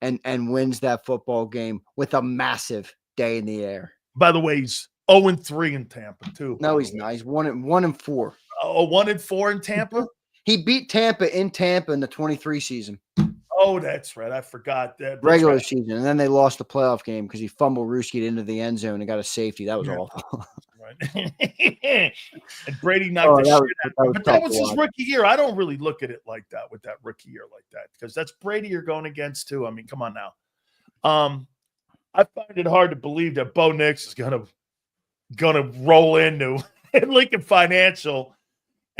and wins that football game with a massive day in the air. By the way, he's 0-3 in Tampa too. No, he's not. He's 1-4. 1-4 in Tampa. He beat Tampa in the 23 season. Oh, that's right. I forgot that. Regular season. And then they lost the playoff game because he fumbled Ruski into the end zone and got a safety. That was awful. Right. And Brady knocked the shit out. But that was his rookie year. I don't really look at it like that with that rookie year like that because that's Brady you're going against too. Come on now. I find it hard to believe that Bo Nix is gonna roll into Lincoln Financial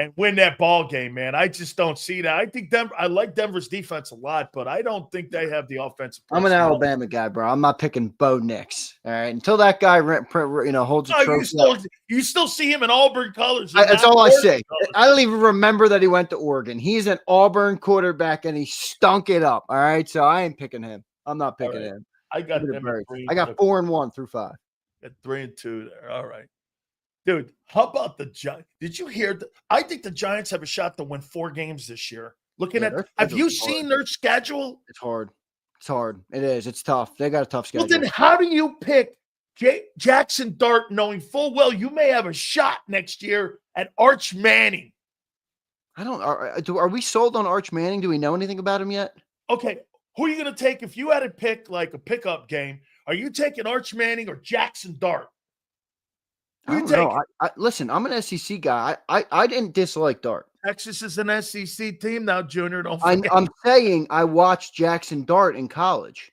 and win that ball game, man. I just don't see that. I think I like Denver's defense a lot, but I don't think they have the offensive. I'm an Alabama guy, bro. I'm not picking Bo Nix. All right, until that guy holds a trophy. You still see him in Auburn colors. That's all I say. I don't even remember that he went to Oregon. He's an Auburn quarterback, and he stunk it up. All right, so I ain't picking him. I'm not picking him. I got them. I got 4-1 through 5. Got 3-2 there. All right. Dude, how about the Giants? Did you hear? I think the Giants have a shot to win 4 games this year. Have you seen their schedule? It's hard. It is. It's tough. They got a tough schedule. Well, then how do you pick Jackson Dart knowing full well you may have a shot next year at Arch Manning? Are we sold on Arch Manning? Do we know anything about him yet? Okay. Who are you going to take if you had to pick like a pickup game? Are you taking Arch Manning or Jackson Dart? I don't know. Listen, I'm an SEC guy. I didn't dislike Dart. Texas is an SEC team now, Junior. Don't I'm, forget. I'm saying I watched Jackson Dart in college.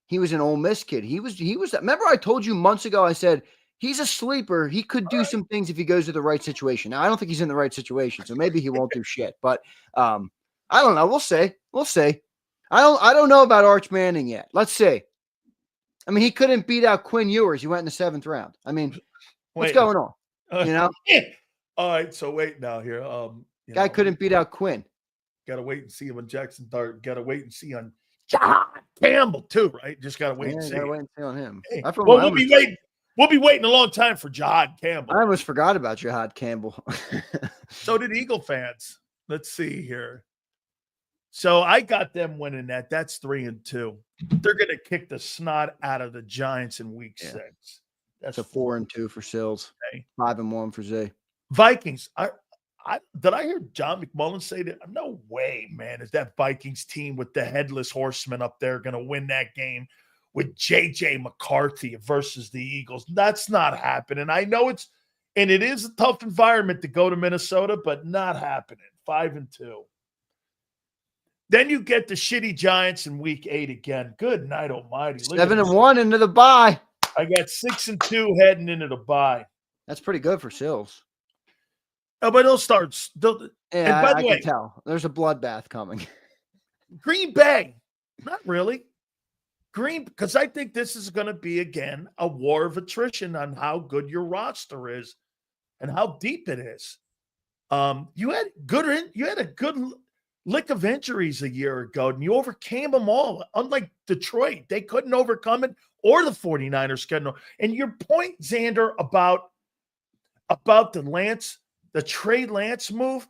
He was an Ole Miss kid. He was. Remember, I told you months ago. I said he's a sleeper. He could do some things if he goes to the right situation. Now, I don't think he's in the right situation, so maybe he won't do shit. But I don't know. We'll see. We'll see. I don't know about Arch Manning yet. Let's see. I mean, he couldn't beat out Quinn Ewers. He went in the 7th round. I mean, what's going on? You know. All right. So wait now here. Guy couldn't beat out Quinn. Got to wait and see him on Jackson Dart. Got to wait and see on John Campbell too, right? Just got to wait and see. Got to wait and see on him. Hey, well, we'll be waiting. We'll be waiting a long time for Jahad Campbell. I almost forgot about Jahad Campbell. So did Eagle fans. Let's see here. So I got them winning that. That's 3-2. They're going to kick the snot out of the Giants in week 6. That's a 4-2 for Sills. Okay. 5-1 for Zay. Vikings. Did I hear John McMullen say that? No way, man. Is that Vikings team with the headless horseman up there going to win that game with J.J. McCarthy versus the Eagles? That's not happening. I know it is a tough environment to go to Minnesota, but not happening. 5-2. Then you get the shitty Giants in week 8 again. Good night, almighty. 7-1 into the bye. I got 6-2 heading into the bye. That's pretty good for Sills. Oh, but they'll start. Yeah, I can tell. There's a bloodbath coming. Green Bay. Not really. Because I think this is going to be, again, a war of attrition on how good your roster is and how deep it is. You had a good lick of injuries a year ago, and you overcame them all. Unlike Detroit, they couldn't overcome it, or the 49ers couldn't. And your point, Xander, about the Trey Lance move,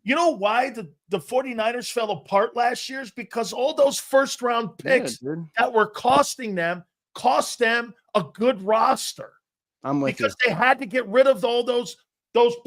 you know why the 49ers fell apart last year? Is because all those first-round picks that were costing them cost them a good roster. I'm with you. Because they had to get rid of all those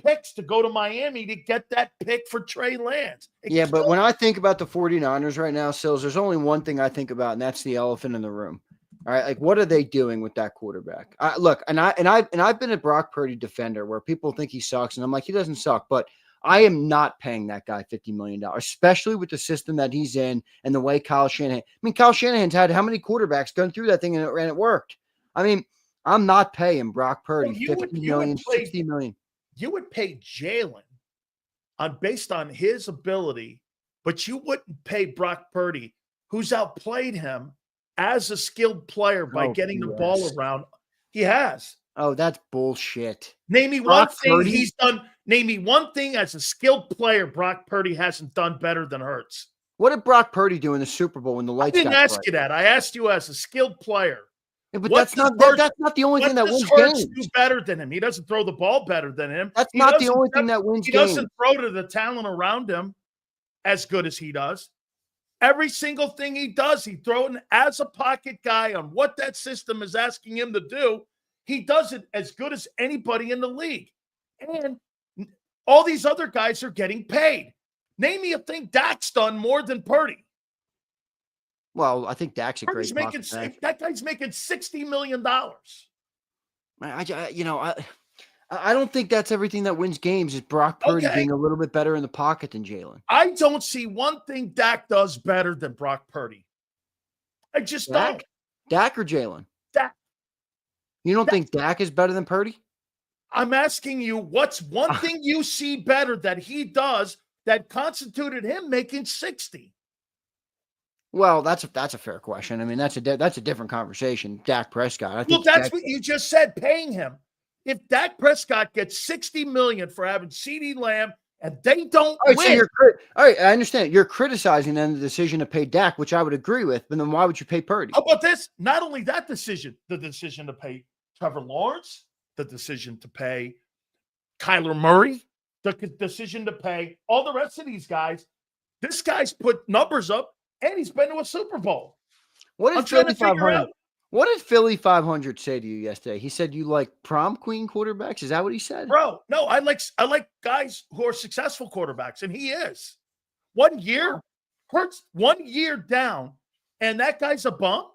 picks to go to Miami to get that pick for Trey Lance. But when I think about the 49ers right now, Sills, there's only one thing I think about, and that's the elephant in the room. All right, like what are they doing with that quarterback? Look, I've been a Brock Purdy defender where people think he sucks, and I'm like, he doesn't suck, but I am not paying that guy $50 million, especially with the system that he's in and the way Kyle Shanahan. I mean, Kyle Shanahan's had how many quarterbacks going through that thing and it worked. I mean, I'm not paying Brock Purdy $50 million, $60 million. You would pay Jalen based on his ability, but you wouldn't pay Brock Purdy, who's outplayed him as a skilled player by getting the ball around. He has. Oh, that's bullshit. Name me one thing he's done. Name me one thing as a skilled player Brock Purdy hasn't done better than Herz. What did Brock Purdy do in the Super Bowl when the lights got bright? I didn't ask you that. I asked you as a skilled player. Yeah, but that's not the only thing that wins games. Do better than him. He doesn't throw the ball better than him. That's not the only thing that wins games. He doesn't throw to the talent around him as good as he does. Every single thing he does, he throws it as a pocket guy on what that system is asking him to do. He does it as good as anybody in the league. And all these other guys are getting paid. Name me a thing Dak's done more than Purdy. Well, I think Dak's a great that guy's making $60 million. I don't think that's everything that wins games is Brock Purdy being a little bit better in the pocket than Jalen. I don't see one thing Dak does better than Brock Purdy. I just don't. Dak or Jalen? Dak. You don't think Dak is better than Purdy? I'm asking you, what's one thing you see better that he does that constituted him making 60? Well, that's a fair question. I mean, that's a different conversation. Dak Prescott. That's what you just said, paying him. If Dak Prescott gets $60 million for having CeeDee Lamb and they don't win. So all right, I understand. You're criticizing then the decision to pay Dak, which I would agree with, but then why would you pay Purdy? How about this? Not only that decision, the decision to pay Trevor Lawrence, the decision to pay Kyler Murray, the decision to pay all the rest of these guys. This guy's put numbers up, and he's been to a Super Bowl. What did Philly 500 say to you yesterday? He said you like prom queen quarterbacks. Is that what he said? Bro, no, I like guys who are successful quarterbacks, and he is. 1 year, Hertz 1 year down, and that guy's a bum?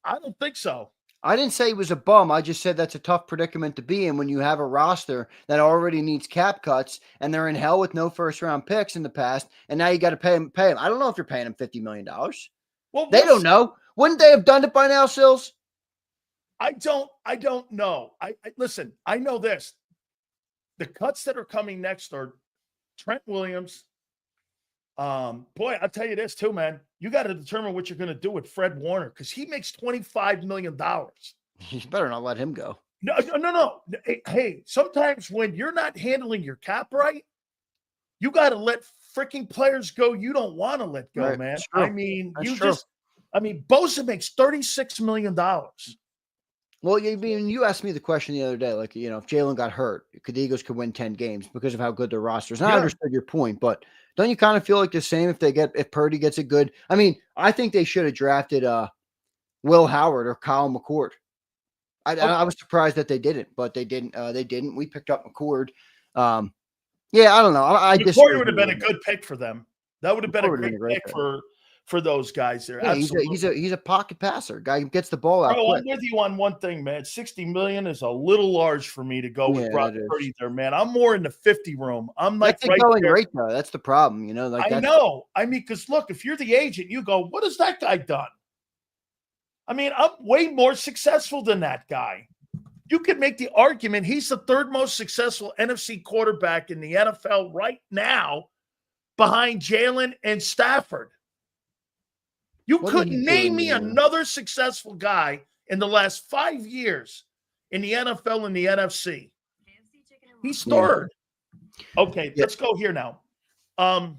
I don't think so. I didn't say he was a bum. I just said that's a tough predicament to be in when you have a roster that already needs cap cuts and they're in hell with no first round picks in the past. And now you got to pay him. I don't know if you're paying him $50 million. Well, They don't know. Wouldn't they have done it by now, Sills? I don't know. Listen, I know this. The cuts that are coming next are Trent Williams. Boy, I'll tell you this too, man. You got to determine what you're going to do with Fred Warner because he makes $25 million. You better not let him go. No. Hey, sometimes when you're not handling your cap right, you got to let freaking players go you don't want to let go, Right. man. True. I mean, That's true. Bosa makes $36 million. Well, you asked me the question the other day, like, if Jalen got hurt, the Eagles could win 10 games because of how good their roster is. And I understood your point, but don't you kind of feel like the same if Purdy gets a good? I mean, I think they should have drafted Will Howard or Kyle McCord. I was surprised that they didn't, but they didn't. They didn't. We picked up McCord. Yeah, I don't know. McCord would have been a good pick for them. That would have been a great pick for those guys there. Yeah, he's a pocket passer. Guy who gets the ball out quick. I'm with you on one thing, man. $60 million is a little large for me to go with Brock Purdy there, man. I'm more in the 50 room. I'm like that's going rate though. That's the problem, Like I know. I mean, because look, if you're the agent, you go, what has that guy done? I mean, I'm way more successful than that guy. You could make the argument he's the third most successful NFC quarterback in the NFL right now behind Jalen and Stafford. You couldn't name me another successful guy in the last 5 years in the NFL and the NFC. He's third. Okay, let's go here now. I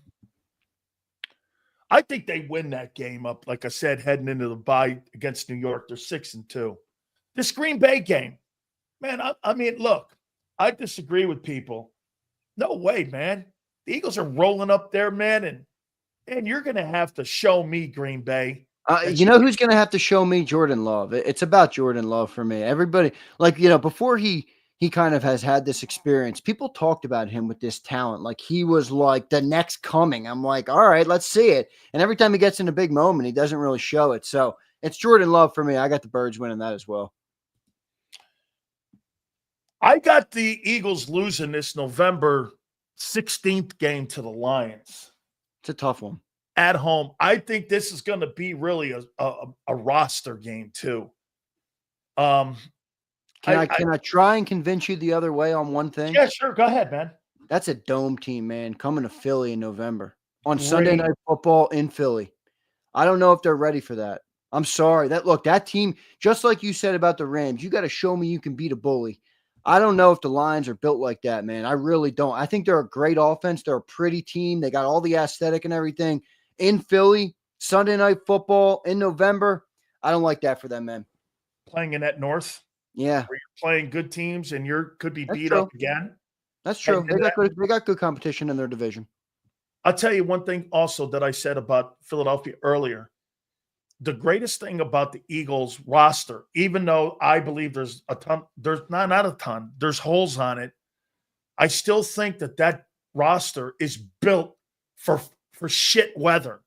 think they win that game up, like I said, heading into the bye against New York. They're 6-2. This Green Bay game, man, I mean, look, I disagree with people. No way, man. The Eagles are rolling up there, man, and you're going to have to show me Green Bay. You know who's going to have to show me? Jordan Love. It's about Jordan Love for me. Everybody, before he kind of has had this experience, people talked about him with this talent. Like he was like the next coming. I'm like, all right, let's see it. And every time he gets in a big moment, he doesn't really show it. So it's Jordan Love for me. I got the Birds winning that as well. I got the Eagles losing this November 16th game to the Lions. It's a tough one. At home. I think this is going to be really a roster game too. Can I try and convince you the other way on one thing? Yeah, sure. Go ahead, man. That's a dome team, man, coming to Philly in November on Sunday Night Football in Philly. I don't know if they're ready for that. I'm sorry. That team, just like you said about the Rams, you got to show me you can beat a bully. I don't know if the Lions are built like that, man. I really don't. I think they're a great offense. They're a pretty team. They got all the aesthetic and everything. In Philly, Sunday Night Football in November, I don't like that for them, man. Playing in that North? Yeah. Where you're playing good teams and could be beat up again? That's true. They got good competition in their division. I'll tell you one thing also that I said about Philadelphia earlier. The greatest thing about the Eagles roster, even though I believe there's a ton, there's not a ton, there's holes on it. I still think that roster is built for shit weather,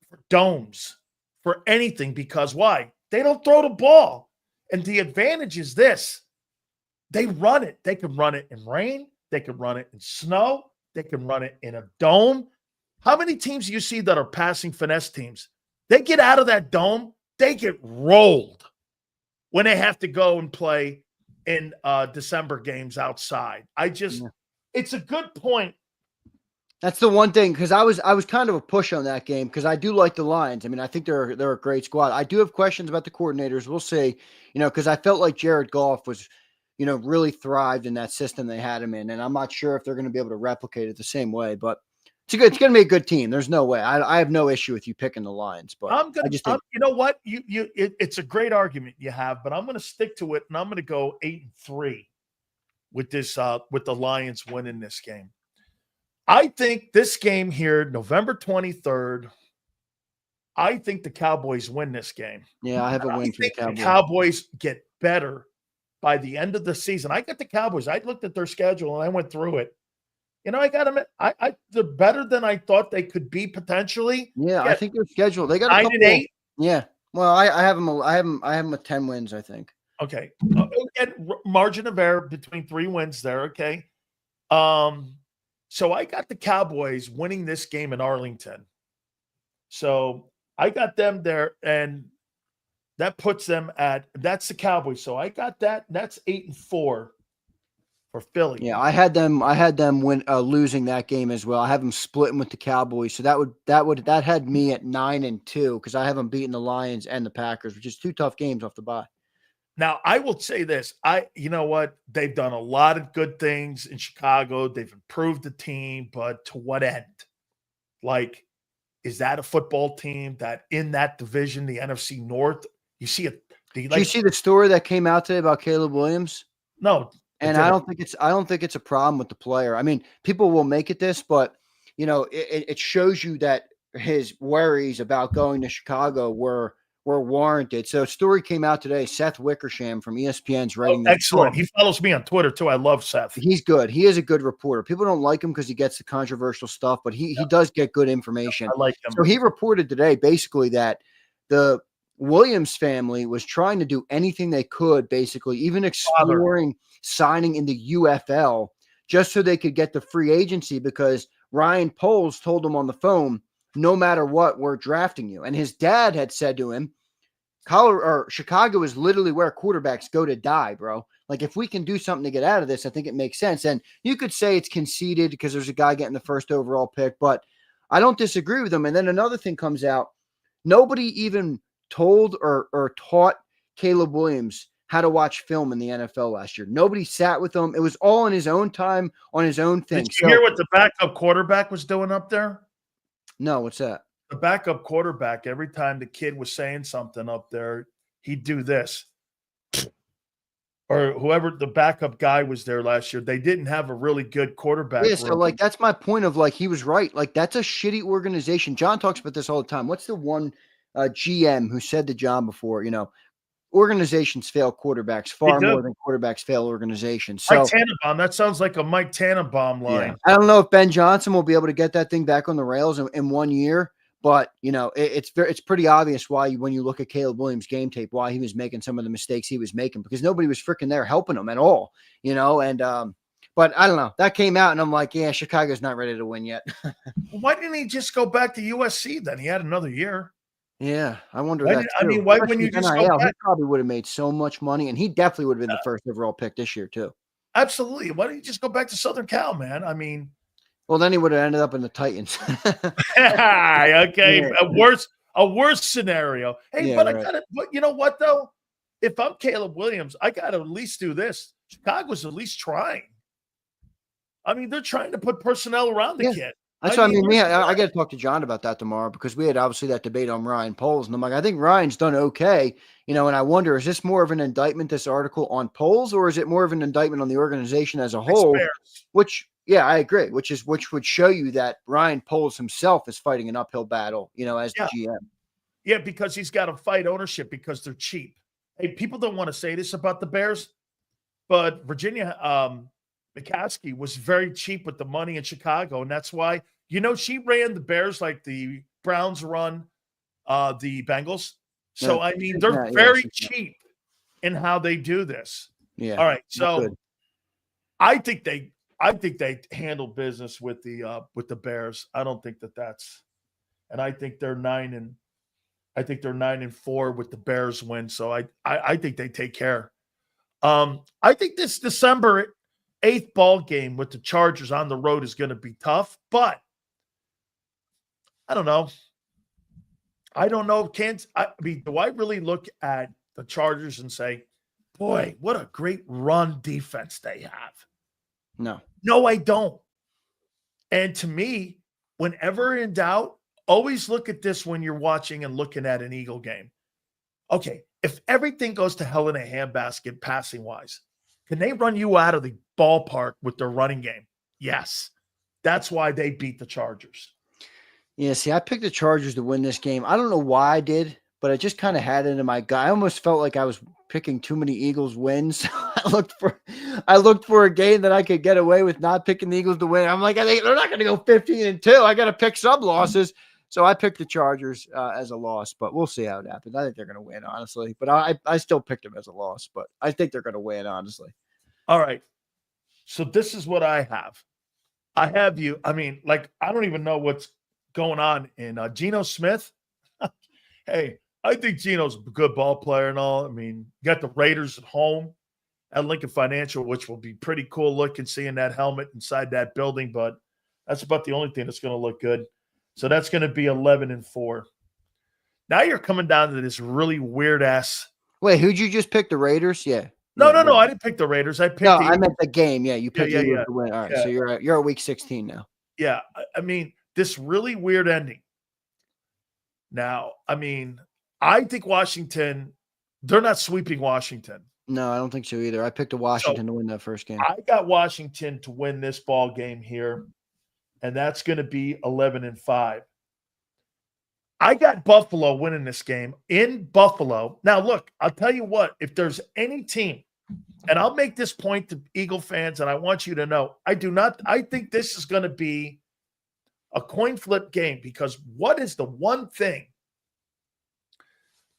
for domes, for anything. Because why? They don't throw the ball. And the advantage is this. They run it. They can run it in rain. They can run it in snow. They can run it in a dome. How many teams do you see that are passing finesse teams? They get out of that dome, they get rolled when they have to go and play in December games outside. It's a good point. That's the one thing, because I was kind of a push on that game because I do like the Lions. I mean, I think they're a great squad. I do have questions about the coordinators. We'll see, because I felt like Jared Goff was, really thrived in that system they had him in, and I'm not sure if they're going to be able to replicate it the same way, but it's going to be a good team. There's no way. I have no issue with you picking the Lions, but you know what? It's a great argument you have, but I'm going to stick to it, and I'm going to go 8-3 with this with the Lions winning this game. I think this game here, November 23rd, I think the Cowboys win this game. Yeah, I have a win for the Cowboys. The Cowboys get better by the end of the season. I got the Cowboys. I looked at their schedule and I went through it. I got them. They're better than I thought they could be potentially. Yeah, I think their schedule. They got 9-8. Yeah, Well, I have them. I have them with 10 wins, I think. Okay. And margin of error between 3 wins there. Okay. So I got the Cowboys winning this game in Arlington. So I got them there, and that puts them that's the Cowboys. So I got that. That's 8-4 for Philly. Yeah, I had them win losing that game as well. I have them splitting with the Cowboys. So that had me at 9-2 because I have them beating the Lions and the Packers, which is 2 tough games off the bye. Now, I will say this. You know what? They've done a lot of good things in Chicago. They've improved the team, but to what end? Like, is that a football team that in that division, the NFC North, you see it? Did you see the story that came out today about Caleb Williams? No. And I don't think it's a problem with the player. I mean, people will make it this, but it shows you that his worries about going to Chicago were warranted. So a story came out today. Seth Wickersham from ESPN's writing this. Excellent. He follows me on Twitter too. I love Seth. He's good. He is a good reporter. People don't like him because he gets the controversial stuff, but he does get good information. I like him. So he reported today basically that the Williams family was trying to do anything they could, basically, even exploring signing in the UFL just so they could get the free agency because Ryan Poles told him on the phone, no matter what, we're drafting you. And his dad had said to him, Chicago is literally where quarterbacks go to die, bro. Like, if we can do something to get out of this, I think it makes sense. And you could say it's conceded because there's a guy getting the first overall pick, but I don't disagree with him. And then another thing comes out. Nobody even told or taught Caleb Williams how to watch film in the NFL last year. Nobody sat with him. It was all in his own time, on his own thing. Did you hear what the backup quarterback was doing up there? No, what's that? The backup quarterback, every time the kid was saying something up there, he'd do this. Or whoever the backup guy was there last year, they didn't have a really good quarterback. Yeah, so like that's my point of like he was right. Like that's a shitty organization. John talks about this all the time. What's the one GM who said to John before, organizations fail quarterbacks far more than quarterbacks fail organizations. So, Mike Tannenbaum, that sounds like a Mike Tannenbaum line. Yeah. I don't know if Ben Johnson will be able to get that thing back on the rails in 1 year, but it's pretty obvious why when you look at Caleb Williams' game tape, why he was making some of the mistakes he was making because nobody was freaking there helping him at all, and but I don't know. That came out and I'm like, yeah, Chicago's not ready to win yet. Why didn't he just go back to USC then? He had another year. Yeah, I wonder that too. Why wouldn't you just go back? He probably would have made so much money, and he definitely would have been the first overall pick this year too. Absolutely. Why don't you just go back to Southern Cal, man? I mean, well, then he would have ended up in the Titans. Okay, yeah. A worse scenario. Hey, yeah, but you know what though? If I'm Caleb Williams, I got to at least do this. Chicago's at least trying. I mean, they're trying to put personnel around the kid. That's what I mean. I got to talk to John about that tomorrow because we had obviously that debate on Ryan Poles, and I'm like, I think Ryan's done okay, and I wonder, is this more of an indictment, this article on Poles, or is it more of an indictment on the organization as a whole? Which, yeah, I agree. Which would show you that Ryan Poles himself is fighting an uphill battle, as the GM. Yeah, because he's got to fight ownership because they're cheap. Hey, people don't want to say this about the Bears, but Virginia McCaskey was very cheap with the money in Chicago, and that's why she ran the Bears like the Browns run the Bengals. So I mean, they're very cheap in how they do this. Yeah. All right. So I think they handle business with the Bears. I don't think that's, and I think they're 9-4 with the Bears win. So I think they take care. I think this December 8th ball game with the Chargers on the road is going to be tough, but I don't know. Do I really look at the Chargers and say, boy, what a great run defense they have? No, I don't. And to me, whenever in doubt, always look at this when you're watching and looking at an Eagle game. Okay, if everything goes to hell in a handbasket passing-wise, can they run you out of the ballpark with their running game? Yes. That's why they beat the Chargers. Yeah, see, I picked the Chargers to win this game. I don't know why I did, but I just kind of had it in my gut. I almost felt like I was picking too many Eagles wins. I looked for a game that I could get away with not picking the Eagles to win. I'm like, they're not going to go 15-2. I got to pick some losses. So I picked the Chargers as a loss, but we'll see how it happens. I think they're going to win, honestly. But I still picked them as a loss, but I think they're going to win, honestly. All right. So this is what I have. I have you. I mean, like, I don't even know what's going on in Geno Smith. Hey, I think Geno's a good ball player and all. I mean, you got the Raiders at home at Lincoln Financial, which will be pretty cool looking, seeing that helmet inside that building. But that's about the only thing that's going to look good. So that's going to be 11-4. Now you're coming down to this really weird ass. Wait, who'd you just pick? The Raiders? Yeah. No. I didn't pick the Raiders. I picked. No, I meant the game. Yeah, you picked yeah. to win. All right, so you're at week 16 now. Yeah, I mean, this really weird ending. Now, I mean, I think Washington, they're not sweeping Washington. No, I don't think so either. I picked Washington to win that first game. I got Washington to win this ball game here, and that's going to be 11-5. I got Buffalo winning this game in Buffalo. Now, look, I'll tell you what, if there's any team, and I'll make this point to Eagle fans, and I want you to know, I think this is going to be a coin flip game, because what is the one thing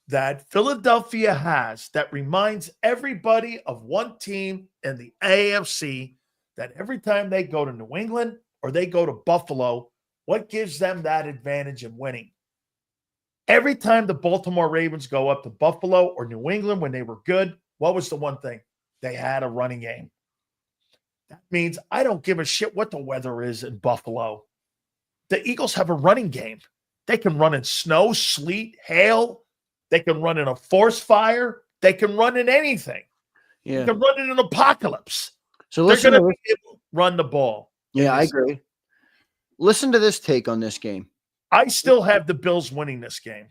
that Philadelphia has that reminds everybody of one team in the AFC that every time they go to New England or they go to Buffalo, what gives them that advantage in winning? Every time the Baltimore Ravens go up to Buffalo or New England when they were good, what was the one thing? They had a running game. That means I don't give a shit what the weather is in Buffalo. The Eagles have a running game. They can run in snow, sleet, hail. They can run in a forest fire. They can run in anything. Yeah. They can run in an apocalypse. So they're going to be able to run the ball. Yeah, I agree. Listen to this take on this game. I still have the Bills winning this game.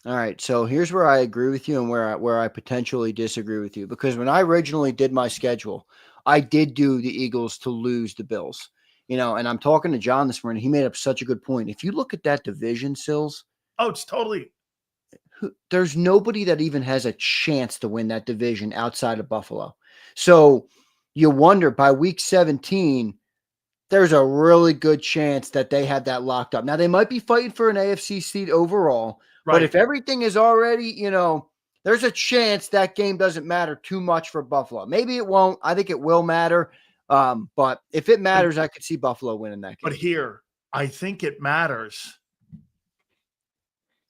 All right, so here's where I agree with you and where I potentially disagree with you. Because when I originally did my schedule, I did do the Eagles to lose the Bills. You know, and I'm talking to John this morning. He made up such a good point. If you look at that division, Sills. Oh, it's totally. There's nobody that even has a chance to win that division outside of Buffalo. So you wonder by week 17, there's a really good chance that they have that locked up. Now, they might be fighting for an AFC seed overall, right. But if everything is already, you know, there's a chance that game doesn't matter too much for Buffalo. Maybe it won't. I think it will matter. But if it matters, I could see Buffalo winning that game. But here, I think it matters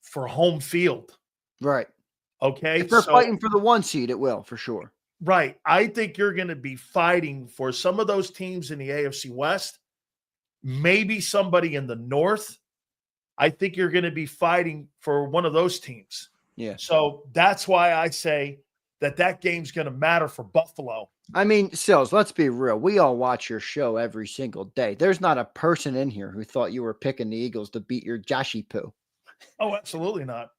for home field. Right. Okay. If they're fighting for the 1 seed, it will, for sure. Right. I think you're going to be fighting for some of those teams in the AFC West, maybe somebody in the North. I think you're going to be fighting for one of those teams. Yeah. So that's why I say that game's going to matter for Buffalo. I mean, Sills, let's be real. We all watch your show every single day. There's not a person in here who thought you were picking the Eagles to beat your JAKIB. Oh, absolutely not.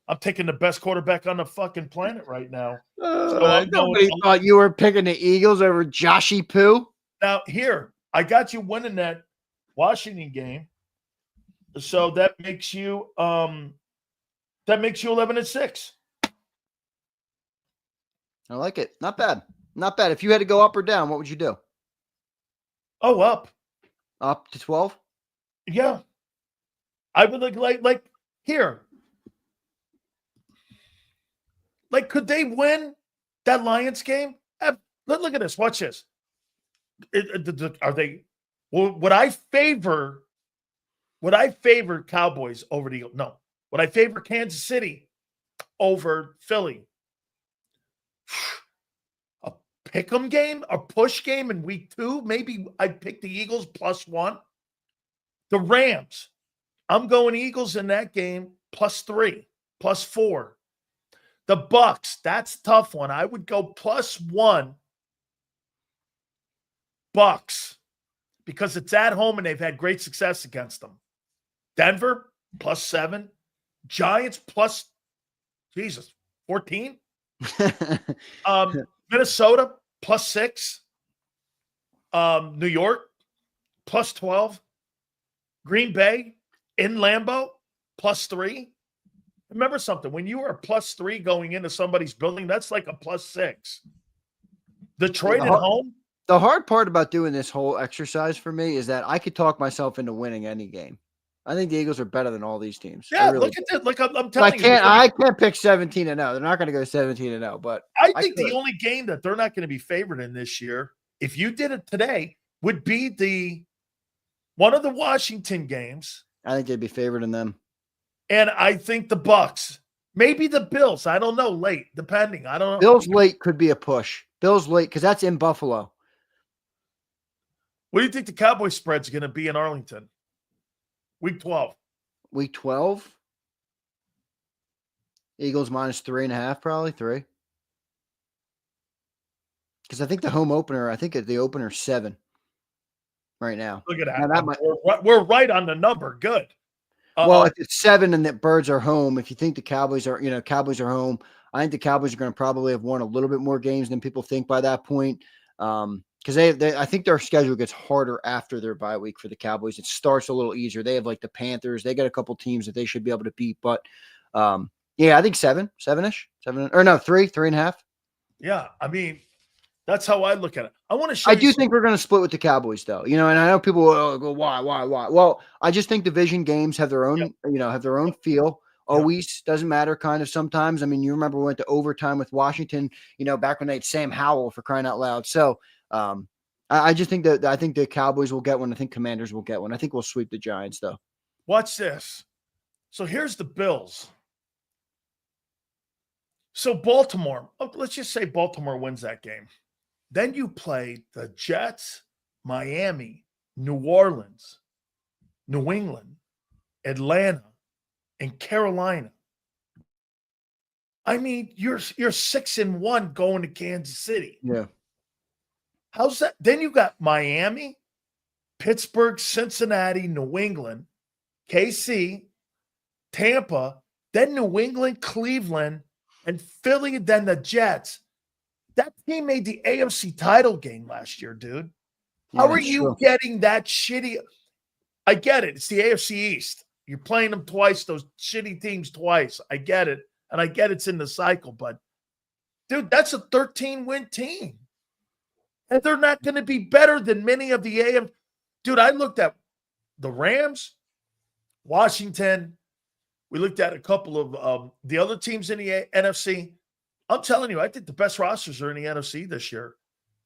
I'm taking the best quarterback on the fucking planet right now. Nobody thought you were picking the Eagles over JAKIB. Now, here, I got you winning that Washington game. So that makes you 11-6. I like it. Not bad. Not bad. If you had to go up or down, what would you do? Oh, up. Up to 12? Yeah. I would like here. Like, could they win that Lions game? Look at this. Watch this. Are they? Well, would I favor Cowboys over the Eagles? No. Would I favor Kansas City over Philly? A pick'em game, a push game in week 2. Maybe I'd pick the Eagles +1. The Rams. I'm going Eagles in that game +3, +4. The Bucks, that's a tough one. I would go +1 Bucks because it's at home and they've had great success against them. Denver +7. Giants +14. Minnesota +6. New York +12. Green Bay in Lambeau +3. Remember something. When you are +3 going into somebody's building, that's like a +6. Detroit at home. The hard part about doing this whole exercise for me is that I could talk myself into winning any game. I think the Eagles are better than all these teams. Yeah, really look at that. Look, I'm I telling you. I can't pick 17-0. They're not going to go 17-0, but I think the only game that they're not going to be favored in this year, if you did it today, would be one of the Washington games. I think they'd be favored in them. And I think the Bucs. Maybe the Bills. I don't know. Late, depending. I don't know. Bills late could be a push. Bills late, because that's in Buffalo. What do you think the Cowboys spread's going to be in Arlington? Week 12. Week 12? Eagles minus 3.5, probably 3. Because I think the home opener, the opener's 7 right now. Look at that. Now that we're right on the number. Good. Well, if it's 7 and the Birds are home, if you think the Cowboys are home, I think the Cowboys are going to probably have won a little bit more games than people think by that point. Because I think their schedule gets harder after their bye week for the Cowboys. It starts a little easier. They have like the Panthers. They got a couple teams that they should be able to beat. But yeah, I think 7-ish, 3.5. Yeah, I mean, that's how I look at it. I want to show. I do think we're going to split with the Cowboys, though. And I know people will go, why? Well, I just think division games have their own, have their own feel. Always doesn't matter, kind of sometimes. I mean, you remember we went to overtime with Washington, back when they had Sam Howell, for crying out loud. So I just think I think the Cowboys will get one. I think Commanders will get one. I think we'll sweep the Giants, though. Watch this. So here's the Bills. So Baltimore, let's just say Baltimore wins that game. Then you play the Jets, Miami, New Orleans, New England, Atlanta, and Carolina. I mean, you're 6-1 going to Kansas City. Yeah. How's that? Then you got Miami, Pittsburgh, Cincinnati, New England, KC, Tampa, then New England, Cleveland, and Philly, and then the Jets. That team made the AFC title game last year, dude. How are you getting that shitty? I get it. It's the AFC East. You're playing them twice, those shitty teams twice. I get it. And I get it's in the cycle. But, dude, that's a 13-win team. And they're not going to be better than many of the AFC. Dude, I looked at the Rams, Washington. We looked at a couple of the other teams in the NFC. I'm telling you, I think the best rosters are in the NFC this year.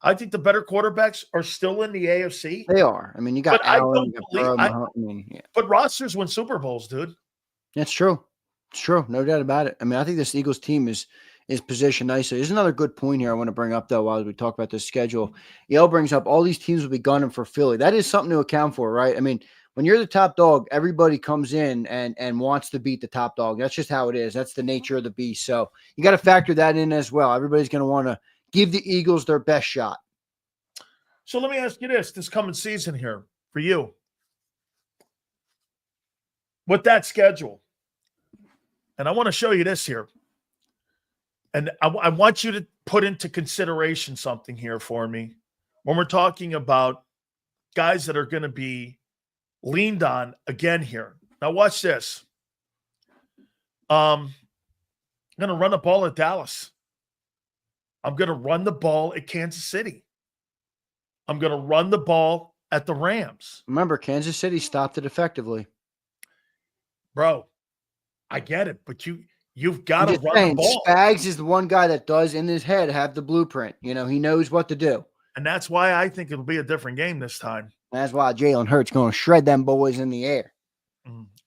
I think the better quarterbacks are still in the AFC. They are. I mean, you got Allen, but rosters win Super Bowls, dude. That's true. It's true. No doubt about it. I mean, I think this Eagles team is positioned nicely. There's another good point here I want to bring up, though, while we talk about this schedule. Yale brings up all these teams will be gunning for Philly. That is something to account for, right? I mean, when you're the top dog, everybody comes in and wants to beat the top dog. That's just how it is. That's the nature of the beast. So you got to factor that in as well. Everybody's going to want to give the Eagles their best shot. So let me ask you this coming season here for you. With that schedule, and I want to show you this here. And I want you to put into consideration something here for me when we're talking about guys that are going to be leaned on again here. Now watch this. I'm going to run the ball at Dallas. I'm going to run the ball at Kansas City. I'm going to run the ball at the Rams. Remember, Kansas City stopped it effectively. Bro, I get it, but you've got to run the ball. Spags is the one guy that does in his head have the blueprint. He knows what to do. And that's why I think it'll be a different game this time. That's why Jalen Hurts going to shred them boys in the air.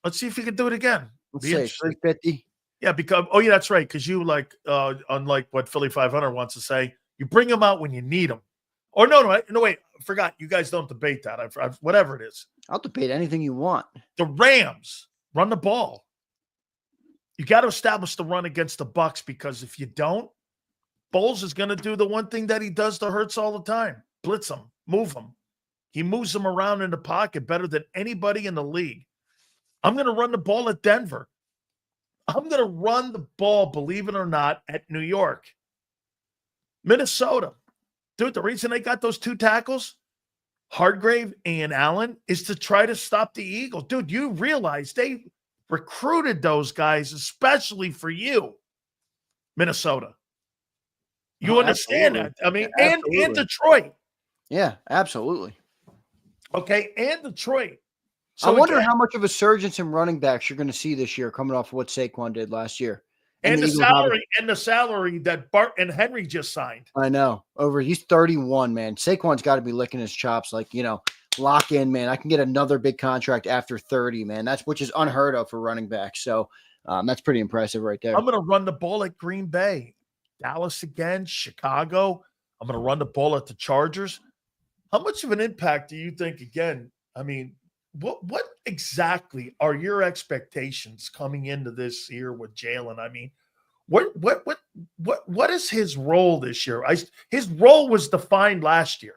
Let's see if he can do it again. Let's say 350. Yeah, that's right. Because you unlike what Philly 500 wants to say, you bring them out when you need them. Or no, wait, I forgot. You guys don't debate that. Whatever it is. I'll debate anything you want. The Rams run the ball. You got to establish the run against the Bucs, because if you don't, Bowles is going to do the one thing that he does to Hertz all the time: blitz him, move him. He moves them around in the pocket better than anybody in the league. I'm going to run the ball at Denver. I'm going to run the ball, believe it or not, at New York. Minnesota. Dude, the reason they got those 2 tackles, Hargrave and Allen, is to try to stop the Eagles. Dude, you realize they recruited those guys especially for you, Minnesota. You understand that? I mean, and Detroit. Yeah, absolutely. Okay, and Detroit. I So wonder again, how much of a surge in running backs you're going to see this year coming off of what Saquon did last year. and the the Eagles obviously, salary that Bart and Henry just signed. I know. He's 31, man. Saquon's got to be licking his chops like, lock in, man. I can get another big contract after 30, man. Which is unheard of for running backs. So that's pretty impressive right there. I'm going to run the ball at Green Bay, Dallas again, Chicago. I'm going to run the ball at the Chargers. How much of an impact do you think, again, I mean, what exactly are your expectations coming into this year with Jalen? I mean, what is his role this year? His role was defined last year.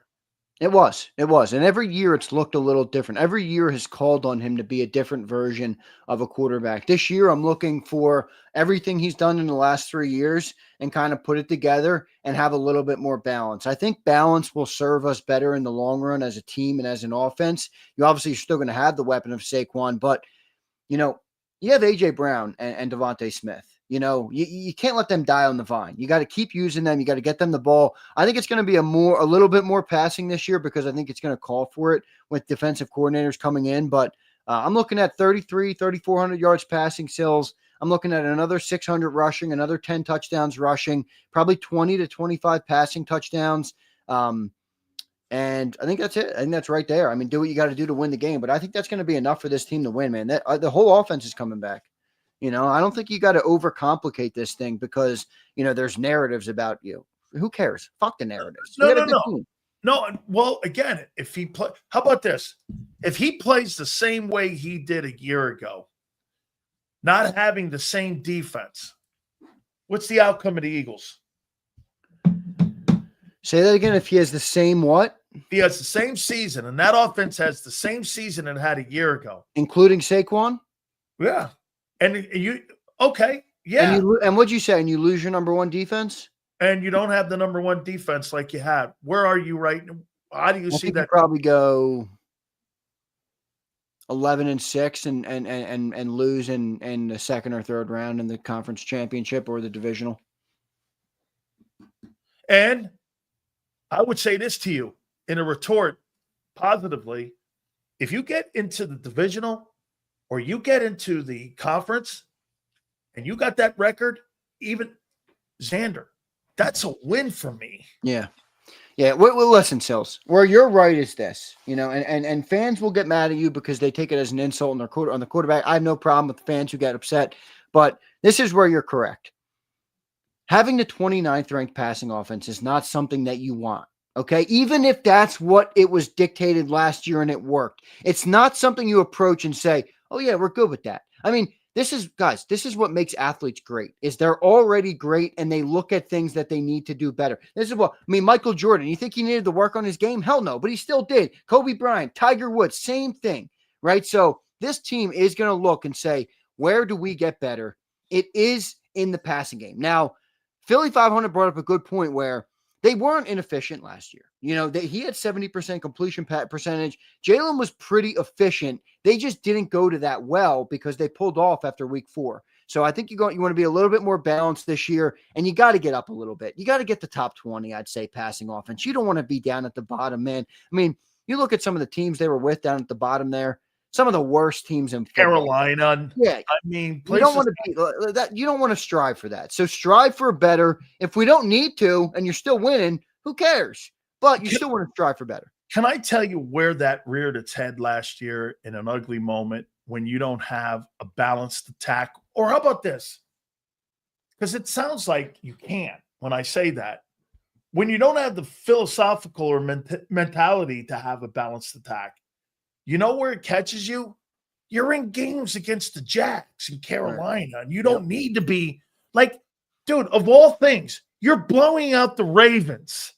It was. And every year it's looked a little different. Every year has called on him to be a different version of a quarterback. This year, I'm looking for everything he's done in the last 3 years and kind of put it together and have a little bit more balance. I think balance will serve us better in the long run as a team and as an offense. You obviously are still going to have the weapon of Saquon, but, you have A.J. Brown and Devontae Smith. You can't let them die on the vine. You got to keep using them. You got to get them the ball. I think it's going to be a little bit more passing this year because I think it's going to call for it with defensive coordinators coming in. But I'm looking at 3,400 yards passing, Sills. I'm looking at another 600 rushing, another 10 touchdowns rushing, probably 20 to 25 passing touchdowns. And I think that's it. I think that's right there. I mean, do what you got to do to win the game. But I think that's going to be enough for this team to win, man. The whole offense is coming back. I don't think you got to overcomplicate this thing because, there's narratives about you. Who cares? Fuck the narratives. No. Well, again, how about this? If he plays the same way he did a year ago, not having the same defense, what's the outcome of the Eagles? Say that again. If he has the same what? If he has the same season, and that offense has the same season it had a year ago. Including Saquon? Yeah. And okay, yeah. And what'd you say? And you lose your number one defense? And you don't have the number one defense like you had. Where are you right now? How do you see that? You probably go 11-6 and lose in the second or third round in the conference championship or the divisional. And I would say this to you in a retort positively. If you get into the divisional or you get into the conference and you got that record, even Xander, that's a win for me. Yeah. Yeah. Well, listen, Sills, where you're right is this, and fans will get mad at you because they take it as an insult on the quarterback. I have no problem with fans who get upset, but this is where you're correct. Having the 29th ranked passing offense is not something that you want. Okay. Even if that's what it was dictated last year and it worked, it's not something you approach and say, oh yeah, we're good with that. I mean, this is what makes athletes great is they're already great and they look at things that they need to do better. Michael Jordan, you think he needed to work on his game? Hell no, but he still did. Kobe Bryant, Tiger Woods, same thing, right? So this team is going to look and say, where do we get better? It is in the passing game. Now, Philly 500 brought up a good point where they weren't inefficient last year. He had 70% completion percentage. Jalen was pretty efficient. They just didn't go to that well because they pulled off after week 4. So I think you want to be a little bit more balanced this year, and you got to get up a little bit. You got to get the top 20, I'd say, passing offense. You don't want to be down at the bottom, man. I mean, you look at some of the teams they were with down at the bottom there. Some of the worst teams in football. Carolina. Yeah. I mean, you don't want to be that. You don't want to strive for that. So strive for better. If we don't need to, and you're still winning, who cares? But you still want to strive for better. Can I tell you where that reared its head last year in an ugly moment when you don't have a balanced attack? Or how about this? Because it sounds like you can't when I say that. When you don't have the philosophical or mentality to have a balanced attack, you know where it catches you? You're in games against the Jacks in Carolina, and you don't need to be like, dude, of all things, you're blowing out the Ravens.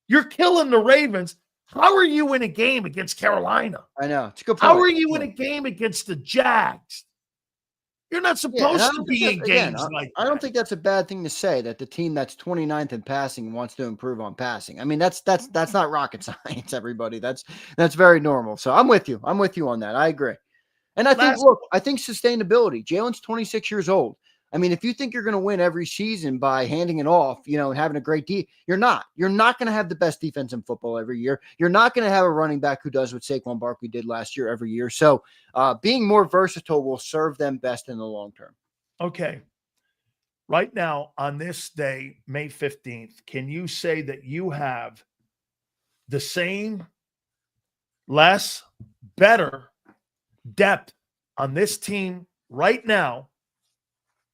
You're killing the Ravens. How are you in a game against Carolina? I know. It's a good point. How are you in a game against the Jags? You're not supposed to be in games like that. I don't think that's a bad thing to say, that the team that's 29th in passing wants to improve on passing. I mean, that's not rocket science, everybody. That's very normal. So I'm with you. I'm with you on that. I agree. And I think sustainability. Jalen's 26 years old. I mean, if you think you're going to win every season by handing it off, and having a great you're not. You're not going to have the best defense in football every year. You're not going to have a running back who does what Saquon Barkley did last year every year. So being more versatile will serve them best in the long term. Okay. Right now, on this day, May 15th, can you say that you have the same, less, better depth on this team right now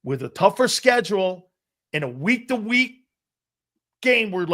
with a tougher schedule in a week-to-week game where,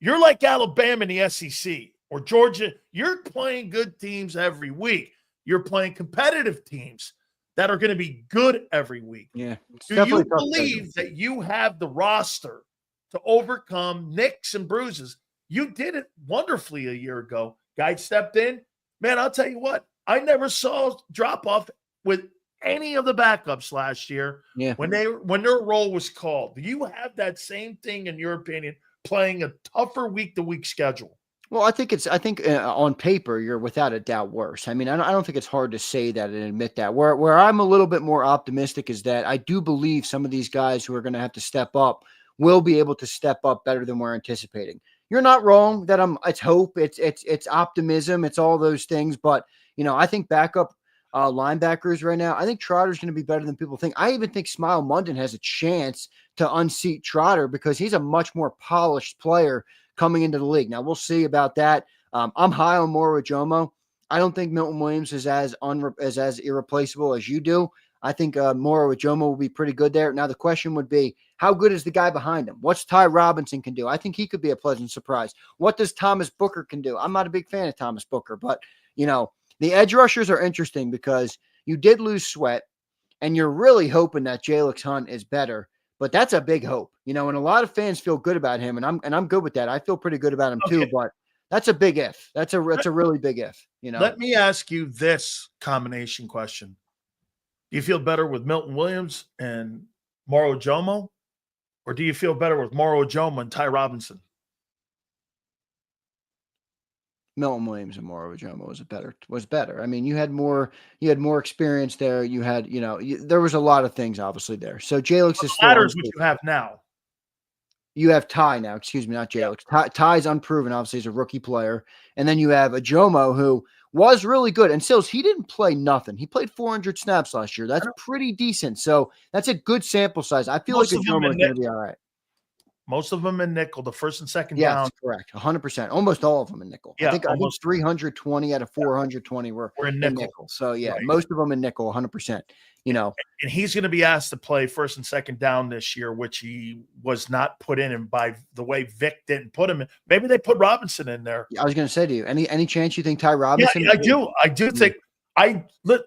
you're like Alabama in the SEC or Georgia? You're playing good teams every week. You're playing competitive teams that are going to be good every week. Yeah. Do you believe that you have the roster to overcome nicks and bruises? You did it wonderfully a year ago. Guy stepped in. Man, I'll tell you what, I never saw drop-off with any of the backups last year when their role was called. Do you have that same thing, in your opinion, playing a tougher week-to-week schedule? Well, I think on paper, you're without a doubt worse. I mean, I don't think it's hard to say that and admit that. Where I'm a little bit more optimistic is that I do believe some of these guys who are going to have to step up will be able to step up better than we're anticipating. You're not wrong that it's hope, it's optimism, it's all those things. But, I think backup linebackers right now, I think Trotter's going to be better than people think. I even think Smile Munden has a chance to unseat Trotter because he's a much more polished player coming into the league. Now, we'll see about that. I'm high on Moro Ojomo. I don't think Milton Williams is as irreplaceable as you do. I think Moro Ojomo will be pretty good there. Now, the question would be, how good is the guy behind him? What's Ty Robinson can do? I think he could be a pleasant surprise. What does Thomas Booker can do? I'm not a big fan of Thomas Booker, but, the edge rushers are interesting because you did lose Sweat, and you're really hoping that Jalix Hunt is better. But that's a big hope, and a lot of fans feel good about him, and I'm good with that. I feel pretty good about him too, but that's a big if. That's a really big if, Let me ask you this combination question. Do you feel better with Milton Williams and Moro Ojomo, or do you feel better with Moro Ojomo and Ty Robinson? Milton Williams and Moro Ojomo was better. I mean, you had more experience there. You had, there was a lot of things obviously there. So Jalix is still what you have now. You have Ty now, excuse me, not Jalix. Ty's unproven, obviously, he's a rookie player. And then you have Ojomo, who was really good. And Sills, he didn't play nothing. He played 400 snaps last year. That's pretty decent. So that's a good sample size. I feel like Ojomo is going to be all right. Most of them in nickel, the first and second down. Yeah, that's correct. 100%. Almost all of them in nickel. Yeah, I think 320 out of 420 were in nickel. So, yeah, right. Most of them in nickel, 100%. And he's going to be asked to play first and second down this year, which he was not put in. And by the way, Vic didn't put him in. Maybe they put Robinson in there. I was going to say to you, any chance you think Ty Robinson? Yeah, I do think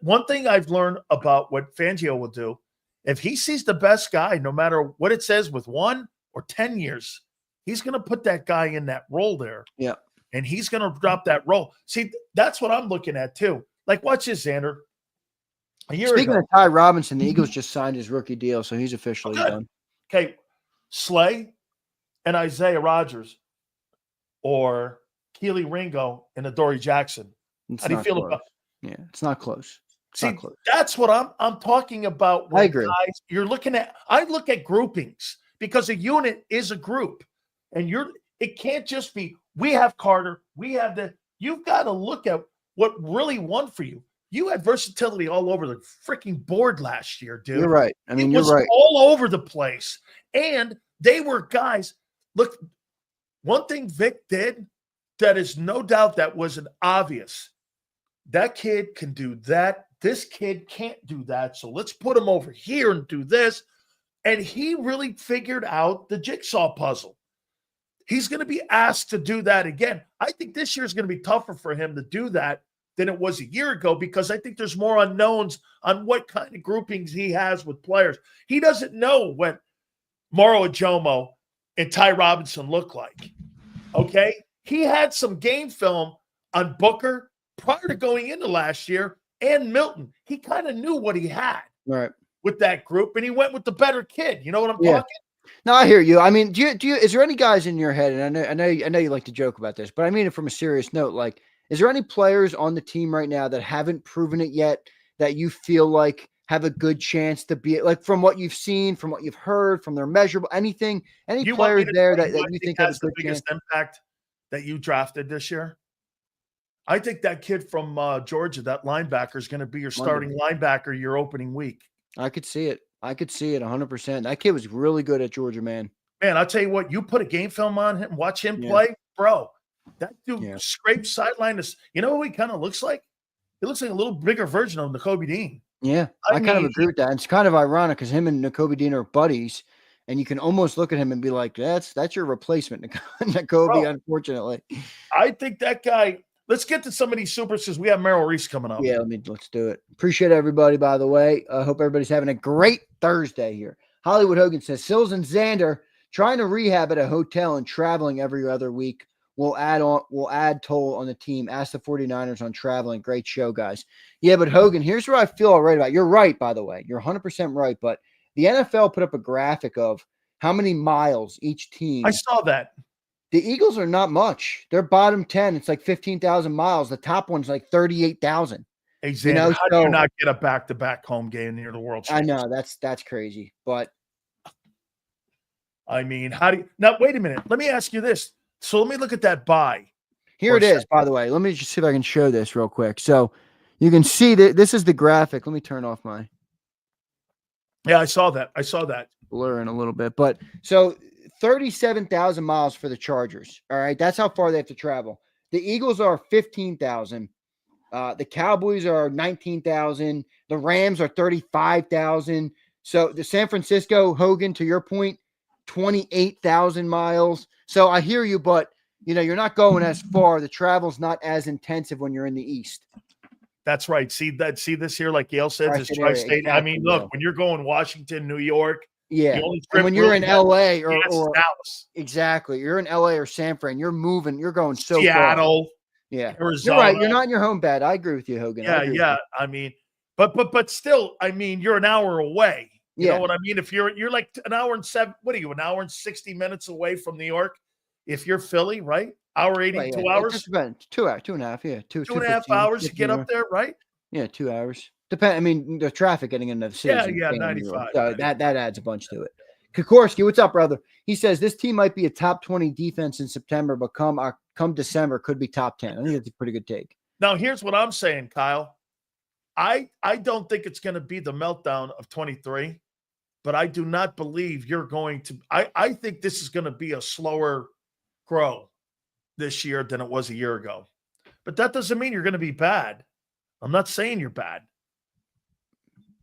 one thing I've learned about what Fangio will do, if he sees the best guy, no matter what it says with 1 or 10 years, he's going to put that guy in that role there. Yeah. And he's going to drop that role. See, that's what I'm looking at too. Like, watch this, Xander. Speaking of Ty Robinson, the Eagles just signed his rookie deal, so he's officially done. Okay. Slay and Isaiah Rodgers or Keely Ringo and Adoree Jackson. How do you feel about it? Yeah, it's not close. See, that's what I'm talking about. I agree. Guys, you're looking at, I look at groupings because a unit is a group, and it can't just be, we have Carter, we have you've got to look at what really won for you. You had versatility all over the freaking board last year, dude. You're right. I mean, you're right. All over the place. And they were guys. Look, one thing Vic did that is no doubt that wasn't obvious. That kid can do that. This kid can't do that. So let's put him over here and do this. And he really figured out the jigsaw puzzle. He's going to be asked to do that again. I think this year is going to be tougher for him to do that than it was a year ago, because I think there's more unknowns on what kind of groupings he has with players. He doesn't know what Moro Ojomo and Ty Robinson look like. Okay? He had some game film on Booker prior to going into last year and Milton. He kind of knew what he had with that group, and he went with the better kid. You know what I'm talking? No, I hear you. I mean, do you is there any guys in your head, and I know you like to joke about this, but I mean it from a serious note, like, is there any players on the team right now that haven't proven it yet that you feel like have a good chance to be like from what you've seen, from what you've heard, from their measurable anything, any You want me players to there tell you that who I you think think have a has the good chance? biggest impact that you drafted this year? I think that kid from Georgia, that linebacker, is going to be your starting linebacker your opening week. I could see it. I could see it 100%. That kid was really good at Georgia, man. Man, I'll tell you what, you put a game film on him, watch him Yeah. play, bro. That dude Yeah. scraped sideline. You know what he kind of looks like? He looks like a little bigger version of Nakobe Dean. Yeah, I kind of agree with that. It's kind of ironic because him and Nakobe Dean are buddies, and you can almost look at him and be like, that's your replacement, Nakobe, Bro, unfortunately. I think that guy. Let's get to some of these supers because we have Merrill Reese coming up. Yeah, let's do it. Appreciate everybody, by the way. I hope everybody's having a great Thursday here. Hollywood Hogan says, Sills and Xander trying to rehab at a hotel and traveling every other week. We'll add toll on the team. Ask the 49ers on traveling. Great show, guys. Yeah, but Hogan, here's what I feel all right about. You're right, by the way. You're 100% right. But the NFL put up a graphic of how many miles each team. I saw that. The Eagles are not much. They're bottom 10. It's like 15,000 miles. The top one's like 38,000. Hey, Xander, how do you not get a back-to-back home game near the World Series? I know. That's crazy. But I mean, how do you – now, wait a minute. Let me ask you this. So let me look at that buy. Here it is, by the way. Let me just see if I can show this real quick. So you can see that this is the graphic. Let me turn off my. Yeah, I saw that. Blurring a little bit. But so 37,000 miles for the Chargers. All right. That's how far they have to travel. The Eagles are 15,000. The Cowboys are 19,000. The Rams are 35,000. So the San Francisco, Hogan, to your point, 28,000 miles. So I hear you, but you're not going as far. The travel's not as intensive when you're in the East. That's right. See this here, like Yale says, is tri-state. Exactly, I mean, look, when you're going Washington, New York, yeah, and when you're in LA or Dallas, exactly, you're in LA or San Fran, you're moving, you're going so Seattle, far. Yeah, Arizona. You're right. You're not in your home bed. I agree with you, Hogan. Yeah. I mean, but still, I mean, you're an hour away. You know what I mean? If you're like an hour and 60 minutes away from New York. If you're Philly, right? Hour 80, right, 2 hours? 2 hours, 2.5, yeah. 2.5 hours to get up there, right? Yeah, 2 hours. Depend. I mean, the traffic getting into the city. Yeah, 95. So that adds a bunch to it. Kokorski, what's up, brother? He says this team might be a top 20 defense in September, but come December could be top 10. I think that's a pretty good take. Now, here's what I'm saying, Kyle. I don't think it's going to be the meltdown of 23, but I do not believe you're going to. I think this is going to be a slower grow this year than it was a year ago. But that doesn't mean you're going to be bad. I'm not saying you're bad.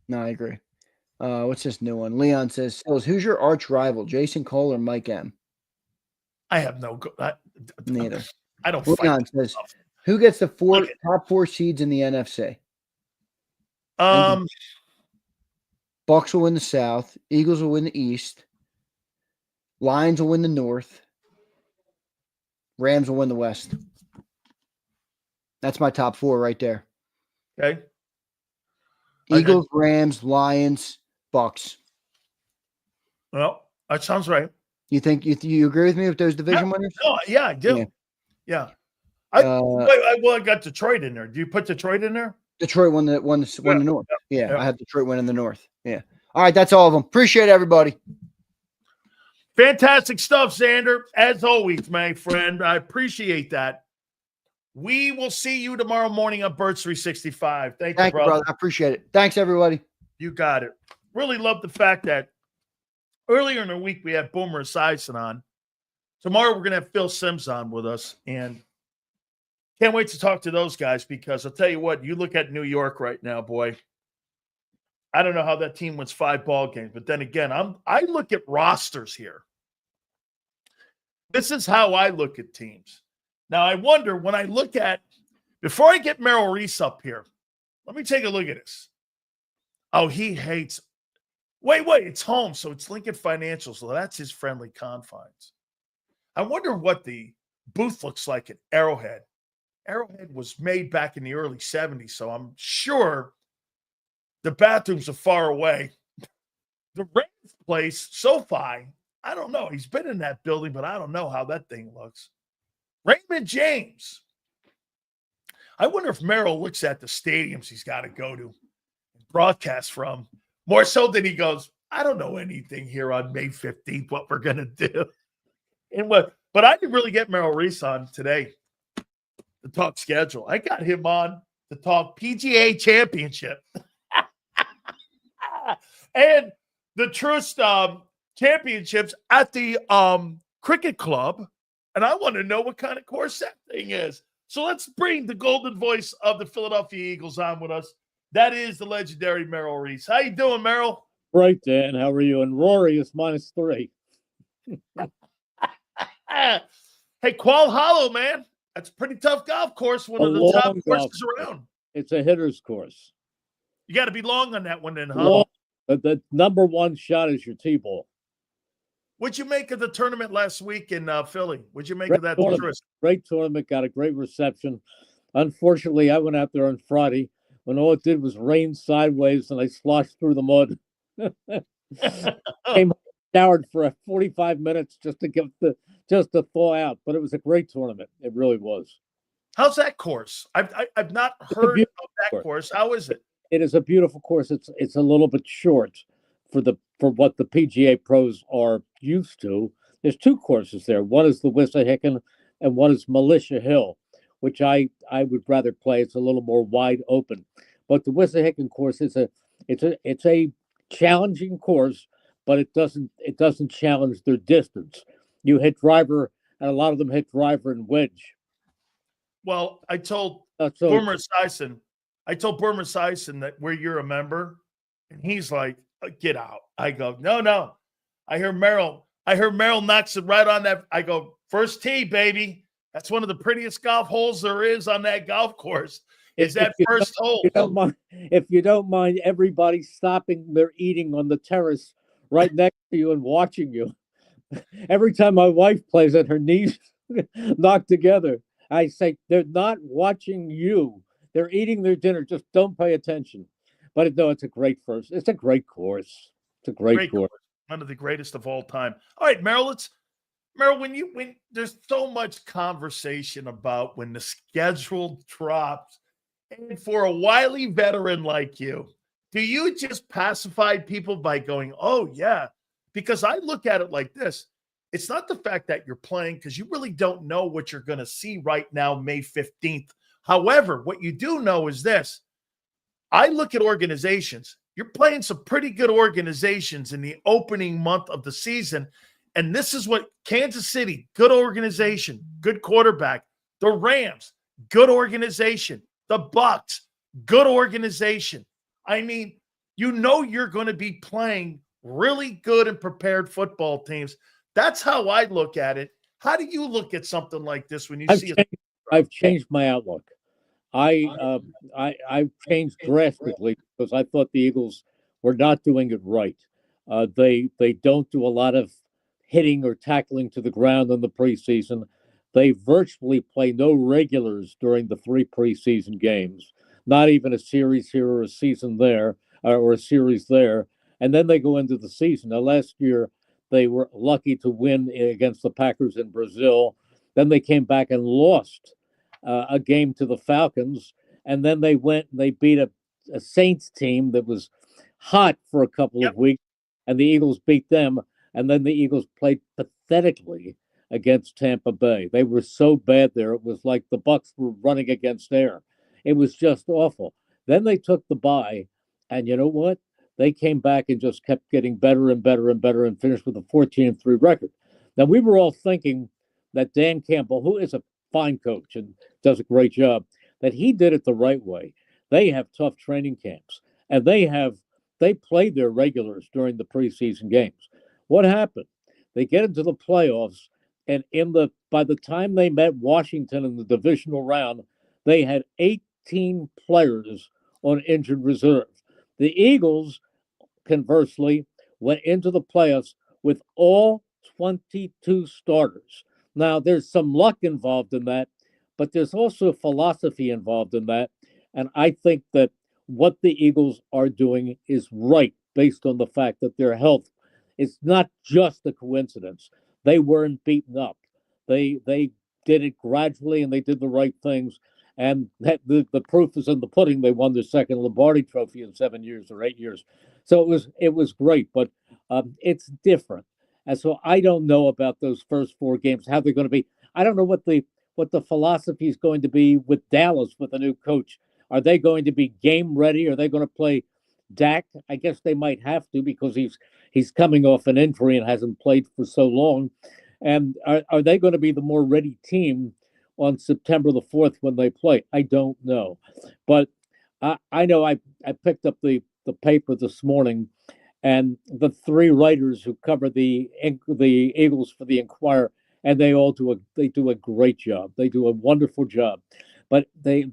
No, I agree. What's this new one? Leon says, who's your arch rival, Jason Cole or Mike M? I have neither. I don't Leon says, who gets the top four seeds in the NFC? Bucks will win the South. Eagles will win the East. Lions will win the North. Rams will win the West. That's my top four right there. Okay. Eagles, Rams, Lions, Bucks. Well, that sounds right. You think you agree with me with those division winners? No, yeah, I do. Yeah. I got Detroit in there. Do you put Detroit in there? Detroit won the North. Yeah, I have Detroit winning the North. Yeah. All right, that's all of them. Appreciate everybody. Fantastic stuff, Xander. As always, my friend, I appreciate that. We will see you tomorrow morning on Birds 365. Thank you, brother. I appreciate it. Thanks, everybody. You got it. Really love the fact that earlier in the week we had Boomer Esiason on. Tomorrow we're going to have Phil Simms on with us, and can't wait to talk to those guys because I'll tell you what, you look at New York right now, boy. I don't know how that team wins 5 ball games, but then again, I look at rosters here. This is how I look at teams. Now, I wonder when I look at, before I get Merrill Reese up here, let me take a look at this. Oh, he hates, wait, it's home, so it's Lincoln Financial, so that's his friendly confines. I wonder what the booth looks like at Arrowhead. Arrowhead was made back in the early 70s, so I'm sure the bathrooms are far away. The Rams place, SoFi, I don't know. He's been in that building, but I don't know how that thing looks. Raymond James. I wonder if Merrill looks at the stadiums he's got to go to and broadcast from. More so than he goes, I don't know anything here on May 15th, what we're going to do. But I didn't really get Merrill Reese on today to talk schedule. I got him on to talk PGA Championship and the Trust Championships at the Cricket Club. And I want to know what kind of course that thing is. So let's bring the golden voice of the Philadelphia Eagles on with us. That is the legendary Merrill Reese. How you doing, Merrill? Right, Dan. How are you? And Rory is -3. Hey, Qual Hollow, man. That's a pretty tough golf course. One of the top courses around. It's a hitter's course. You got to be long on that one then, huh? Long. The number one shot is your tee-ball. What'd you make of the tournament last week in Philly? What'd you make of that tournament? Great tournament. Got a great reception. Unfortunately, I went out there on Friday when all it did was rain sideways and I sloshed through the mud. Came showered for 45 minutes just to thaw out, but it was a great tournament. It really was. How's that course? I've not heard of that course. How is it? It is a beautiful course. It's a little bit short for what the PGA pros are used to. There's two courses there. One is the Wissahickon and one is Militia Hill, which I would rather play. It's a little more wide open. But the Wissahickon course is it's a challenging course, but it doesn't challenge their distance. You hit driver, and a lot of them hit driver and wedge. Well, I told Boomer Esiason that you're a member, and he's like, get out. I go, no. I hear Merrill knocks it right on that. I go, first tee, baby. That's one of the prettiest golf holes there is on that golf course. Is that first hole? If you don't mind everybody stopping their eating on the terrace right next to you and watching you. Every time my wife plays it, her knees knock together. I say, they're not watching you. They're eating their dinner. Just don't pay attention. But no, it's a great course. It's a great course. It's a great course. One of the greatest of all time. All right, Merrill, when there's so much conversation about when the schedule drops, and for a wily veteran like you, do you just pacify people by going, oh, yeah? Because I look at it like this. It's not the fact that you're playing because you really don't know what you're going to see right now, May 15th. However, what you do know is this. I look at organizations. You're playing some pretty good organizations in the opening month of the season. And this is what Kansas City, good organization, good quarterback. The Rams, good organization. The Bucs, good organization. I mean, you know you're going to be playing really good and prepared football teams. That's how I look at it. How do you look at something like this when you see it? I've changed my outlook. I've changed drastically because I thought the Eagles were not doing it right. They don't do a lot of hitting or tackling to the ground in the preseason. They virtually play no regulars during the 3 preseason games, not even a series here or a season there or a series there. And then they go into the season. Now, last year, they were lucky to win against the Packers in Brazil. Then they came back and lost a game to the Falcons. And then they went and they beat a Saints team that was hot for a couple of weeks. And the Eagles beat them. And then the Eagles played pathetically against Tampa Bay. They were so bad there. It was like the Bucs were running against air. It was just awful. Then they took the bye. And you know what? They came back and just kept getting better and better and better and finished with a 14-3 record. Now, we were all thinking that Dan Campbell, who is a fine coach and does a great job, that he did it the right way. They have tough training camps, and they played their regulars during the preseason games. What happened? They get into the playoffs, and by the time they met Washington in the divisional round, they had 18 players on injured reserve. The Eagles, conversely, went into the playoffs with all 22 starters. Now, there's some luck involved in that, but there's also philosophy involved in that. And I think that what the Eagles are doing is right based on the fact that their health is not just a coincidence. They weren't beaten up. They did it gradually and they did the right things. And the proof is in the pudding. They won their second Lombardi Trophy in 7 years or 8 years, so it was great. But it's different, and so I don't know about those first 4 games, how they're going to be. I don't know what the philosophy is going to be with Dallas with a new coach. Are they going to be game ready? Are they going to play Dak? I guess they might have to, because he's coming off an injury and hasn't played for so long. And are they going to be the more ready team on September the 4th when they play? I don't know. But I know I picked up the paper this morning, and the 3 writers who cover the Eagles for the Enquirer, and they all do a great job. They do a wonderful job. But they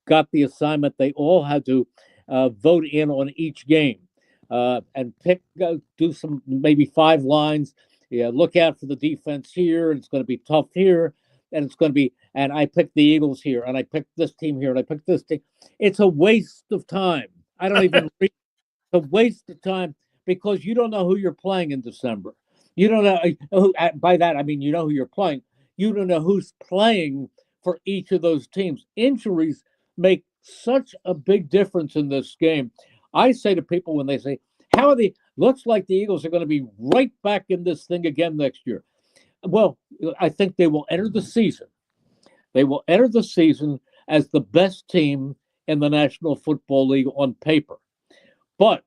got the assignment. They all had to vote in on each game and do some maybe 5 lines. Yeah, look out for the defense here. It's going to be tough here, and it's going to be. And I picked the Eagles here, and I picked this team here, and I picked this team. It's a waste of time. I don't even read. It's a waste of time, because you don't know who you're playing in December. You don't know who. By that I mean you know who you're playing. You don't know who's playing for each of those teams. Injuries make such a big difference in this game. I say to people when they say, how are they? Looks like the Eagles are going to be right back in this thing again next year. Well, I think they will enter the season. They will enter the season as the best team in the National Football League on paper. But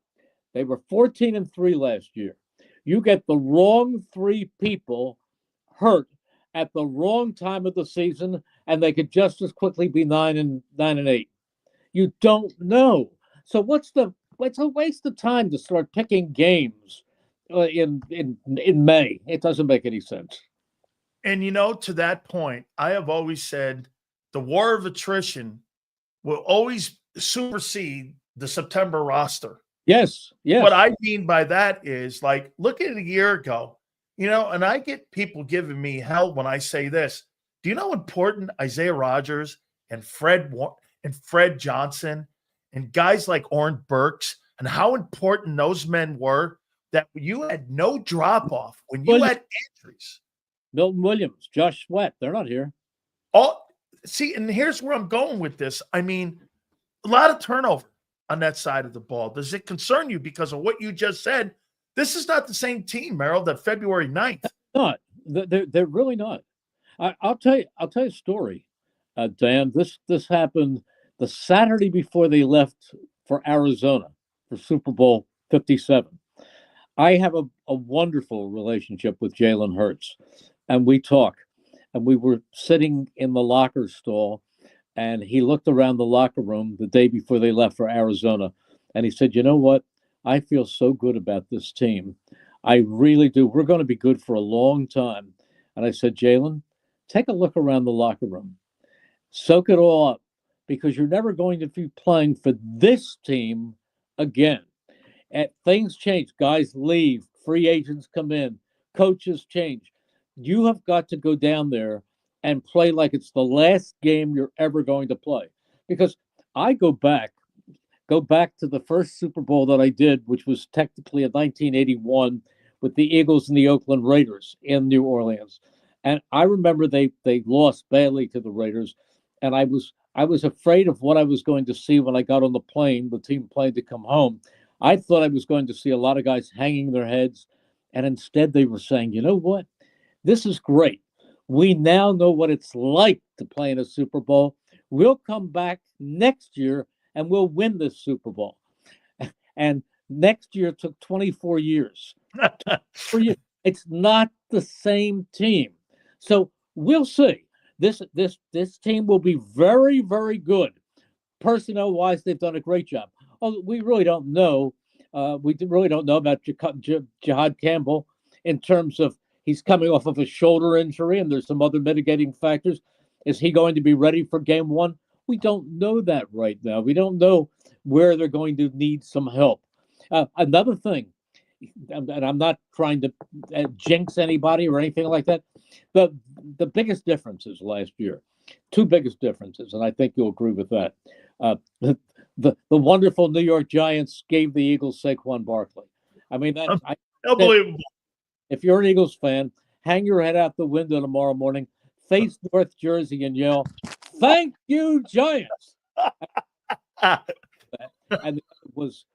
they were 14-3 last year. You get the wrong 3 people hurt at the wrong time of the season, and they could just as quickly be 9-8. You don't know. So it's a waste of time to start picking games in May. It doesn't make any sense. And to that point, I have always said the war of attrition will always supersede the September roster. Yes. What I mean by that is, like, look at a year ago, and I get people giving me hell when I say this. Do you know how important Isaiah Rodgers and Fred Johnson and guys like Orrin Burks, and how important those men were, that you had no drop-off when you had injuries? Milton Williams, Josh Sweat, they're not here. See, and here's where I'm going with this. I mean, a lot of turnover on that side of the ball. Does it concern you because of what you just said? This is not the same team, Merrill, that February 9th. Not. They're really not. I'll tell you a story, Dan. This happened the Saturday before they left for Arizona for Super Bowl 57. I have a wonderful relationship with Jalen Herz, and we talk. And we were sitting in the locker stall, and he looked around the locker room the day before they left for Arizona, and he said, "You know what? I feel so good about this team. I really do. We're going to be good for a long time." And I said, "Jalen, take a look around the locker room. Soak it all up, because you're never going to be playing for this team again. And things change. Guys leave. Free agents come in. Coaches change. You have got to go down there and play like it's the last game you're ever going to play." Because I go back to the first Super Bowl that I did, which was technically in 1981 with the Eagles and the Oakland Raiders in New Orleans. And I remember they lost badly to the Raiders, and I was afraid of what I was going to see when I got on the team plane to come home. I thought I was going to see a lot of guys hanging their heads, and instead they were saying, "You know what? This is great. We now know what it's like to play in a Super Bowl. We'll come back next year and we'll win this Super Bowl." And next year took 24 years. It's not the same team. So we'll see. This team will be very, very good. Personnel-wise, they've done a great job. Oh, we really don't know. We really don't know about Jihad Campbell in terms of he's coming off of a shoulder injury, and there's some other mitigating factors. Is he going to be ready for game 1? We don't know that right now. We don't know where they're going to need some help. Another thing, and I'm not trying to jinx anybody or anything like that, but the biggest differences last year, 2 biggest differences, and I think you'll agree with that. The wonderful New York Giants gave the Eagles Saquon Barkley. I mean, Unbelievable. If you're an Eagles fan, hang your head out the window tomorrow morning, face North Jersey, and yell, Thank you, Giants. And it was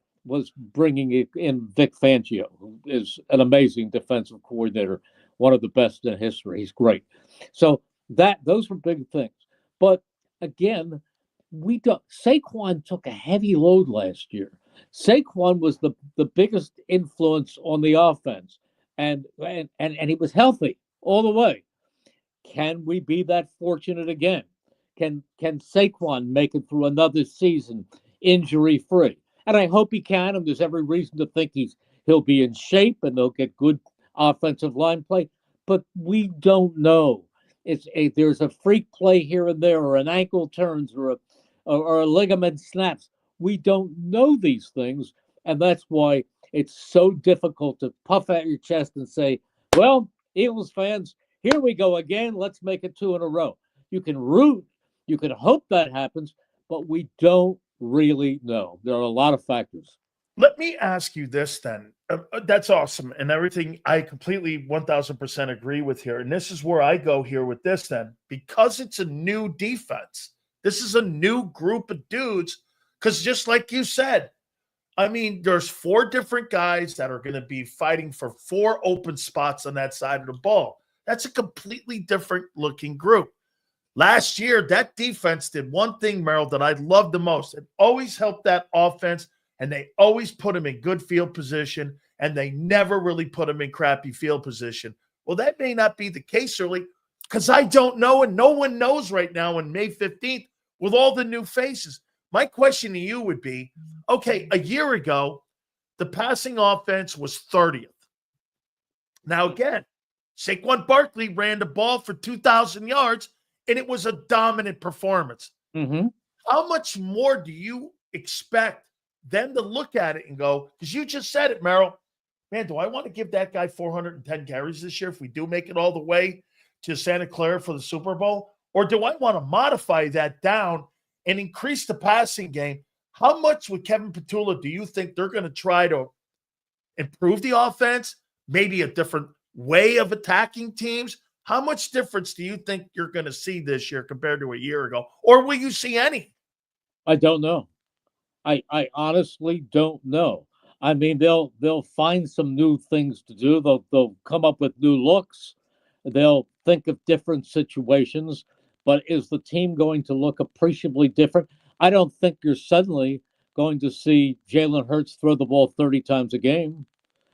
bringing in Vic Fangio, who is an amazing defensive coordinator, one of the best in history. He's great. So those were big things. But again, Saquon took a heavy load last year. Saquon was the biggest influence on the offense, and he was healthy all the way. Can we be that fortunate again? Can Saquon make it through another season injury free? And I hope he can. And there's every reason to think he'll be in shape and they'll get good offensive line play. But we don't know. There's a freak play here and there, or an ankle turns, or a ligament snaps. We don't know these things, and that's why it's so difficult to puff at your chest and say, "Well, Eagles fans, here we go again. Let's make it 2 in a row." You can root, you can hope that happens, but we don't really know. There are a lot of factors. Let me ask you this then. That's awesome. And everything I completely 1000% agree with here. And this is where I go here with this then. Because it's a new defense, this is a new group of dudes. Because just like you said, I mean, there's 4 different guys that are going to be fighting for 4 open spots on that side of the ball. That's a completely different looking group. Last year, that defense did one thing, Merrill, that I loved the most. It always helped that offense, and they always put them in good field position, and they never really put them in crappy field position. Well, that may not be the case early, because I don't know, and no one knows right now on May 15th with all the new faces. My question to you would be, okay, a year ago, the passing offense was 30th. Now, again, Saquon Barkley ran the ball for 2,000 yards, and it was a dominant performance. Mm-hmm. How much more do you expect them to look at it and go, because you just said it, Merrill, man, do I want to give that guy 410 carries this year if we do make it all the way to Santa Clara for the Super Bowl? Or do I want to modify that down and increase the passing game? How much with Kevin Petula do you think they're going to try to improve the offense? Maybe a different way of attacking teams? How much difference do you think you're going to see this year compared to a year ago? Or will you see any? I don't know. I honestly don't know. I mean, they'll find some new things to do. They'll come up with new looks. They'll think of different situations. But is the team going to look appreciably different? I don't think you're suddenly going to see Jalen Hurts throw the ball 30 times a game.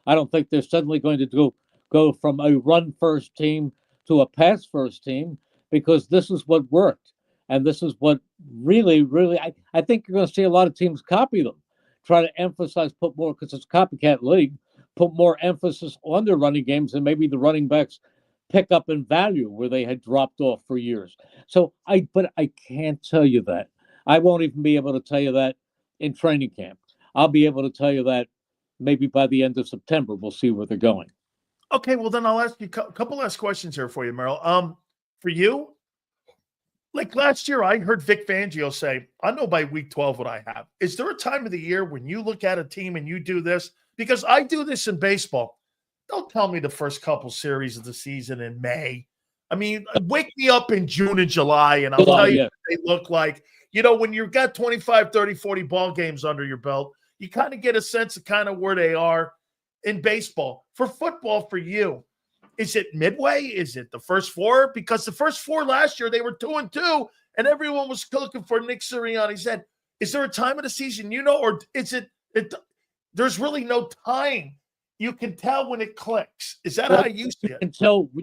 I don't think they're suddenly going to go from a run-first team to a pass-first team, because this is what worked. And this is what really, I think you're going to see a lot of teams copy them. Try to emphasize, put more, because it's a copycat league, put more emphasis on their running games, and maybe the running backs pick up in value where they had dropped off for years. But I can't tell you that. I won't even be able to tell you that in training camp. I'll be able to tell you that maybe by the end of September. We'll see where they're going. Okay, well, then I'll ask you a couple last questions here for you, Merrill. For you, like last year, I heard Vic Fangio say, I know by week 12 what I have. Is there a time of the year when you look at a team and you do this? Because I do this in baseball. Don't tell me the first couple series of the season in May. I mean, wake me up in June and July, and I'll tell you what they look like. You know, when you've got 25, 30, 40 ball games under your belt, you kind of get a sense of kind of where they are in baseball. For football, for you, is it midway? Is it the first 4? Because the first 4 last year, they were 2-2, and everyone was looking for Nick Sirianni's head. Is there a time of the season, or is it there's really no time? You can tell when it clicks. Is that how you see it?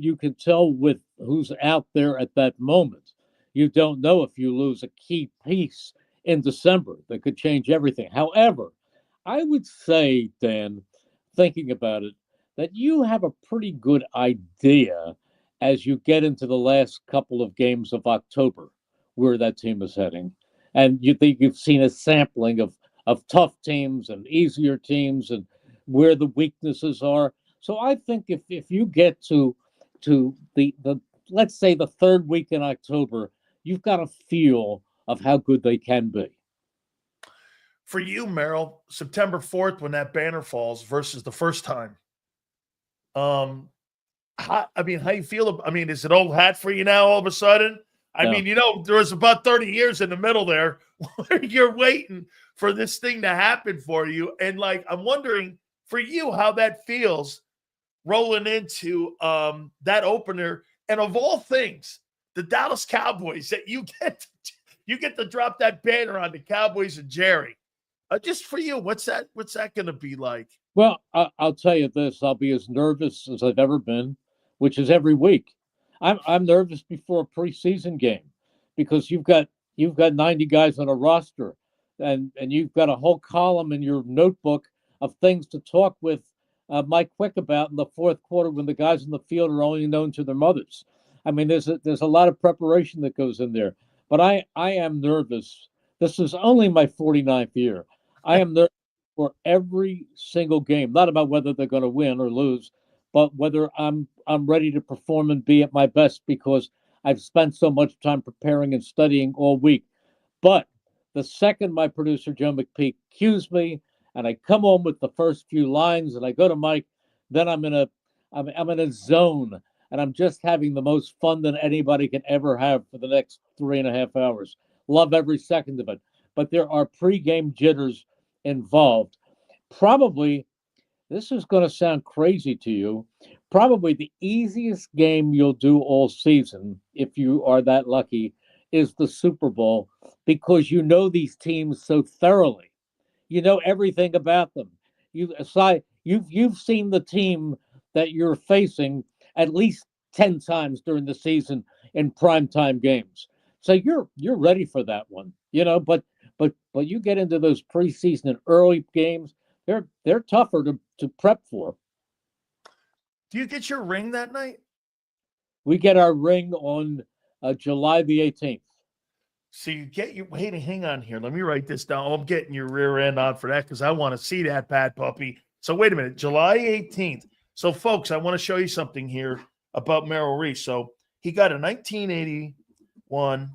You can tell with who's out there at that moment. You don't know if you lose a key piece in December that could change everything. However, I would say, Dan, thinking about it, that you have a pretty good idea as you get into the last couple of games of October where that team is heading. And you think you've seen a sampling of tough teams and easier teams and where the weaknesses are. So I think if you get to the let's say the 3rd week in October, you've got a feel of how good they can be. For you, Merrill, September 4th, when that banner falls versus the first time, how you feel? I mean, is it old hat for you now all of a sudden? I No. mean, there was about 30 years in the middle there where you're waiting for this thing to happen for you. And like, I'm wondering for you how that feels rolling into that opener. And of all things, the Dallas Cowboys that you get to drop that banner on the Cowboys and Jerry. Just for you, what's that going to be like? Well, I'll tell you this: I'll be as nervous as I've ever been, which is every week. I'm nervous before a preseason game because you've got 90 guys on a roster, and you've got a whole column in your notebook of things to talk with Mike Quick about in the fourth quarter when the guys in the field are only known to their mothers. I mean, there's a lot of preparation that goes in there. But I am nervous. This is only my 49th year. I am nervous for every single game, not about whether they're going to win or lose, but whether I'm ready to perform and be at my best because I've spent so much time preparing and studying all week. But the second my producer, Joe McPeak, cues me and I come home with the first few lines and I go to Mike, then I'm in a zone and I'm just having the most fun that anybody can ever have for the next 3.5 hours. Love every second of it. But there are pregame jitters involved. Probably, this is going to sound crazy to you, probably the easiest game you'll do all season, if you are that lucky, is the Super Bowl because you know these teams so thoroughly. You know everything about them. You've seen the team that you're facing at least 10 times during the season in primetime games. So you're ready for that one, but you get into those preseason and early games, they're tougher to prep for. Do you get your ring that night? We get our ring on July the 18th. So you get your hang on here. Let me write this down. I'm getting your rear end on for that because I want to see that, Pat Puppy. So wait a minute, July 18th. So folks, I want to show you something here about Merrill Reese. So he got a 1981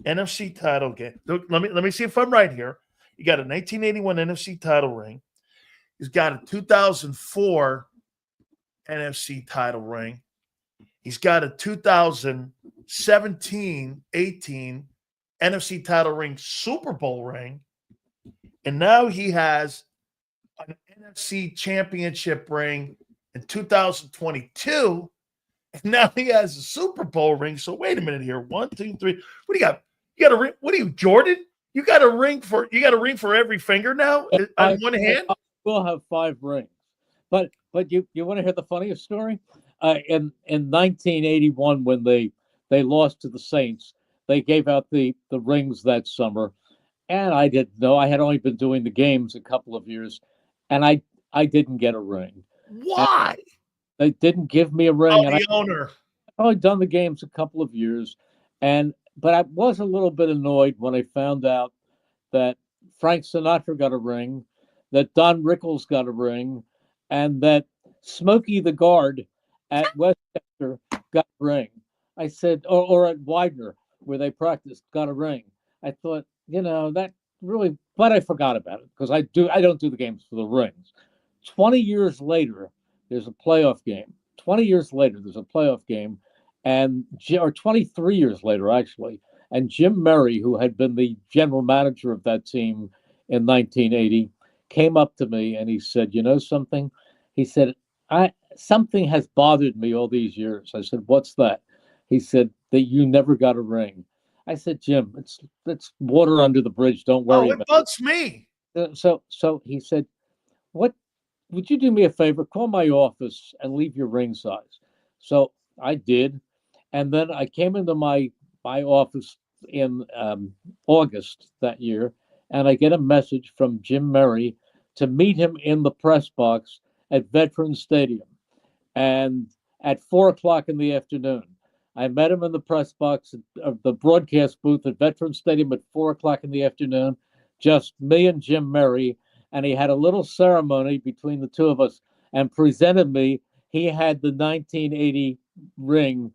NFC title game. Look, let me see if I'm right here. He got a 1981 NFC title ring. He's got a 2004 NFC title ring. He's got a 2017-18 NFC title ring, Super Bowl ring. And now he has an NFC championship ring in 2022. And now he has a Super Bowl ring. So wait a minute here. 1, 2, 3. What do you got? You got a ring? What are you, Jordan? You got a ring for every finger now on one hand? I will have 5 rings. But you want to hear the funniest story? In 1981, when they lost to the Saints, they gave out the rings that summer, and I didn't know. I had only been doing the games a couple of years, and I didn't get a ring. Why? And they didn't give me a ring. Oh, and the owner. I'd only done the games a couple of years, but I was a little bit annoyed when I found out that Frank Sinatra got a ring, that Don Rickles got a ring, and that Smokey the guard at Westchester got a ring. I said, or at Widener, where they practiced, got a ring. I thought, that really, but I forgot about it because I don't do the games for the rings. 20 years later, there's a playoff game. 20 years later, there's a playoff game, or 23 years later, actually. And Jim Murray, who had been the general manager of that team in 1980, came up to me and he said, "You know something?" He said, something has bothered me all these years. I said, "What's that?" He said, "That you never got a ring." I said, "Jim, it's water under the bridge. Don't worry about it." It bugs me. So he said, "What would you do me a favor? Call my office and leave your ring size." So I did, and then I came into my office in August that year, and I get a message from Jim Murray to meet him in the press box at Veterans Stadium, and at 4:00 in the afternoon. I met him in the press box of the broadcast booth at Veterans Stadium at 4:00 in the afternoon, just me and Jim Murray. And he had a little ceremony between the two of us and presented me. He had the 1980 ring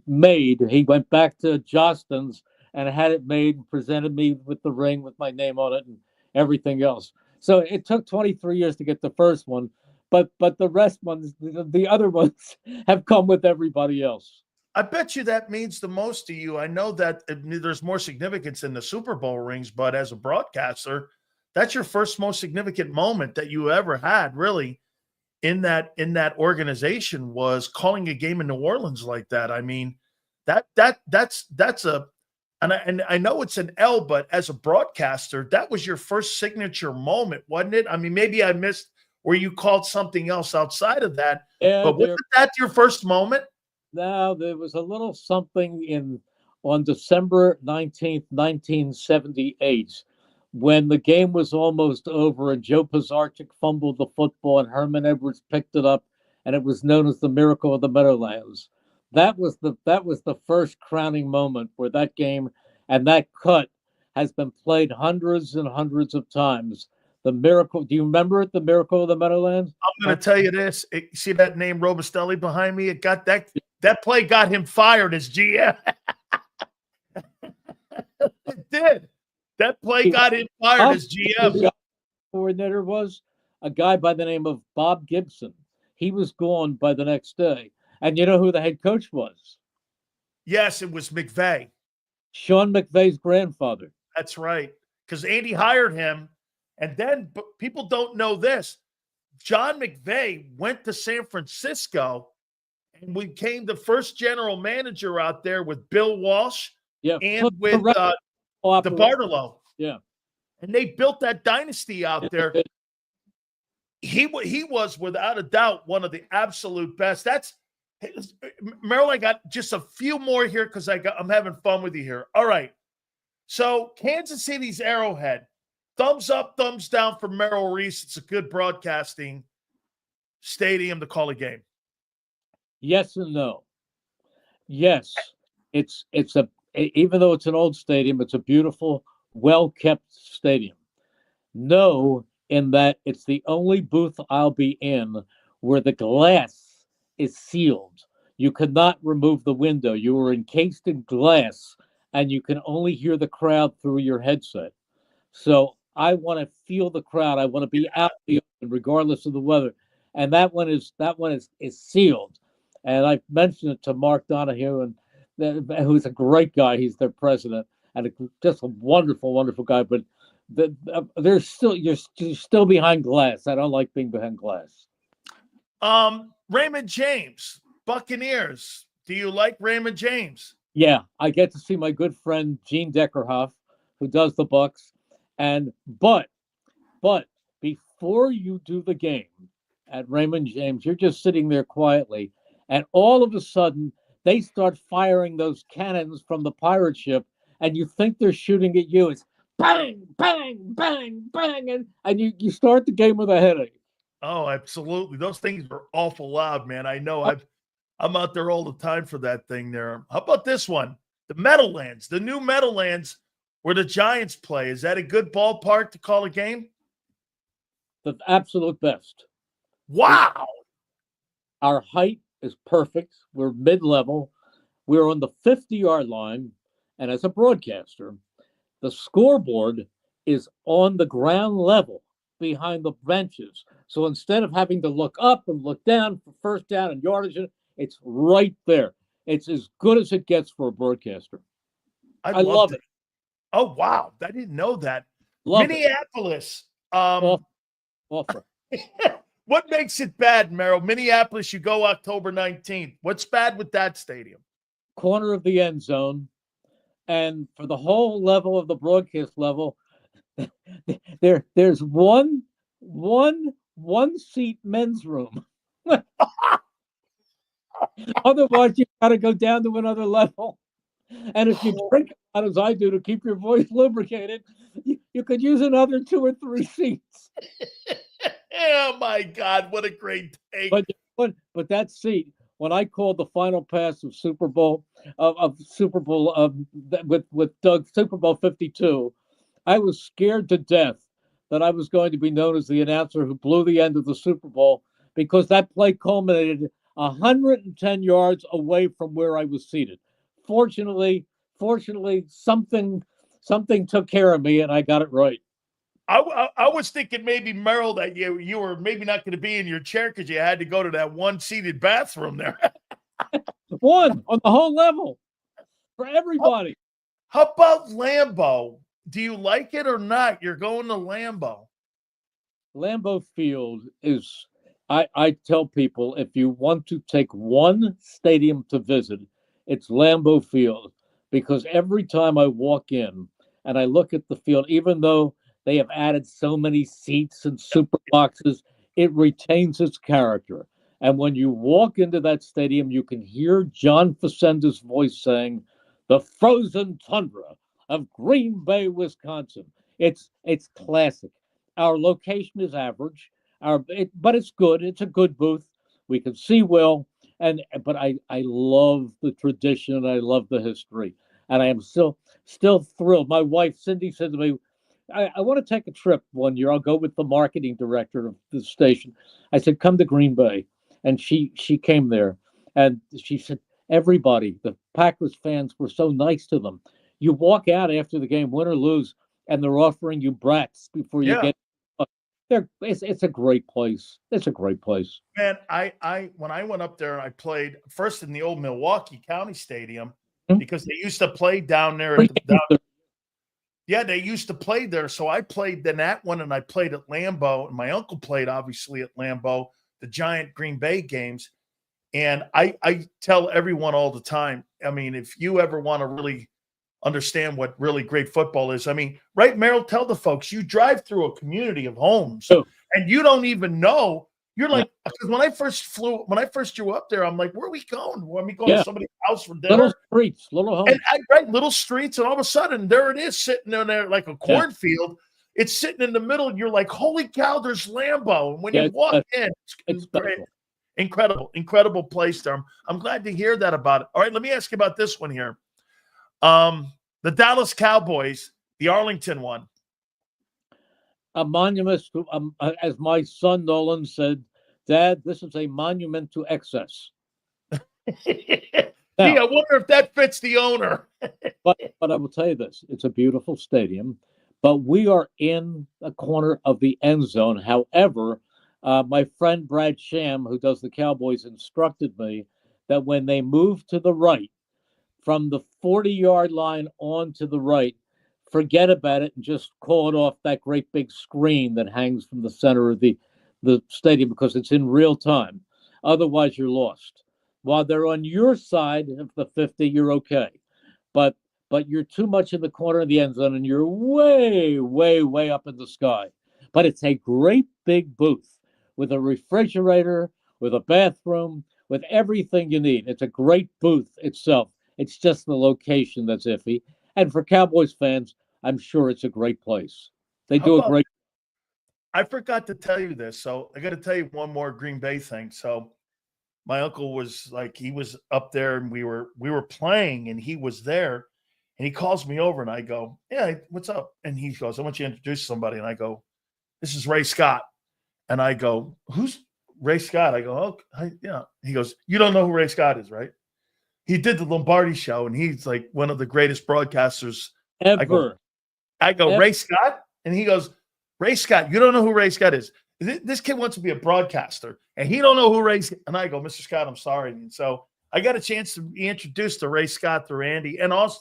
made. He went back to Jostens and had it made and presented me with the ring with my name on it and everything else. So it took 23 years to get the first one, but the rest ones, the other ones have come with everybody else. I bet you that means the most to you. I know that there's more significance in the Super Bowl rings, but as a broadcaster, that's your first most significant moment that you ever had, really, in that organization, was calling a game in New Orleans like that. I mean, that's a and I know it's an L, but as a broadcaster, that was your first signature moment, wasn't it? I mean, maybe I missed where you called something else outside of that, Yeah, but wasn't that your first moment? now there was a little something on December 19th, 1978, when the game was almost over and Joe Pisarcik fumbled the football and Herman Edwards picked it up, and it was known as the Miracle of the Meadowlands. That was the first crowning moment where that game and that cut has been played hundreds and hundreds of times. The Miracle. Do you remember it? The Miracle of the Meadowlands. I'm going to tell you this. See that name Robustelli behind me? It got that play got him fired as GM. It did. That play got him fired as GM. The coordinator was a guy by the name of Bob Gibson. He was gone by the next day. And you know who the head coach was? Yes, it was McVay. Sean McVay's grandfather. That's right. Because Andy hired him. And then, but people don't know this. John McVay went to San Francisco and became the first general manager out there with Bill Walsh and with DeBartolo. Yeah. And they built that dynasty out there. He was, without a doubt, one of the absolute best. Merrill, I got just a few more here because I'm having fun with you here. All right. So Kansas City's Arrowhead. Thumbs up, thumbs down for Merrill Reese. It's a good broadcasting stadium to call a game. Yes and no. Yes, it's even though it's an old stadium, it's a beautiful, well-kept stadium. No, in that it's the only booth I'll be in where the glass is sealed. You cannot remove the window. You are encased in glass, and you can only hear the crowd through your headset. So I want to feel the crowd. I want to be out in the open, regardless of the weather. And that one is sealed. And I've mentioned it to Mark Donahue, who's a great guy. He's their president and just a wonderful, wonderful guy. But you're still behind glass. I don't like being behind glass. Raymond James, Buccaneers. Do you like Raymond James? Yeah, I get to see my good friend Gene Deckerhoff, who does the Bucs. But before you do the game at Raymond James, you're just sitting there quietly, and all of a sudden they start firing those cannons from the pirate ship, and you think they're shooting at you. It's bang, bang, bang, bang, and you start the game with a headache. Oh, absolutely. Those things are awful loud, man. I know. I'm out there all the time for that thing there. How about this one? The Meadowlands, the new Meadowlands where the Giants play. Is that a good ballpark to call a game? The absolute best. Wow. Our height is perfect. We're mid-level. We're on the 50-yard line. And as a broadcaster, the scoreboard is on the ground level behind the benches. So instead of having to look up and look down for first down and yardage, it's right there. It's as good as it gets for a broadcaster. I love it. Oh, wow. I didn't know that. Love Minneapolis. Awful. What makes it bad, Merrill? Minneapolis, you go October 19th. What's bad with that stadium? Corner of the end zone. And for the whole level of the broadcast level, there's one seat men's room. Otherwise, you got to go down to another level. And if you drink as I do to keep your voice lubricated, you could use another 2 or 3 seats. Oh my God, what a great take! But that seat, when I called the final pass of Super Bowl with Doug, Super Bowl 52, I was scared to death that I was going to be known as the announcer who blew the end of the Super Bowl, because that play culminated 110 yards away from where I was seated. Fortunately, something took care of me, and I got it right. I was thinking maybe, Merrill, that you were maybe not going to be in your chair because you had to go to that one-seated bathroom there. One on the whole level for everybody. How about Lambeau? Do you like it or not? You're going to Lambeau. Lambeau Field is, I tell people, if you want to take one stadium to visit, it's Lambeau Field, because every time I walk in and I look at the field, even though they have added so many seats and super boxes, it retains its character. And when you walk into that stadium, you can hear John Facenda's voice saying, "The frozen tundra of Green Bay, Wisconsin." It's classic. Our location is average, but it's good. It's a good booth. We can see well, but I love the tradition and I love the history, and I am still thrilled. My wife Cindy said to me, I want to take a trip one year. I'll go with the marketing director of the station." I said, "Come to Green Bay," and she came there, and she said, everybody, the Packers fans, were so nice to them. You walk out after the game, win or lose, and they're offering you brats before you get. It's a great place. It's a great place. Man, I when I went up there, I played first in the old Milwaukee County Stadium because they used to play down there. Yeah, they used to play there. So I played in that one, and I played at Lambeau, and my uncle played obviously at Lambeau, the giant Green Bay games. And I tell everyone all the time, I mean, if you ever want to really understand what really great football is, I mean, right, Merrill, tell the folks, you drive through a community of homes and you don't even know. You're like, because when I first drew up there, I'm like, where are we going? Are we going to somebody's house for dinner? Little streets, little homes. And little streets, and all of a sudden, there it is sitting in there like a cornfield. It's sitting in the middle, and you're like, holy cow, there's Lambeau. And when you walk in, it's great. Incredible place there. I'm glad to hear that about it. All right, let me ask you about this one here. The Dallas Cowboys, the Arlington one. A monument to, as my son Nolan said, "Dad, this is a monument to excess." Now, I wonder if that fits the owner. but I will tell you this: it's a beautiful stadium, but we are in a corner of the end zone. However, my friend Brad Sham, who does the Cowboys, instructed me that when they move to the right, from the 40-yard line on to the right, forget about it and just call it off that great big screen that hangs from the center of the stadium, because it's in real time. Otherwise, you're lost. While they're on your side of the 50, you're okay. But you're too much in the corner of the end zone, and you're way, way, way up in the sky. But it's a great big booth with a refrigerator, with a bathroom, with everything you need. It's a great booth itself. It's just the location that's iffy. And for Cowboys fans, I'm sure it's a great place. They do a great. I forgot to tell you this, so I got to tell you one more Green Bay thing. So my uncle was like, he was up there, and we were playing, and he was there, and he calls me over, and I go, "Yeah, what's up?" And he goes, "I want you to introduce somebody." And I go, "This is Ray Scott." And I go, "Who's Ray Scott?" I go, "Oh, yeah." He goes, "You don't know who Ray Scott is, right? He did the Lombardi show, and he's like one of the greatest broadcasters ever." I go, "Ray Scott?" And he goes, "Ray Scott, you don't know who Ray Scott is. This kid wants to be a broadcaster, and he don't know who Ray Scott." And I go, "Mr. Scott, I'm sorry." And so I got a chance to be introduced to Ray Scott through Andy. And also,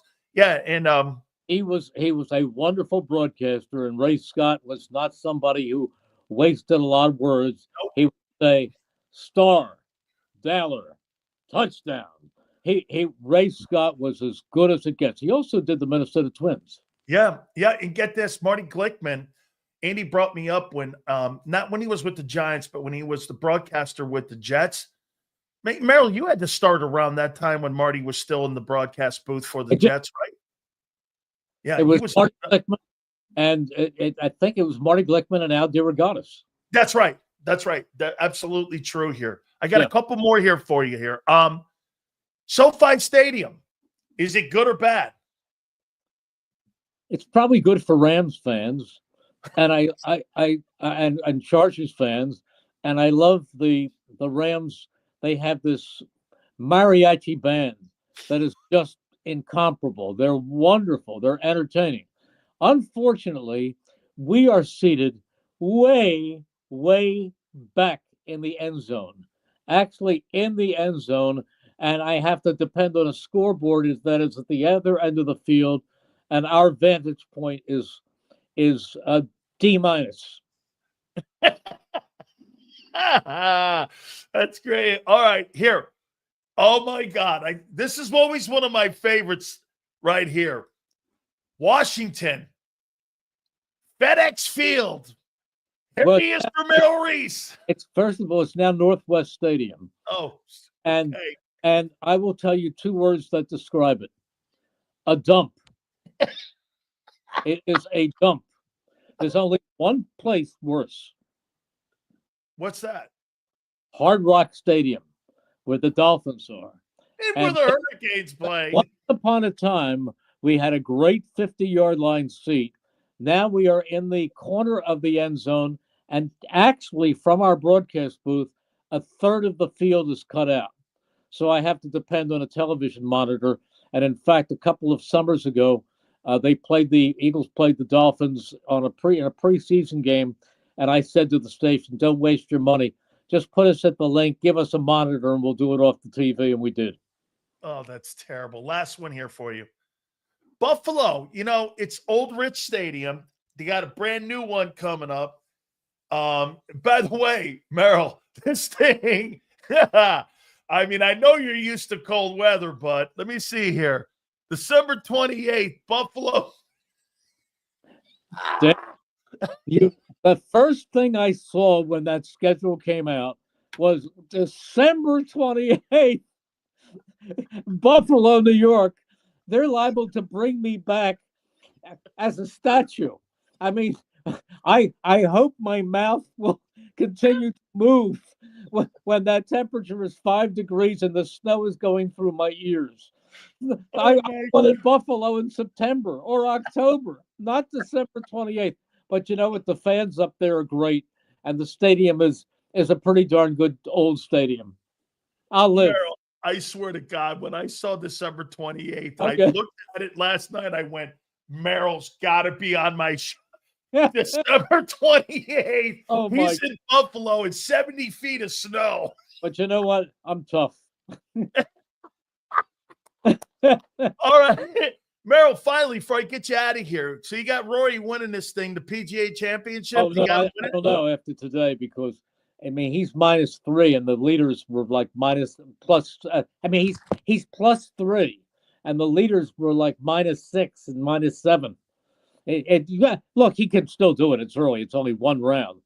he was a wonderful broadcaster, and Ray Scott was not somebody who wasted a lot of words. Nope. He would say, "Star, Daller, touchdown." Ray Scott was as good as it gets. He also did the Minnesota Twins. Yeah. And get this, Marty Glickman, Andy brought me up when, not when he was with the Giants, but when he was the broadcaster with the Jets. Merrill, you had to start around that time when Marty was still in the broadcast booth for the Jets, right? Yeah, it was Marty Glickman, and I think it was Marty Glickman and Al DeRogatis. That's right. That's absolutely true here. I got a couple more here for you here. SoFi Stadium, is it good or bad? It's probably good for Rams fans, and and Chargers fans, and I love the Rams. They have this mariachi band that is just incomparable. They're wonderful. They're entertaining. Unfortunately, we are seated way, way back in the end zone. Actually, in the end zone. and I have to depend on a scoreboard that is at the other end of the field, and our vantage point is a D minus. That's great. All right, here. Oh my God. This is always one of my favorites right here. Washington. FedEx Field. Here Well, he is for Merrill Reese. It's first of all, it's now Northwest Stadium, Oh, and okay. and I will tell you two words that describe it: a dump. It is a dump. There's only one place worse: What's that? Hard Rock Stadium, where the Dolphins are. And where the Hurricanes play. Once upon a time, we had a great 50-yard line seat. Now we are in the corner of the end zone, and actually, from our broadcast booth, a third of the field is cut out. So I have to depend on a television monitor. And in fact, a couple of summers ago, the Eagles played the Dolphins in a preseason game, and I said to the station, "Don't waste your money. Just put us at the link, give us a monitor, and we'll do it off the TV." And we did. Oh, that's terrible. Last one here for you. Buffalo, it's Old Rich Stadium. They got a brand new one coming up. By the way, Merrill, this thing, I mean, I know you're used to cold weather, but let me see here. December 28th, Buffalo. The first thing I saw when that schedule came out was December 28th, Buffalo, New York. They're liable to bring me back as a statue. I mean, I hope my mouth will continue to move when that temperature is 5 degrees and the snow is going through my ears. I wanted Buffalo in September or October, not December 28th. But you know what? The fans up there are great, and the stadium is a pretty darn good old stadium. I'll live. Merrill, I swear to God, when I saw December 28th, Okay. I looked at it last night. I went, Merrill's got to be on my show. December 28th. Oh, he's in Buffalo in 70 feet of snow. But you know what? I'm tough. All right. Merrill, finally, before I get you out of here. So you got Rory winning this thing, the PGA Championship. Oh, no, I don't know after today because, I mean, he's -3 and the leaders were like plus. I mean, he's +3 and the leaders were like -6 and -7. Look, he can still do it. It's early. It's only one round.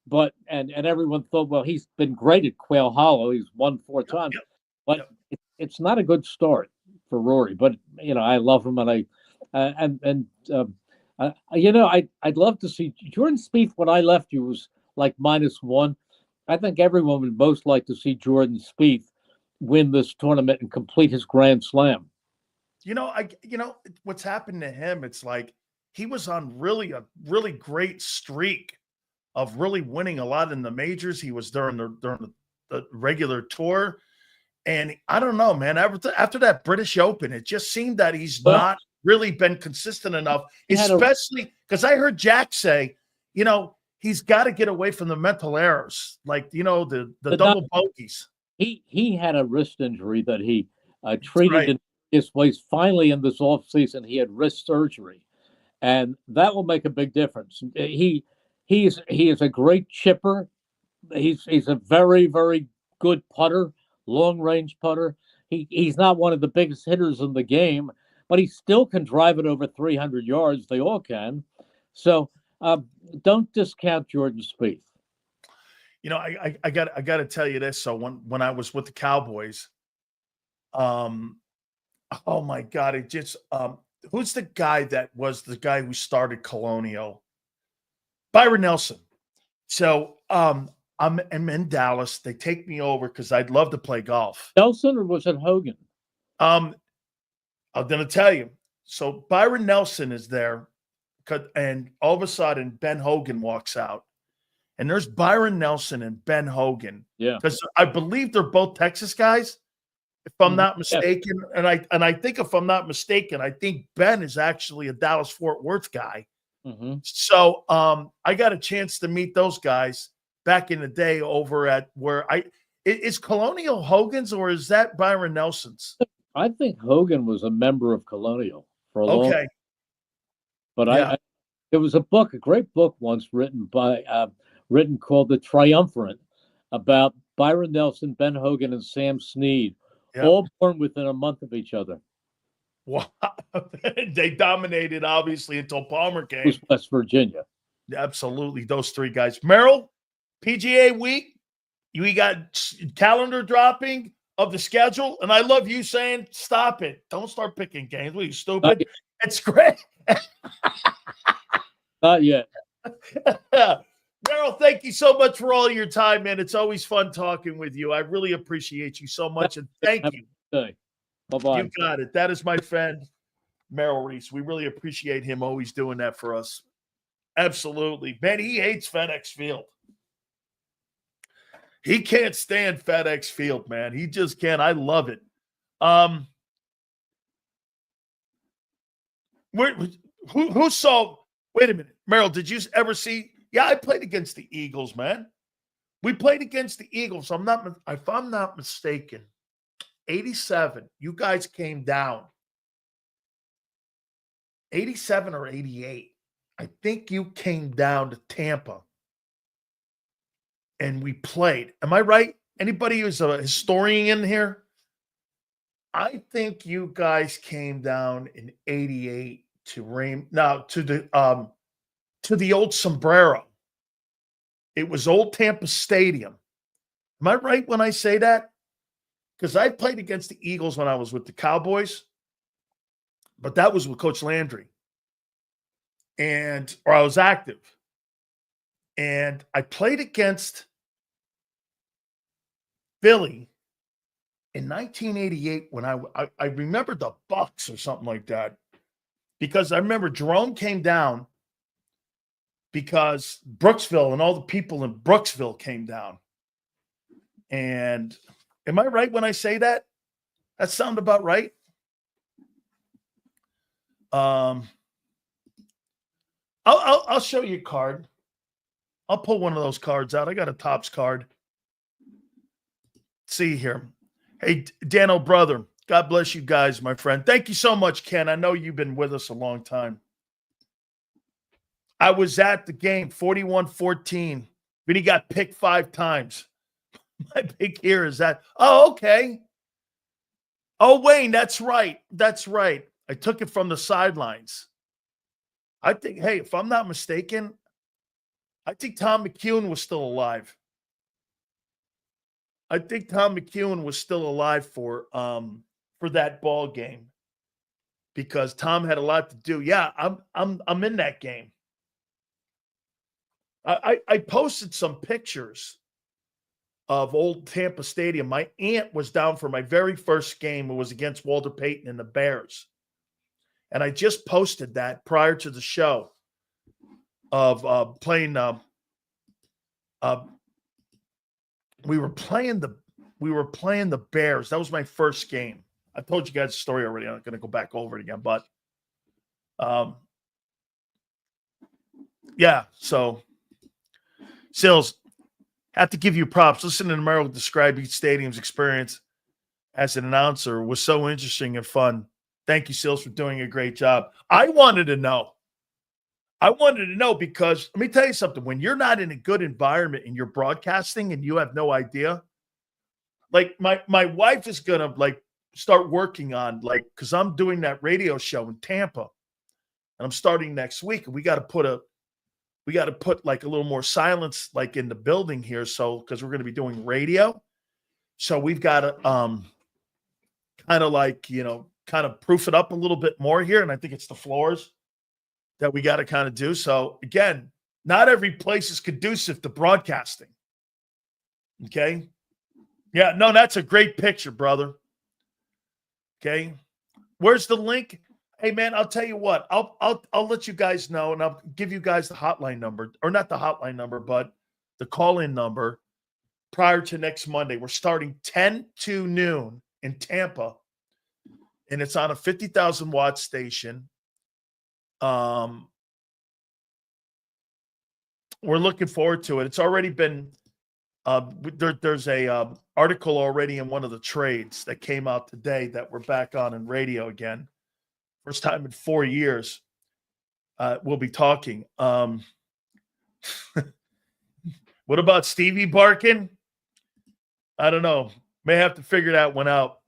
But and everyone thought, well, he's been great at Quail Hollow. He's won 4 times. Yep. But it's not a good start for Rory. But I love him, and I'd love to see Jordan Spieth. When I left you was like -1. I think everyone would most like to see Jordan Spieth win this tournament and complete his Grand Slam. What's happened to him? It's like he was on a really great streak of really winning a lot in the majors. He was during the regular tour. And I don't know, man, after that British Open, it just seemed that he's not really been consistent enough, especially because I heard Jack say, he's got to get away from the mental errors, like, the double bogeys. He had a wrist injury that he treated in his place. Finally, in this offseason, he had wrist surgery, and that will make a big difference. He is a great chipper. He's a very, very good putter, long-range putter. He's not one of the biggest hitters in the game, but he still can drive it over 300 yards. They all can. So don't discount Jordan Spieth. I got to tell you this. So when I was with the Cowboys, oh my God, it just who's the guy that was the guy who started Colonial? Byron Nelson. So I'm in Dallas. They take me over because I'd love to play golf. Nelson, or was it Hogan? I'm going to tell you. So Byron Nelson is there, and all of a sudden Ben Hogan walks out, and there's Byron Nelson and Ben Hogan. Yeah, because I believe they're both Texas guys, if I'm not mistaken. Yeah. And I think if I'm not mistaken, I think Ben is actually a Dallas-Fort Worth guy. Mm-hmm. So I got a chance to meet those guys back in the day over at where Is Colonial Hogan's or is that Byron Nelson's? I think Hogan was a member of Colonial for a long. Okay. But Yeah. there was a great book once written called The Triumvirate about Byron Nelson, Ben Hogan, and Sam Snead, Yep. all born within a month of each other. Wow. They dominated, obviously, until Palmer came. It was West Virginia. Absolutely. Those three guys. Merrill, PGA week, we got calendar dropping of the schedule. And I love you saying, stop it. Don't start picking games. What are you, stupid? It's great. Not yet. Merrill, thank you so much for all your time, man. It's always fun talking with you. I really appreciate you so much. And thank you. Bye-bye. You got it. That is my friend, Merrill Reese. We really appreciate him always doing that for us. Absolutely. Man, he hates FedEx Field. He can't stand FedEx Field, man. He just can't. I love it. Who saw – wait a minute. Merrill, did you ever see – yeah, I played against the Eagles, man. We played against the Eagles. If I'm not mistaken, 87, you guys came down. 87 or 88. I think you came down to Tampa and we played. Am I right? Anybody who's a historian in here? I think you guys came down in 88 to the old Sombrero. It was old Tampa Stadium. Am I right when I say that? Because I played against the Eagles when I was with the Cowboys, but that was with Coach Landry. Or I was active. And I played against Philly in 1988 when I remember the Bucks or something like that. Because I remember Jerome came down because Brooksville and all the people in Brooksville came down. And am I right when I say that? That sound about right? I'll show you a card. I'll pull one of those cards out. I got a Topps card. See here. Hey, Dano, brother. God bless you guys, my friend. Thank you so much, Ken. I know you've been with us a long time. I was at the game, 41-14. But he got picked 5 times. My big here is that. Oh, okay. Oh, Wayne, that's right. That's right. I took it from the sidelines. I think, hey, if I'm not mistaken, I think Tom McEwen was still alive. I think Tom McEwen was still alive for that ball game because Tom had a lot to do. Yeah, I'm in that game. I posted some pictures of old Tampa Stadium. My aunt was down for my very first game. It was against Walter Payton and the Bears. And I just posted that prior to the show of playing. We were playing the Bears. That was my first game. I told you guys the story already. I'm not going to go back over it again, but yeah. So, Sills, have to give you props. Listening to Merrill describe each stadium's experience as an announcer was so interesting and fun. Thank you, Sills, for doing a great job. I wanted to know because let me tell you something. When you're not in a good environment and you're broadcasting and you have no idea, like my wife is going to start working on because I'm doing that radio show in Tampa and I'm starting next week. And we got to put a little more silence in the building here. So, because we're going to be doing radio. So we've got to kind of proof it up a little bit more here. And I think it's the floors that we got to kind of do. So again, not every place is conducive to broadcasting. Okay. Yeah, no, that's a great picture, brother. Okay. Where's the link? Hey man, I'll tell you what, I'll let you guys know and I'll give you guys the hotline number, or not the hotline number, but the call-in number prior to next Monday. We're starting 10 to noon in Tampa. And it's on a 50,000 watt station. We're looking forward to it. It's already been There's a article already in one of the trades that came out today that we're back on in radio again. First time in 4 years. We'll be talking. What about Stevie barking? I don't know. May have to figure that one out.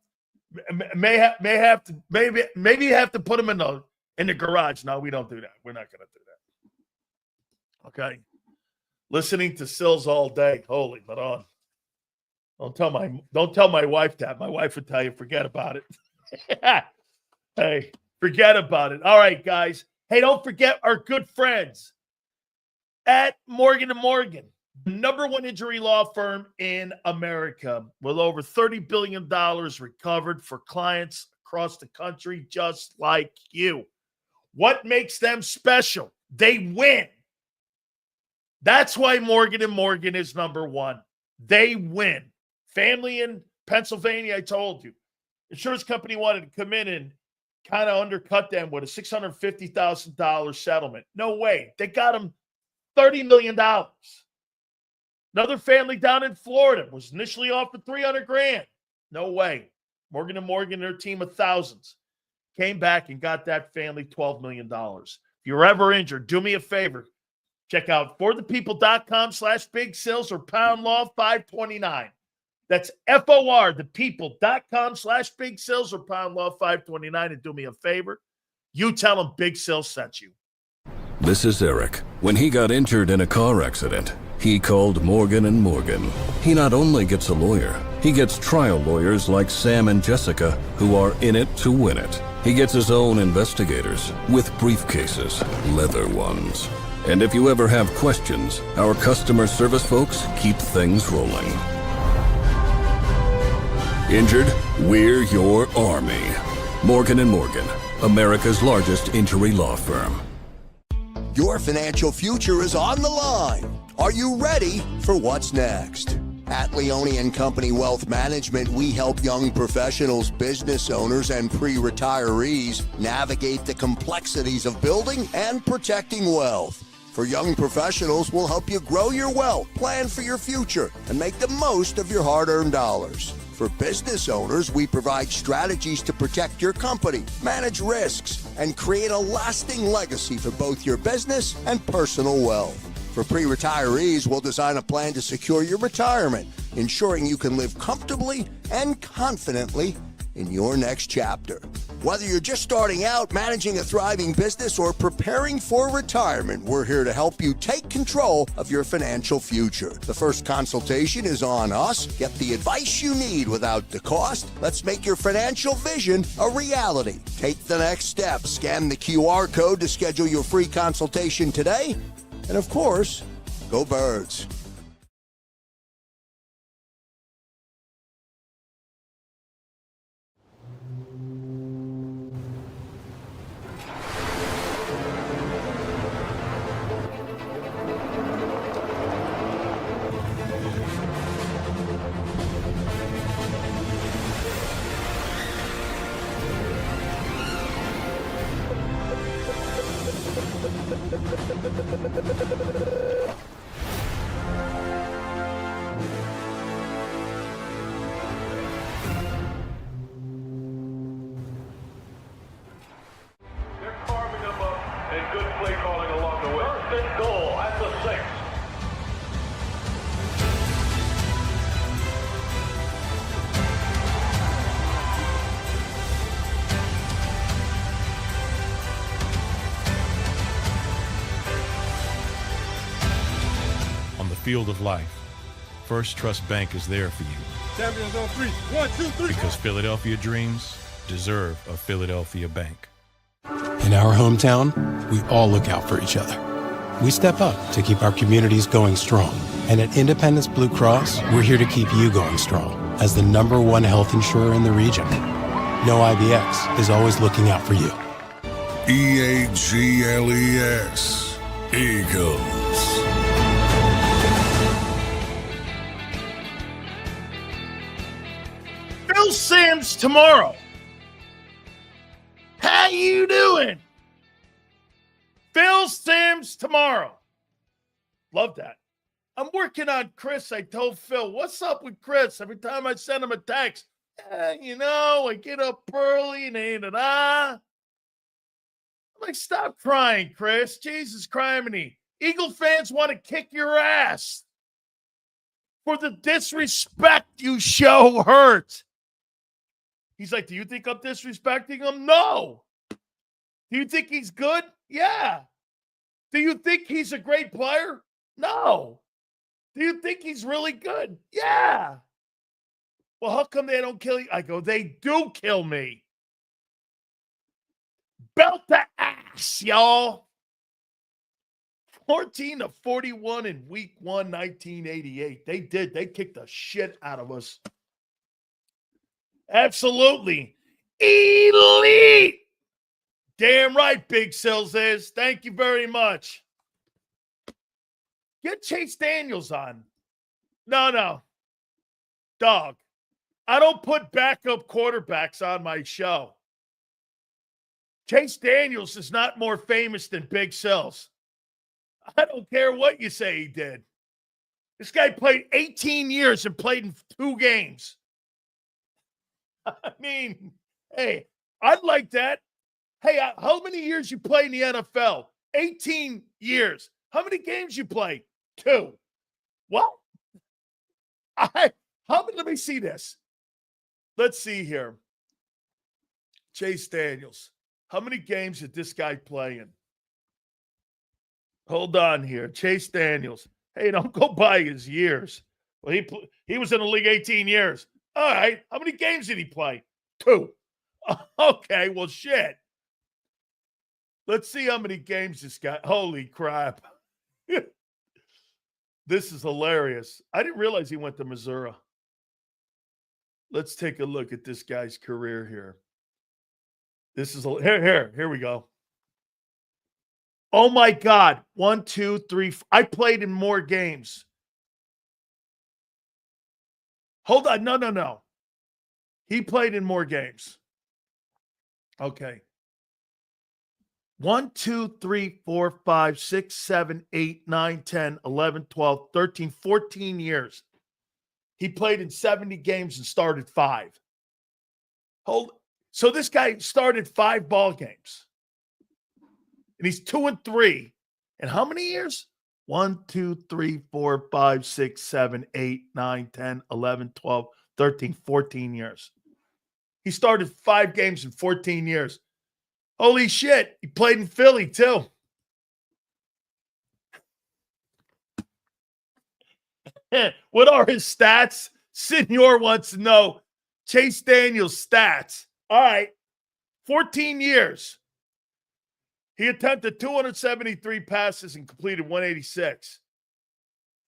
Maybe you have to put him in the garage. No, we don't do that. We're not going to do that. Okay. Listening to Sills all day. Holy Madonna. Don't tell my wife that. My wife would tell you, forget about it. Hey, forget about it. All right, guys. Hey, don't forget our good friends at Morgan & Morgan, the number one injury law firm in America, with over $30 billion recovered for clients across the country just like you. What makes them special? They win. That's why Morgan & Morgan is number one. They win. Family in Pennsylvania, I told you. Insurance company wanted to come in and kind of undercut them with a $650,000 settlement. No way. They got them $30 million. Another family down in Florida was initially offered $300,000. No way. Morgan & Morgan, their team of thousands, came back and got that family $12 million. If you're ever injured, do me a favor. Check out forthepeople.com/big sales or pound law 529. That's FOR, thepeople.com/big sales or pound law 529. And do me a favor. You tell them Big Sales sent you. This is Eric. When he got injured in a car accident, he called Morgan & Morgan. He not only gets a lawyer, he gets trial lawyers like Sam and Jessica who are in it to win it. He gets his own investigators with briefcases, leather ones. And if you ever have questions, our customer service folks keep things rolling. Injured? We're your army. Morgan & Morgan, America's largest injury law firm. Your financial future is on the line. Are you ready for what's next? At Leone & Company Wealth Management, we help young professionals, business owners, and pre-retirees navigate the complexities of building and protecting wealth. For young professionals, we'll help you grow your wealth, plan for your future, and make the most of your hard-earned dollars. For business owners, we provide strategies to protect your company, manage risks, and create a lasting legacy for both your business and personal wealth. For pre-retirees, we'll design a plan to secure your retirement, ensuring you can live comfortably and confidently in your next chapter. Whether you're just starting out, managing a thriving business, or preparing for retirement, we're here to help you take control of your financial future. The first consultation is on us. Get the advice you need without the cost. Let's make your financial vision a reality. Take the next step. Scan the QR code to schedule your free consultation today. And of course, go Birds. Field of life, First Trust Bank is there for you. Champions on three. 1, 2, 3. Because Philadelphia dreams deserve a Philadelphia bank. In our hometown, we all look out for each other. We step up to keep our communities going strong. And at Independence Blue Cross, we're here to keep you going strong as the #1 health insurer in the region. No IBX is always looking out for you. EAGLES, Eagles. Phil Simms tomorrow. How you doing? Phil Simms tomorrow. Love that. I'm working on Chris. I told Phil, what's up with Chris? Every time I send him a text, I get up early and I'm like, stop crying, Chris. Jesus criminy. Eagle fans want to kick your ass for the disrespect you show Herz. He's like, do you think I'm disrespecting him? No. Do you think he's good? Yeah. Do you think he's a great player? No. Do you think he's really good? Yeah. Well, how come they don't kill you? I go, they do kill me. Belt the ass, y'all. 14-41 in week 1, 1988. They did. They kicked the shit out of us. Absolutely. Elite. Damn right, Big Sills is. Thank you very much. Get Chase Daniels on. No. Dog. I don't put backup quarterbacks on my show. Chase Daniels is not more famous than Big Sills. I don't care what you say he did. This guy played 18 years and played in 2 games. I mean, hey, I'd like that. Hey, how many years you play in the NFL? 18 years. How many games you play? 2. What? Let me see this. Let's see here. Chase Daniels. How many games did this guy play in? Hold on here. Chase Daniels. Hey, don't go by his years. Well, he was in the league 18 years. All right. How many games did he play? 2. Okay, well, shit. Let's see how many games this guy. Holy crap. This is hilarious. I didn't realize he went to Missouri. Let's take a look at this guy's career here. This is here we go. Oh my God. 1, 2, 3. I played in more games. Hold on. No. He played in more games. Okay. 1, 2, 3, 4, 5, 6, 7, 8, 9, 10, 11, 12, 13, 14 years. He played in 70 games and started 5. So this guy started 5 ball games. And he's 2-3. And how many years? 1, 2, 3, 4, 5, 6, 7, 8, 9, 10, 11, 12, 13, 14 years. He started 5 games in 14 years. Holy shit. He played in Philly, too. What are his stats? Senor wants to know Chase Daniels' stats. All right. 14 years. He attempted 273 passes and completed 186.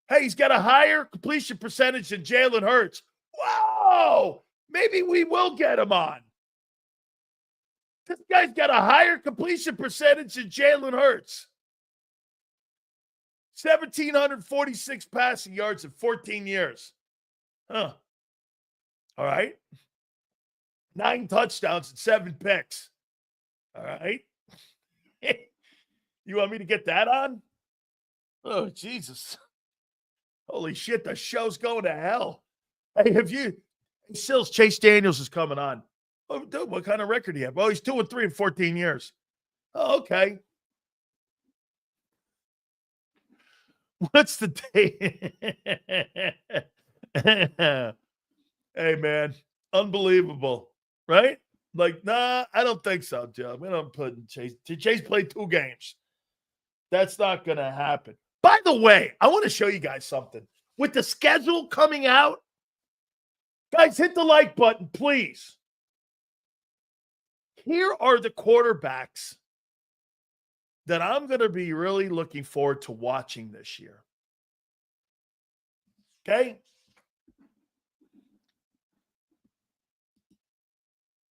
Hey, he's got a higher completion percentage than Jalen Hurts. Whoa! Maybe we will get him on. This guy's got a higher completion percentage than Jalen Hurts. 1,746 passing yards in 14 years. Huh. All right. 9 touchdowns and 7 picks. All right. You want me to get that on? Oh, Jesus. Holy shit, the show's going to hell. Hey, Sills, Chase Daniels is coming on. Oh, dude, what kind of record do you have? Oh, he's 2-3 in 14 years. Oh, okay. What's the date? Hey, man. Unbelievable. Right? Like, nah, I don't think so, Joe. We don't put Chase. Chase played 2 games. That's not going to happen. By the way, I want to show you guys something. With the schedule coming out, guys, hit the like button, please. Here are the quarterbacks that I'm going to be really looking forward to watching this year. Okay?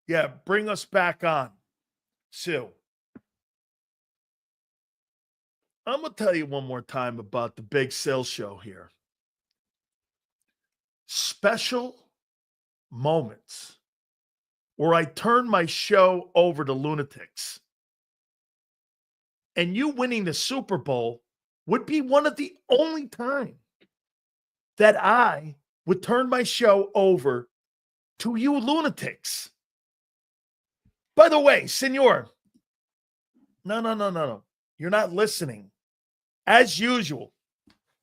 Yeah, bring us back on, Sue. I'm going to tell you one more time about the Big Sales Show here. Special moments where I turn my show over to lunatics. And you winning the Super Bowl would be one of the only time that I would turn my show over to you lunatics. By the way, senor, no. You're not listening. As usual.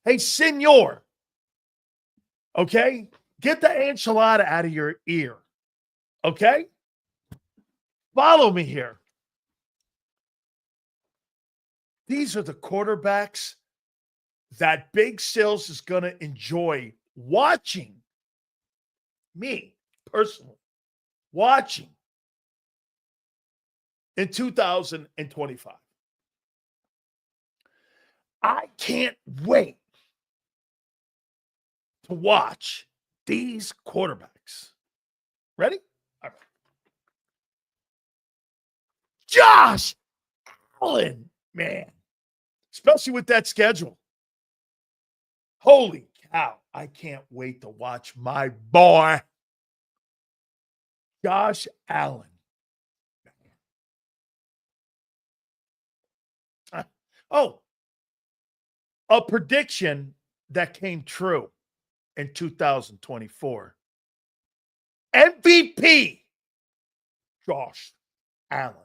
Hey, senor, okay? Get the enchilada out of your ear, okay? Follow me here. These are the quarterbacks that Big Sills is going to enjoy watching. Me, personally, watching in 2025. I can't wait to watch these quarterbacks. Ready? All right. Josh Allen, man. Especially with that schedule. Holy cow. I can't wait to watch my boy, Josh Allen. Oh, a prediction that came true in 2024. MVP, Josh Allen.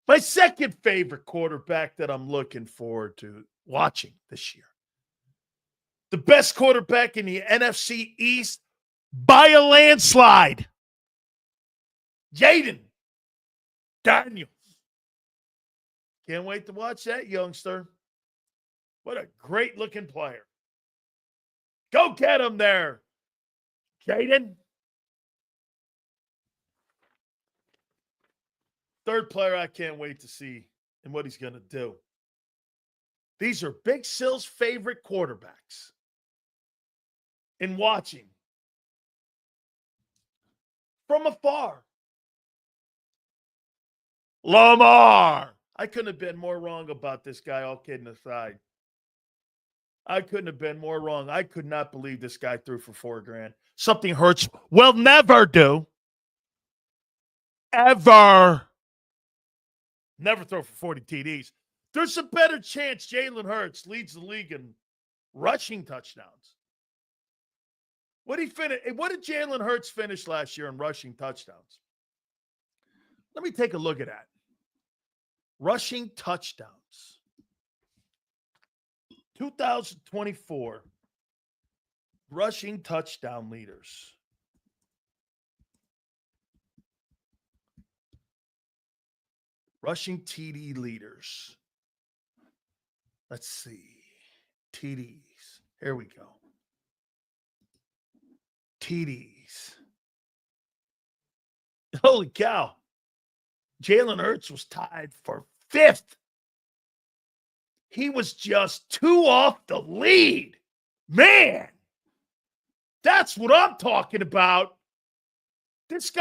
My second favorite quarterback that I'm looking forward to watching this year. The best quarterback in the NFC East by a landslide. Jaden Daniels. Can't wait to watch that youngster. What a great looking player. Go get him there, Jaden. Third player I can't wait to see and what he's going to do. These are Big Sill's favorite quarterbacks in watching from afar. Lamar. I couldn't have been more wrong about this guy, all kidding aside. I couldn't have been more wrong. I could not believe this guy threw for $4,000. Something Herz will never do. Ever. Never throw for 40 TDs. There's a better chance Jalen Hurts leads the league in rushing touchdowns. What did Jalen Hurts finish last year in rushing touchdowns? Let me take a look at that. Rushing touchdowns. 2024 rushing touchdown leaders. Rushing TD leaders. Let's see. TDs. Here we go. TDs. Holy cow. Jalen Hurts was tied for 5th. He was just 2 off the lead. Man, that's what I'm talking about. This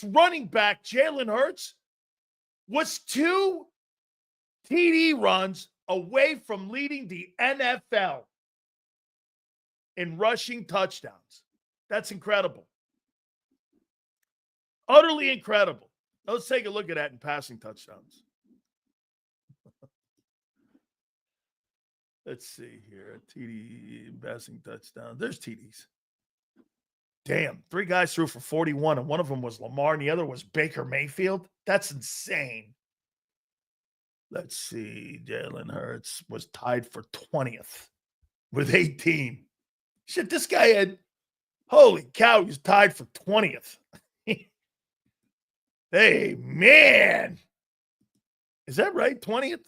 running back, Jalen Hurts, was 2 TD runs away from leading the NFL in rushing touchdowns. That's incredible. Utterly incredible. Now let's take a look at that in passing touchdowns. Let's see here. TD passing touchdowns. There's TDs. Damn, 3 guys threw for 41, and one of them was Lamar, and the other was Baker Mayfield. That's insane. Let's see. Jalen Hurts was tied for 20th with 18. Shit, this guy had, holy cow, he was tied for 20th. Hey, man. Is that right? 20th?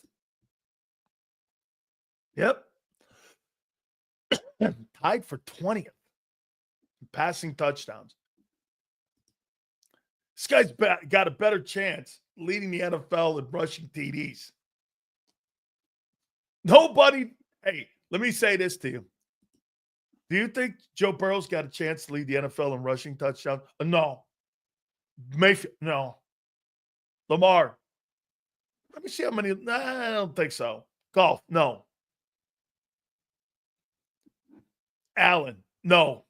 Yep. Tied for 20th. Passing touchdowns. This guy's got a better chance leading the NFL in rushing TDs. Hey, let me say this to you. Do you think Joe Burrow's got a chance to lead the NFL in rushing touchdowns? No. Mayfield, no. Lamar. Let me see how many. I don't think so. Golf, no. Allen, no.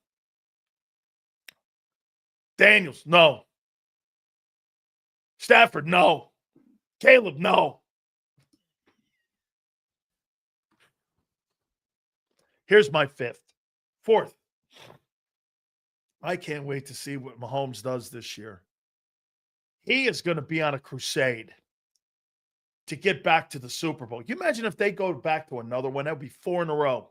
Daniels, no. Stafford, no. Caleb, no. Here's my fourth. I can't wait to see what Mahomes does this year. He is going to be on a crusade to get back to the Super Bowl. You imagine if they go back to another one, that would be 4 in a row.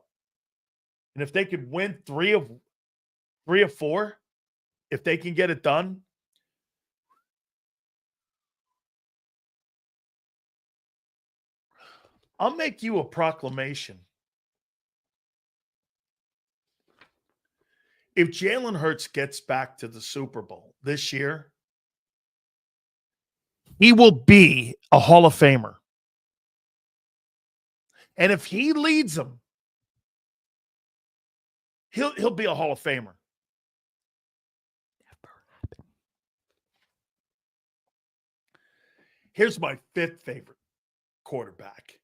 And if they could win three of 4, if they can get it done, I'll make you a proclamation. If Jalen Hurts gets back to the Super Bowl this year, he will be a Hall of Famer. And if he leads them, he'll be a Hall of Famer. Never happened. Here's my 5th favorite quarterback.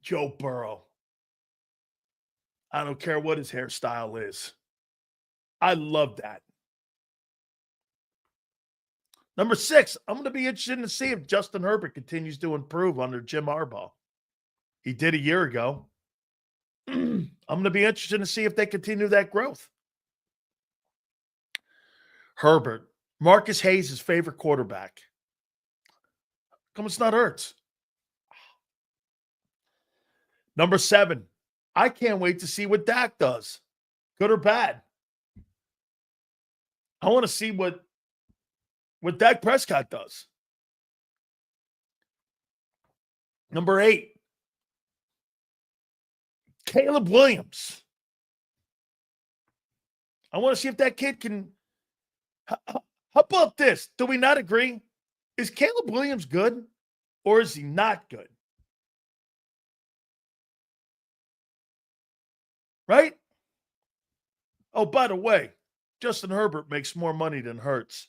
Joe Burrow. I don't care what his hairstyle is. I love that. Number 6, I'm going to be interested to see if Justin Herbert continues to improve under Jim Harbaugh. He did a year ago. I'm going to be interested to see if they continue that growth. Herbert, Marcus Hayes' favorite quarterback. Come, it's not Hertz. Number 7, I can't wait to see what Dak does, good or bad. I want to see what Dak Prescott does. Number 8, Caleb Williams. I want to see if that kid can. How about this? Do we not agree? Is Caleb Williams good or is he not good? Right? Oh, by the way, Justin Herbert makes more money than Hertz.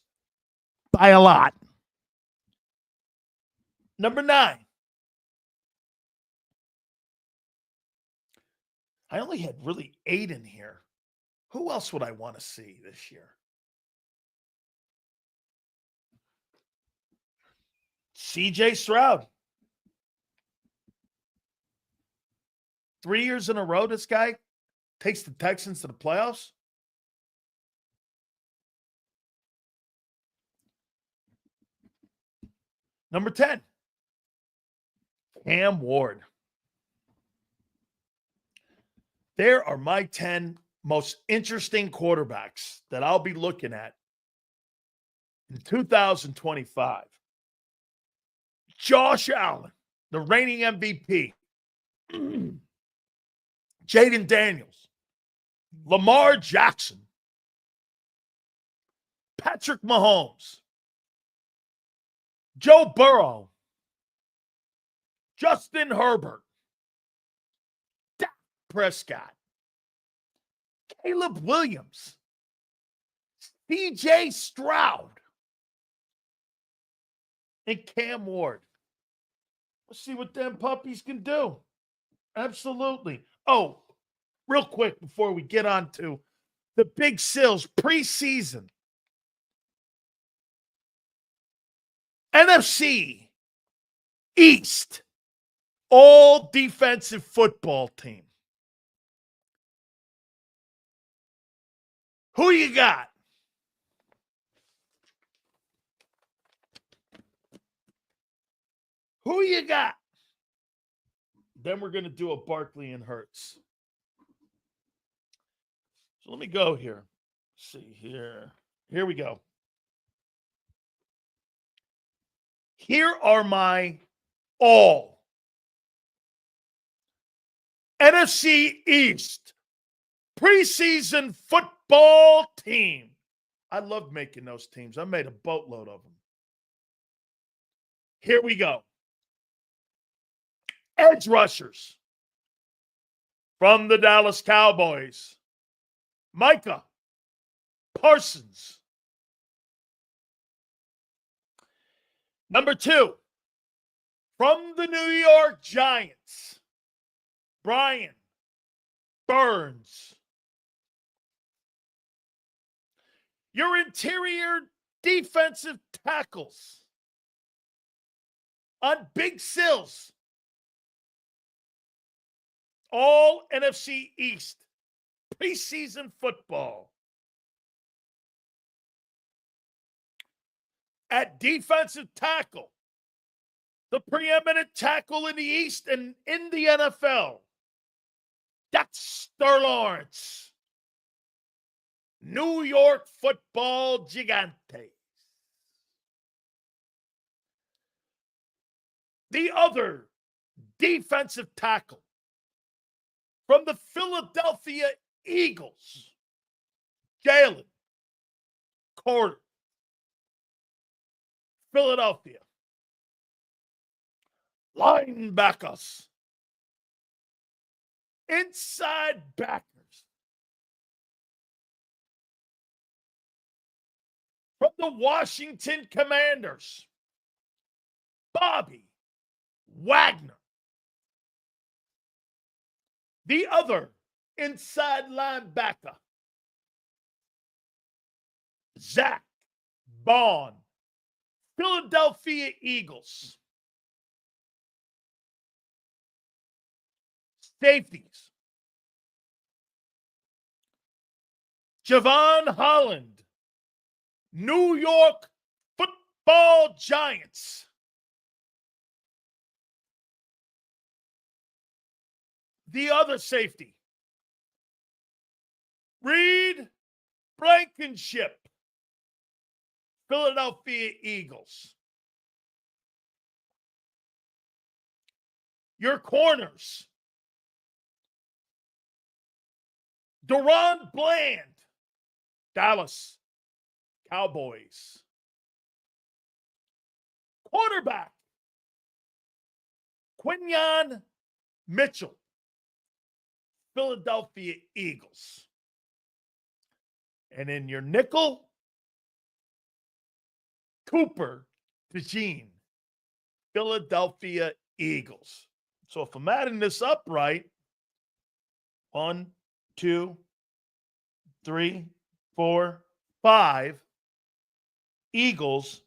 By a lot. Number 9. I only had really 8 in here. Who else would I want to see this year? CJ Stroud. 3 years in a row, this guy takes the Texans to the playoffs. Number 10, Cam Ward. There are my 10 most interesting quarterbacks that I'll be looking at in 2025. Josh Allen, the reigning MVP. Jaden Daniels, Lamar Jackson, Patrick Mahomes, Joe Burrow, Justin Herbert, Dak Prescott, Caleb Williams, CJ Stroud, and Cam Ward. Let's see what them puppies can do. Absolutely. Oh, real quick before we get on to the Big Sills preseason. NFC East all defensive football team. Who you got? Who you got? Then we're going to do a Barkley and Hertz. So let me go here. Let's see here. Here we go. Here are my all NFC East preseason football team. I love making those teams. I made a boatload of them. Here we go. Edge rushers from the Dallas Cowboys. Micah Parsons. Number 2, from the New York Giants, Brian Burns. Your interior defensive tackles on big sills. All NFC East preseason football. At defensive tackle, the preeminent tackle in the East and in the NFL, Dexter Lawrence, New York Football Gigantes. The other defensive tackle from the Philadelphia Eagles, Jalen Carter, Philadelphia. Linebackers, inside backers, from the Washington Commanders, Bobby Wagner. The other inside linebacker, Zach Bond, Philadelphia Eagles. Safeties, Javon Holland, New York Football Giants. The other safety, Reed Blankenship, Philadelphia Eagles. Your corners, Deron Bland, Dallas Cowboys. Quarterback, Quinyon Mitchell, Philadelphia Eagles. And in your nickel, Cooper DeJean, Philadelphia Eagles. So if I'm adding this up right, 1, 2, 3, 4, 5 Eagles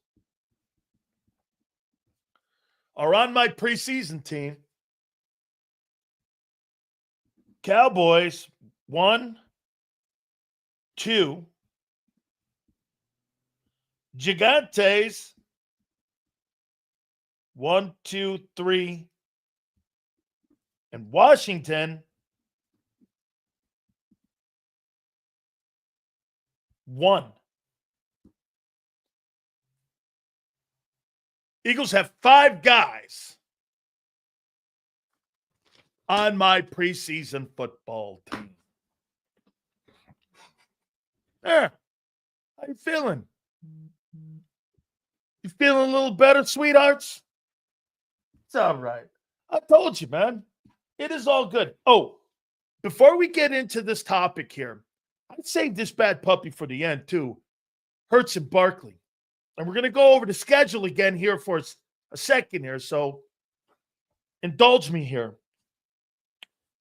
are on my preseason team. Cowboys, 1, 2. Gigantes, 1, 2, 3. And Washington, 1. Eagles have 5 guys on my preseason football team. There. How you feeling? You feeling a little better, sweethearts? It's all right. I told you, man. It is all good. Oh, before we get into this topic here, I'd save this bad puppy for the end, too. Herz and Barkley. And we're going to go over the schedule again here for a second here, so indulge me here.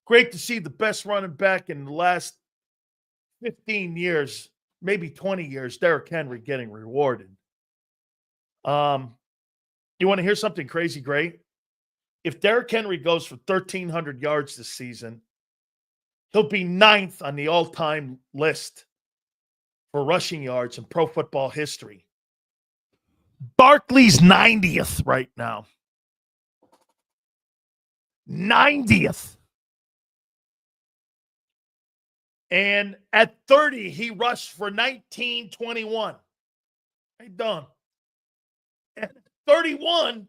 Great to see the best running back in the last 15 years, maybe 20 years, Derrick Henry, getting rewarded. You want to hear something crazy great? If Derrick Henry goes for 1,300 yards this season, he'll be 9th on the all-time list for rushing yards in pro football history. Barkley's 90th right now. 90th. And at 30, he rushed for 1921. Hey, done. At 31,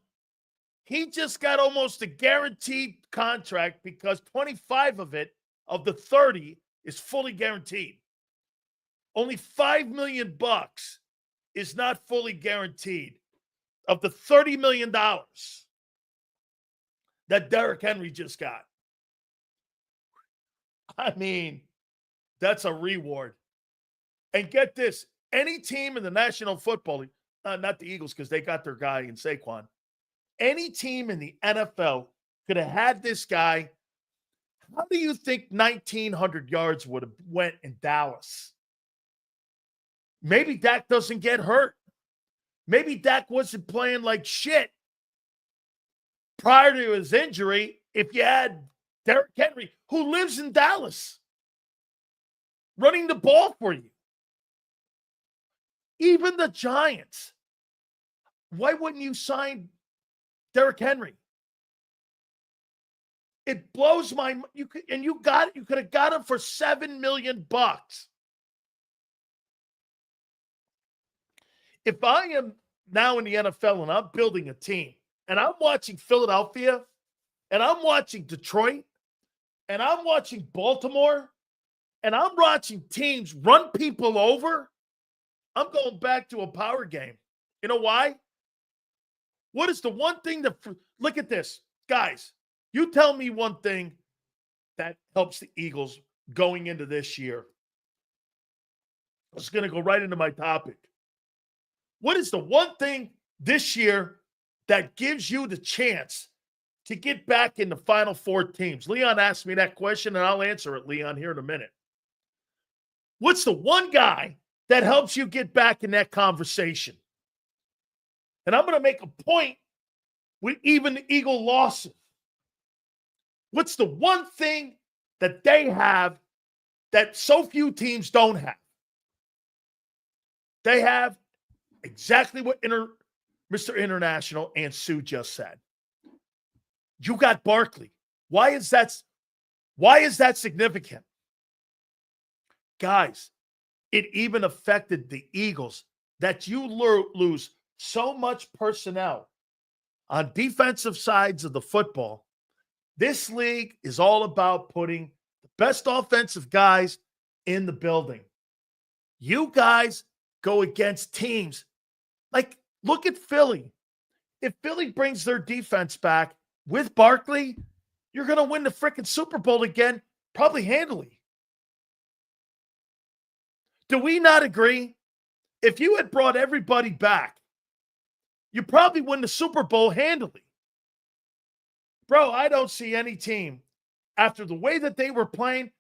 he just got almost a guaranteed contract because 25 of the 30 is fully guaranteed. Only $5 million is not fully guaranteed of the $30 million that Derrick Henry just got. I mean, that's a reward. And get this, any team in the National Football League, not the Eagles because they got their guy in Saquon, any team in the NFL could have had this guy. How do you think 1,900 yards would have went in Dallas? Maybe Dak doesn't get hurt. Maybe Dak wasn't playing like shit prior to his injury if you had Derrick Henry, who lives in Dallas, running the ball for you. Even the Giants. Why wouldn't you sign Derrick Henry? It blows my mind. You could have got him for $7 million. If I am now in the NFL and I'm building a team and I'm watching Philadelphia and I'm watching Detroit and I'm watching Baltimore and I'm watching teams run people over, I'm going back to a power game. You know why? What is the one thing that, look at this, guys, you tell me one thing that helps the Eagles going into this year. I was going to go right into my topic. What is the one thing this year that gives you the chance to get back in the Final Four teams? Leon asked me that question, and I'll answer it, Leon, here in a minute. What's the one guy that helps you get back in that conversation? And I'm going to make a point with even the Eagle losses. What's the one thing that they have that so few teams don't have? They have exactly what Mr. International and Sue just said. You got Barkley. Why is that significant? Guys, it even affected the Eagles that you lose so much personnel on defensive sides of the football. This league is all about putting the best offensive guys in the building. You guys go against teams like, look at Philly. If Philly brings their defense back with Barkley, you're going to win the freaking Super Bowl again, probably handily. Do we not agree? If you had brought everybody back, you probably win the Super Bowl handily. Bro, I don't see any team after the way that they were playing.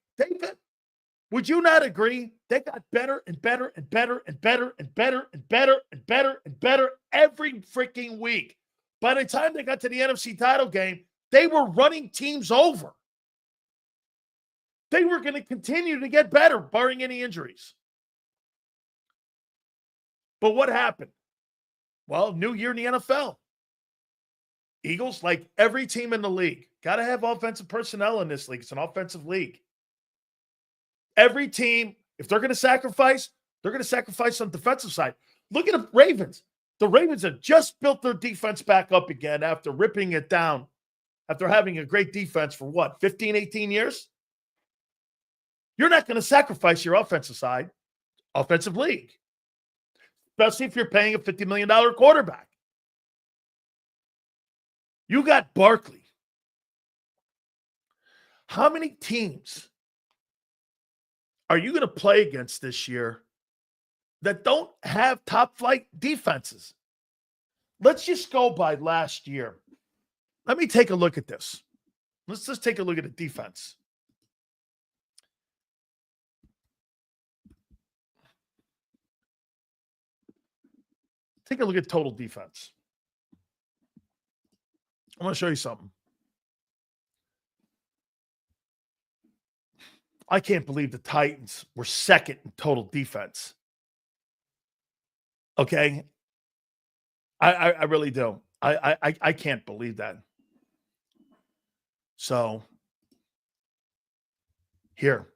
Would you not agree? They got better and better and better and better and better and better and better and better every freaking week. By the time they got to the NFC title game, they were running teams over. They were going to continue to get better, barring any injuries. But what happened? Well, new year in the NFL. Eagles, like every team in the league, got to have offensive personnel in this league. It's an offensive league. Every team, if they're going to sacrifice, they're going to sacrifice on the defensive side. Look at the Ravens. The Ravens have just built their defense back up again after ripping it down, after having a great defense for what, 15, 18 years? You're not going to sacrifice your offensive side, offensive league, especially if you're paying a $50 million quarterback. You got Barkley. How many teams are you going to play against this year that don't have top flight defenses? Let's just go by last year. Let me take a look at this. Let's just take a look at the defense. Take a look at total defense. I'm going to show you something. I can't believe the Titans were second in total defense. Okay? I really do. I can't believe that. So, here.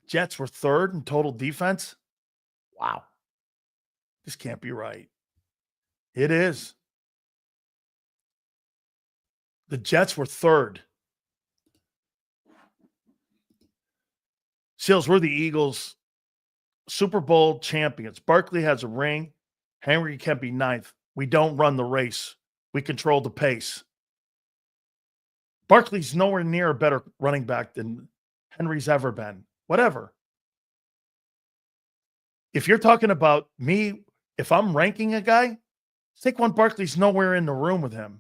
Jets were third in total defense. Wow. This can't be right. It is. The Jets were third. Seals, we're the Eagles, Super Bowl champions. Barkley has a ring. Henry can be ninth. We don't run the race. We control the pace. Barkley's nowhere near a better running back than Henry's ever been. Whatever. If you're talking about me, if I'm ranking a guy, Saquon Barkley's nowhere in the room with him.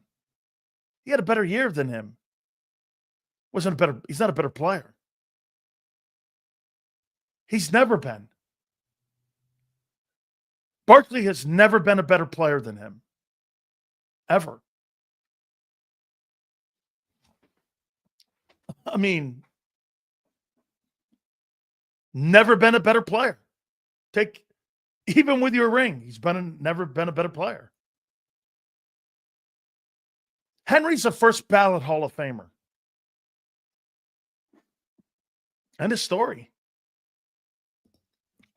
He had a better year than him. He's not a better player. He's never been. Barkley has never been a better player than him. Ever. I mean, never been a better player. Even with your ring, never been a better player. Henry's a first ballot Hall of Famer. End of story.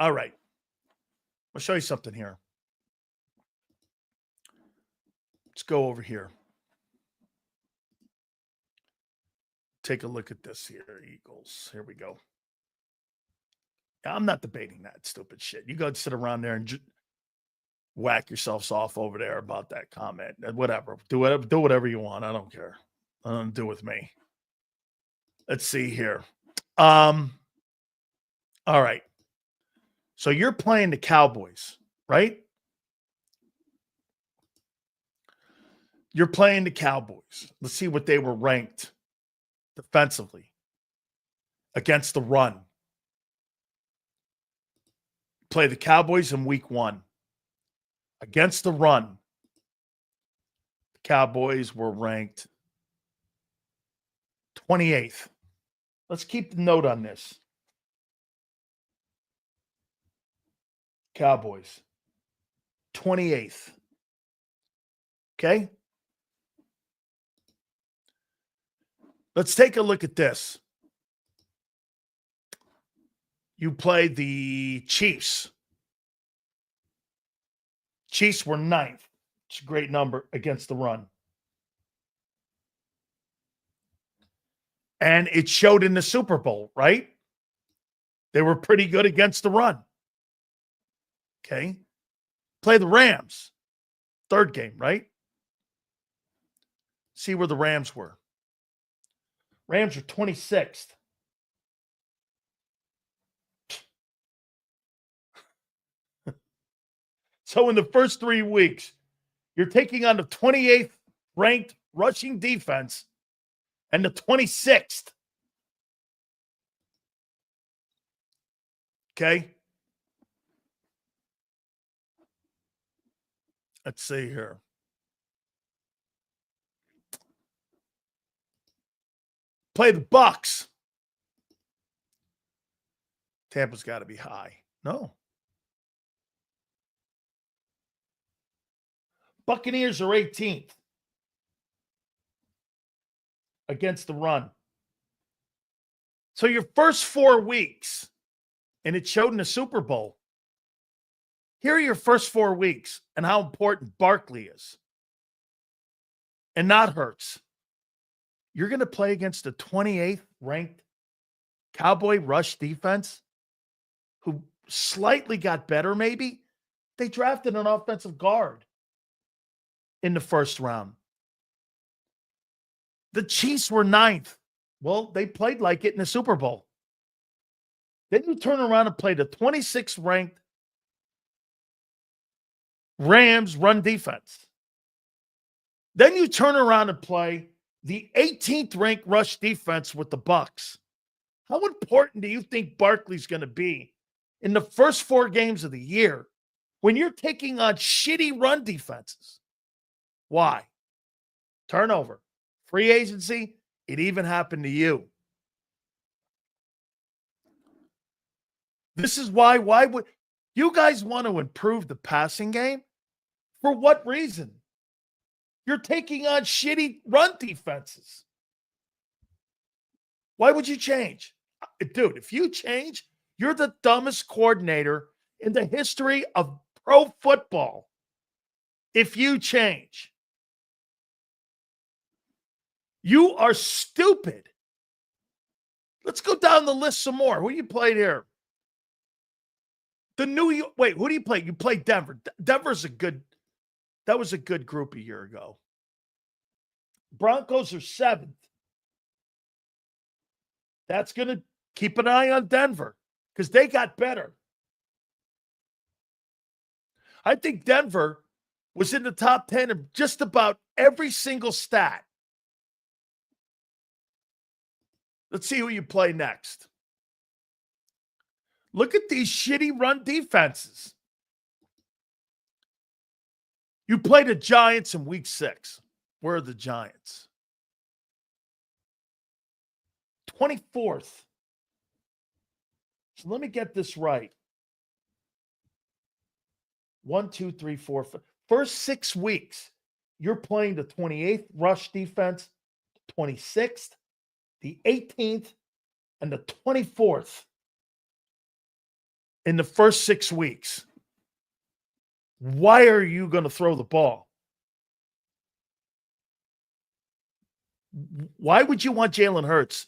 All right. I'll show you something here. Let's go over here. Take a look at this here, Eagles. Here we go. I'm not debating that stupid shit. You go sit around there and whack yourselves off over there about that comment. Whatever. Do whatever you want. I don't care. Nothing to do with me. Let's see here. All right. So you're playing the Cowboys, right? You're playing the Cowboys. Let's see what they were ranked defensively against the run. Play the Cowboys in week 1. Against the run, the Cowboys were ranked 28th. Let's keep the note on this. Cowboys, 28th. Okay? Let's take a look at this. You played the Chiefs. Chiefs were 9th. It's a great number against the run. And it showed in the Super Bowl, right? They were pretty good against the run. Okay. Play the Rams. 3rd game, right? See where the Rams were. Rams are 26th. So in the first 3 weeks, you're taking on the 28th ranked rushing defense and the 26th. Okay. Let's see here. Play the Bucs. Tampa's got to be high. No. Buccaneers are 18th against the run. So your first 4 weeks, and it showed in the Super Bowl, here are your first 4 weeks and how important Barkley is. And not Herz. You're going to play against the 28th ranked Cowboy rush defense who slightly got better maybe. They drafted an offensive guard in the first round. The Chiefs were 9th. Well, they played like it in the Super Bowl. Then you turn around and play the 26th ranked Rams run defense. Then you turn around and play the 18th ranked rush defense with the Bucs. How important do you think Barkley's going to be in the first 4 games of the year when you're taking on shitty run defenses? Why? Turnover. Free agency. It even happened to you. This is why would you guys want to improve the passing game? For what reason? You're taking on shitty run defenses. Why would you change? Dude, if you change, you're the dumbest coordinator in the history of pro football. If you change. You are stupid. Let's go down the list some more. Who you played here? The New York. Wait, who do you play? You played Denver. That was a good group a year ago. Broncos are 7th. That's going to keep an eye on Denver because they got better. I think Denver was in the top 10 of just about every single stat. Let's see who you play next. Look at these shitty run defenses. You play the Giants in week 6. Where are the Giants? 24th. So let me get this right. 1, 2, 3, 4, 5. First 6 weeks, you're playing the 28th rush defense, 26th, the 18th, and the 24th in the first 6 weeks. Why are you going to throw the ball? Why would you want Jalen Hurts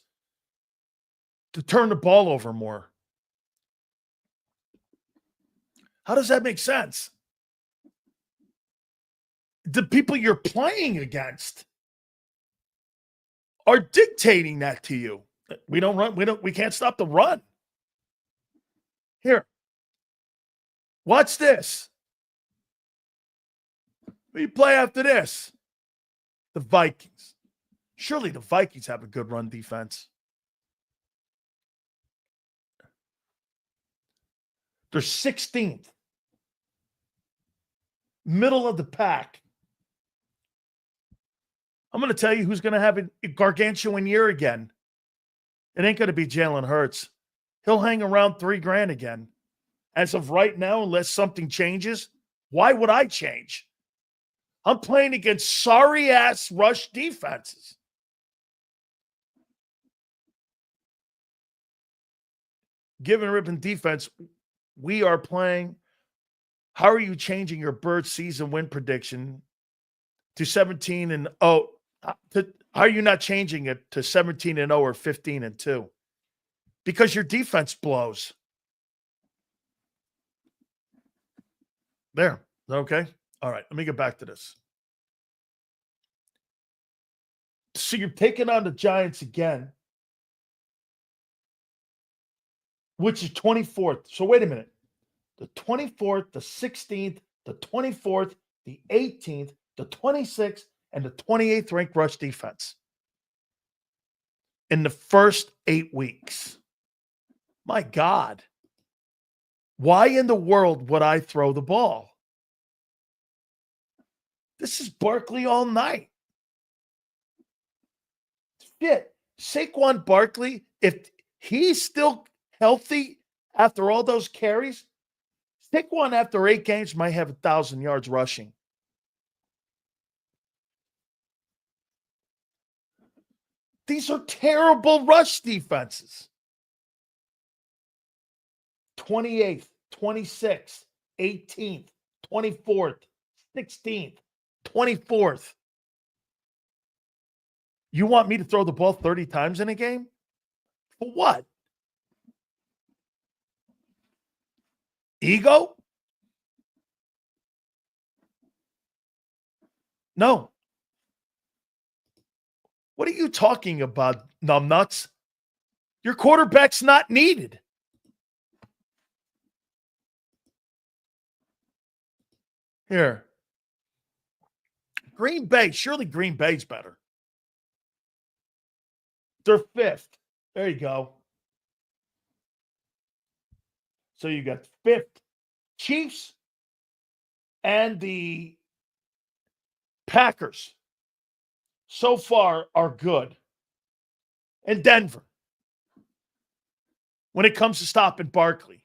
to turn the ball over more? How does that make sense? The people you're playing against are dictating that to you. We don't run. We can't stop the run. Here. Watch this. Who do you play after this? The Vikings. Surely the Vikings have a good run defense. They're 16th. Middle of the pack. I'm going to tell you who's going to have a gargantuan year again. It ain't going to be Jalen Hurts. He'll hang around $3,000 again. As of right now, unless something changes, why would I change? I'm playing against sorry-ass rush defenses. Given Ribbon defense, we are playing. How are you changing your bird season win prediction to 17-0? How are you not changing it to 17-0 or 15-2? Because your defense blows. There. Okay. All right. Let me get back to this. So you're taking on the Giants again, which is 24th. So wait a minute. The 24th, the 16th, the 24th, the 18th, the 26th, and the 28th ranked rush defense in the first 8 weeks. My God. Why in the world would I throw the ball? This is Barkley all night. Shit. Saquon Barkley, if he's still healthy after all those carries, Saquon after 8 games might have 1,000 yards rushing. These are terrible rush defenses. 28th, 26th, 18th, 24th, 16th, 24th. You want me to throw the ball 30 times in a game? For what? Ego? No. What are you talking about, numbnuts? Your quarterback's not needed. Here. Green Bay. Surely Green Bay's better. They're 5th. There you go. So you got 5th Chiefs and the Packers so far are good. And Denver when it comes to stopping Barkley.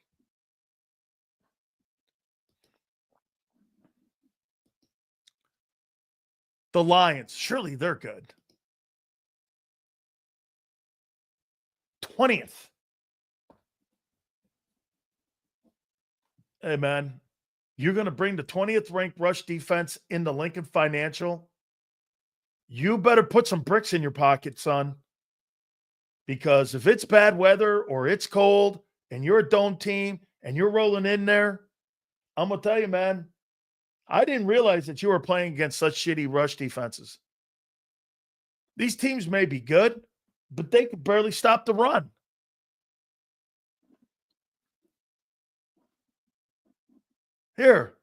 The Lions, surely they're good. 20th. Hey, man, you're going to bring the 20th ranked rush defense into Lincoln Financial? You better put some bricks in your pocket, son. Because if it's bad weather or it's cold and you're a dome team and you're rolling in there, I'm going to tell you, man, I didn't realize that you were playing against such shitty rush defenses. These teams may be good, but they could barely stop the run. Here.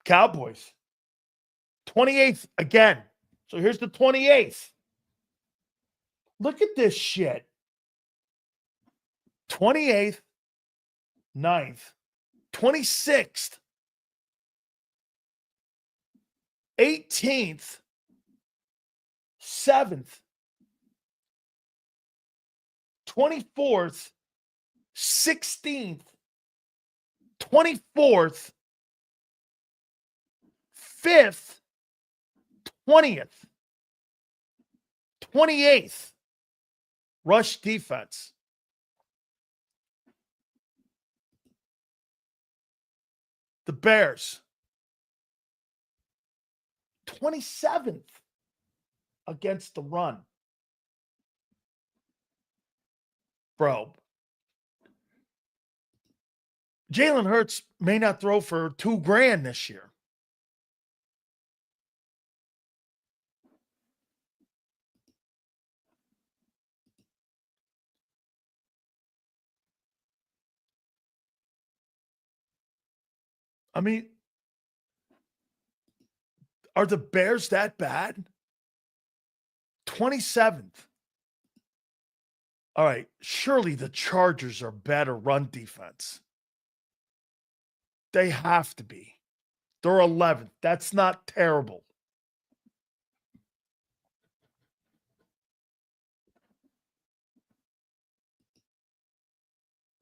Cowboys. 28th again. So here's the 28th. Look at this shit. 28th, 9th, 26th. 18th, 7th, 24th, 16th, 24th, 5th, 20th, 28th rush defense. The Bears, 27th against the run. Bro, Jalen Hurts may not throw for $2,000 this year. I mean, are the Bears that bad? 27th. All right, surely the Chargers are better run defense. They have to be. They're 11th. That's not terrible.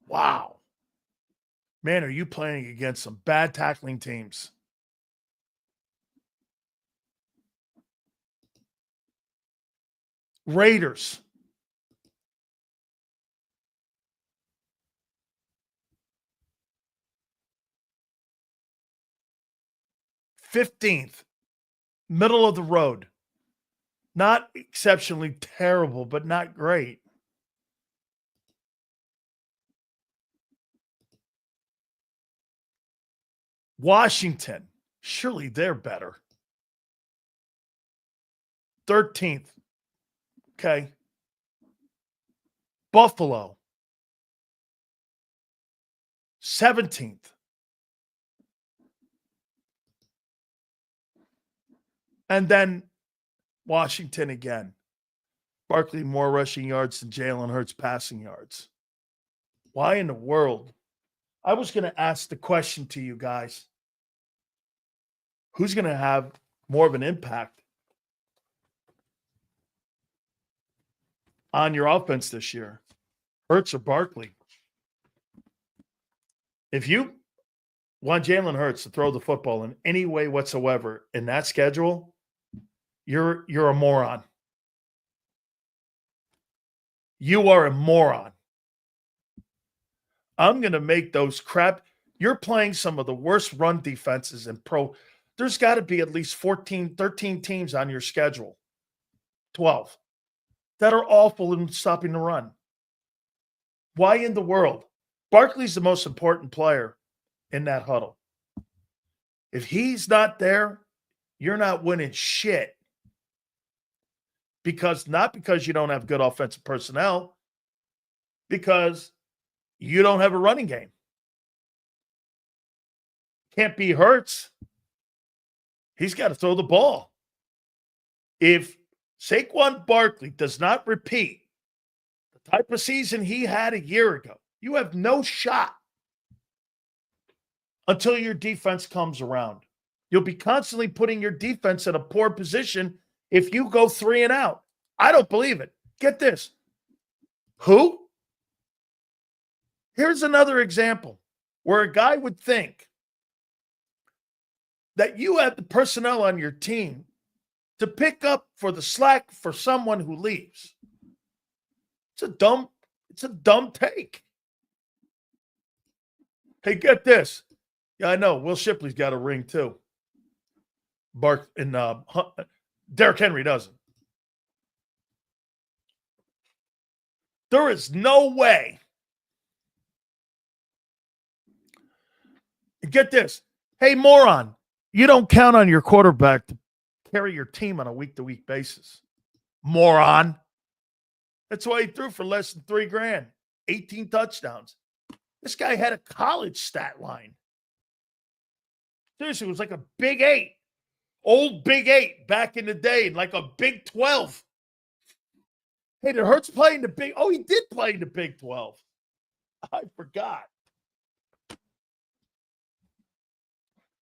Wow. Man, are you playing against some bad tackling teams? Raiders. $15th, middle of the road. Not exceptionally terrible, but not great. Washington, surely they're better. 13th. Okay. Buffalo, 17th. And then Washington again. Barkley more rushing yards than Jalen Hurts passing yards. Why in the world? I was going to ask the question to you guys. Who's going to have more of an impact on your offense this year? Hurts or Barkley? If you want Jalen Hurts to throw the football in any way whatsoever in that schedule, you're a moron. You are a moron. I'm going to make those crap. You're playing some of the worst run defenses in pro. There's got to be at least 14, 13 teams on your schedule, 12, that are awful in stopping the run. Why in the world? Barkley's the most important player in that huddle. If he's not there, you're not winning shit. Not because you don't have good offensive personnel, because you don't have a running game. Can't be Hertz. He's got to throw the ball. If Saquon Barkley does not repeat the type of season he had a year ago, you have no shot until your defense comes around. You'll be constantly putting your defense in a poor position if you go 3 and out. I don't believe it. Get this. Who? Here's another example where a guy would think that you have the personnel on your team to pick up for the slack for someone who leaves. It's a dumb take. Hey, get this. Yeah, I know. Will Shipley's got a ring too. Derrick Henry doesn't. There is no way. Get this. Hey, moron, you don't count on your quarterback to carry your team on a week-to-week basis. Moron. That's why he threw for less than $3,000, 18 touchdowns. This guy had a college stat line. Seriously, it was like a Big 8. Old Big 8 back in the day, like a Big 12. Hey, did Hertz play in the Big? Oh, he did play in the Big 12. I forgot.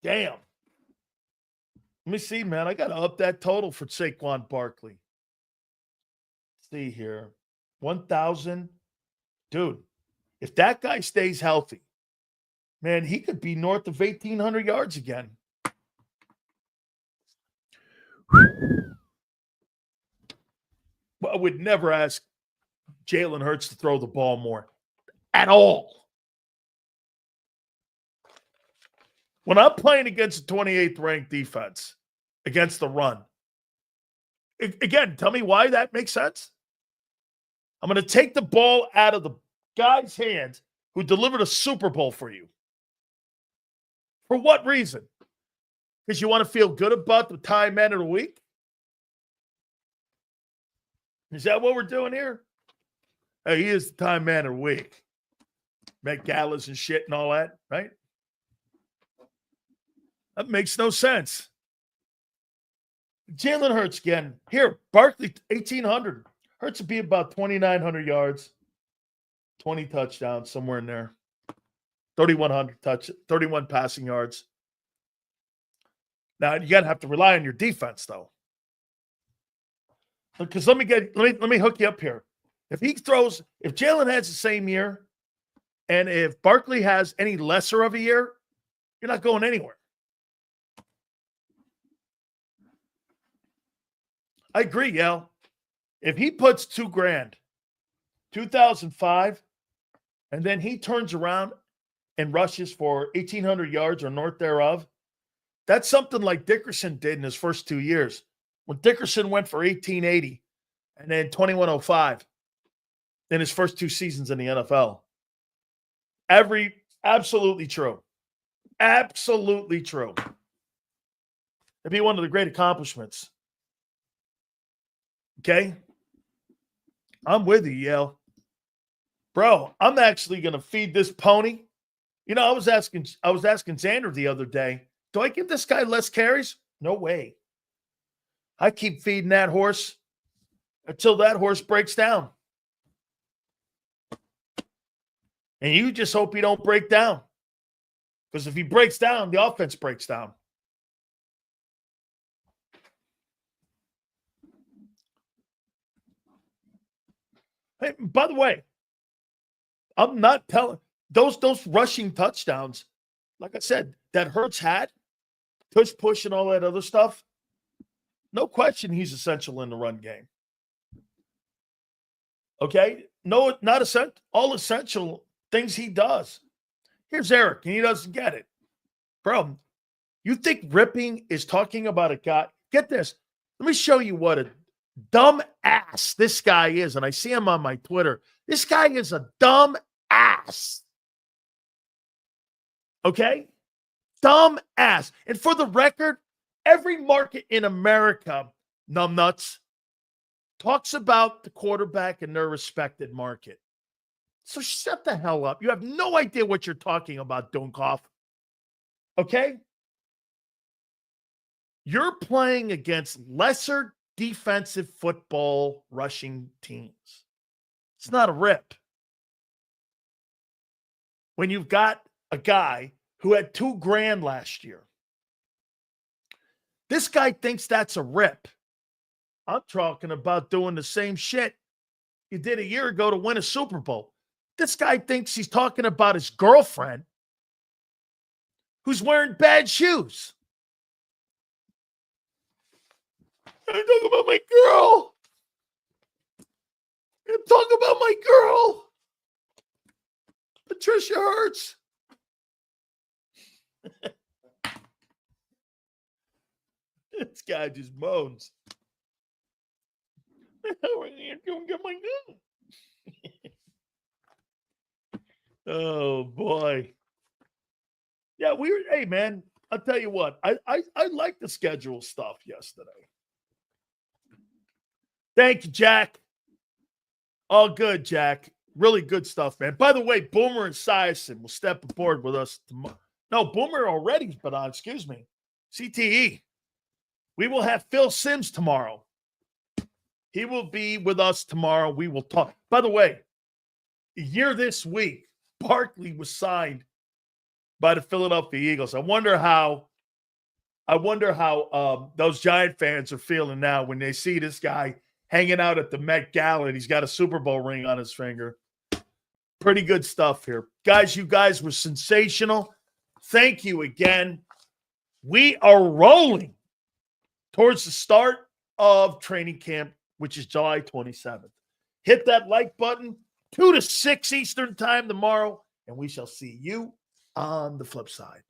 Damn. Let me see, man. I got to up that total for Saquon Barkley. Let's see here. 1,000. Dude, if that guy stays healthy, man, he could be north of 1,800 yards again. Well, I would never ask Jalen Hurts to throw the ball more at all. When I'm playing against a 28th ranked defense, against the run, again, tell me why that makes sense. I'm going to take the ball out of the guy's hands who delivered a Super Bowl for you. For what reason? Because you want to feel good about the time man of the week? Is that what we're doing here? Hey, he is the time man of the week. Met galas and shit and all that, right? That makes no sense. Jalen Hurts again. Here, Barkley, 1,800. Hurts would be about 2,900 yards, 20 touchdowns, somewhere in there. 31 passing yards. Now, you got to have to rely on your defense, though. Because let me hook you up here. If Jalen has the same year, and if Barkley has any lesser of a year, you're not going anywhere. I agree, Yale. If he puts $2,000, 2005, and then he turns around and rushes for 1,800 yards or north thereof, that's something like Dickerson did in his first 2 years. When Dickerson went for 1,880 and then 2,105 in his first 2 seasons in the NFL. Absolutely true. Absolutely true. It'd be one of the great accomplishments. Okay? I'm with you, Yale. Bro, I'm actually going to feed this pony. You know, I was asking Xander the other day, do I give this guy less carries? No way. I keep feeding that horse until that horse breaks down. And you just hope he don't break down. Because if he breaks down, the offense breaks down. Hey, by the way, I'm not telling those rushing touchdowns, like I said, that Hertz had, push, and all that other stuff. No question he's essential in the run game. Okay? No, not essential. All essential things he does. Here's Eric, and he doesn't get it. Bro, you think ripping is talking about a guy? Get this. Let me show you what a dumb ass this guy is. And I see him on my Twitter. This guy is a dumb ass. Okay? Dumb ass. And for the record, every market in America, numbnuts, talks about the quarterback in their respected market. So shut the hell up. You have no idea what you're talking about, Dunkoff. Okay? You're playing against lesser defensive football rushing teams. It's not a rip. When you've got a guy who had $2,000 last year, this guy thinks that's a rip. I'm talking about doing the same shit you did a year ago to win a Super Bowl. This guy thinks he's talking about his girlfriend who's wearing bad shoes. I'm talking about my girl. I'm talking about my girl. Patricia Herz. This guy just moans. Get my gun. Oh boy. Yeah, hey man, I'll tell you what. I like the schedule stuff yesterday. Thank you, Jack. All good, Jack. Really good stuff, man. By the way, Boomer and Siason will step aboard with us tomorrow. No, Boomer already's been on, excuse me. CTE. We will have Phil Simms tomorrow. He will be with us tomorrow. We will talk. By the way, a year this week, Barkley was signed by the Philadelphia Eagles. I wonder how I wonder how those Giant fans are feeling now when they see this guy hanging out at the Met Gala and he's got a Super Bowl ring on his finger. Pretty good stuff here. Guys, you guys were sensational. Thank you again. We are rolling towards the start of training camp, which is July 27th. Hit that like button, 2 to 6 Eastern time tomorrow, and we shall see you on the flip side.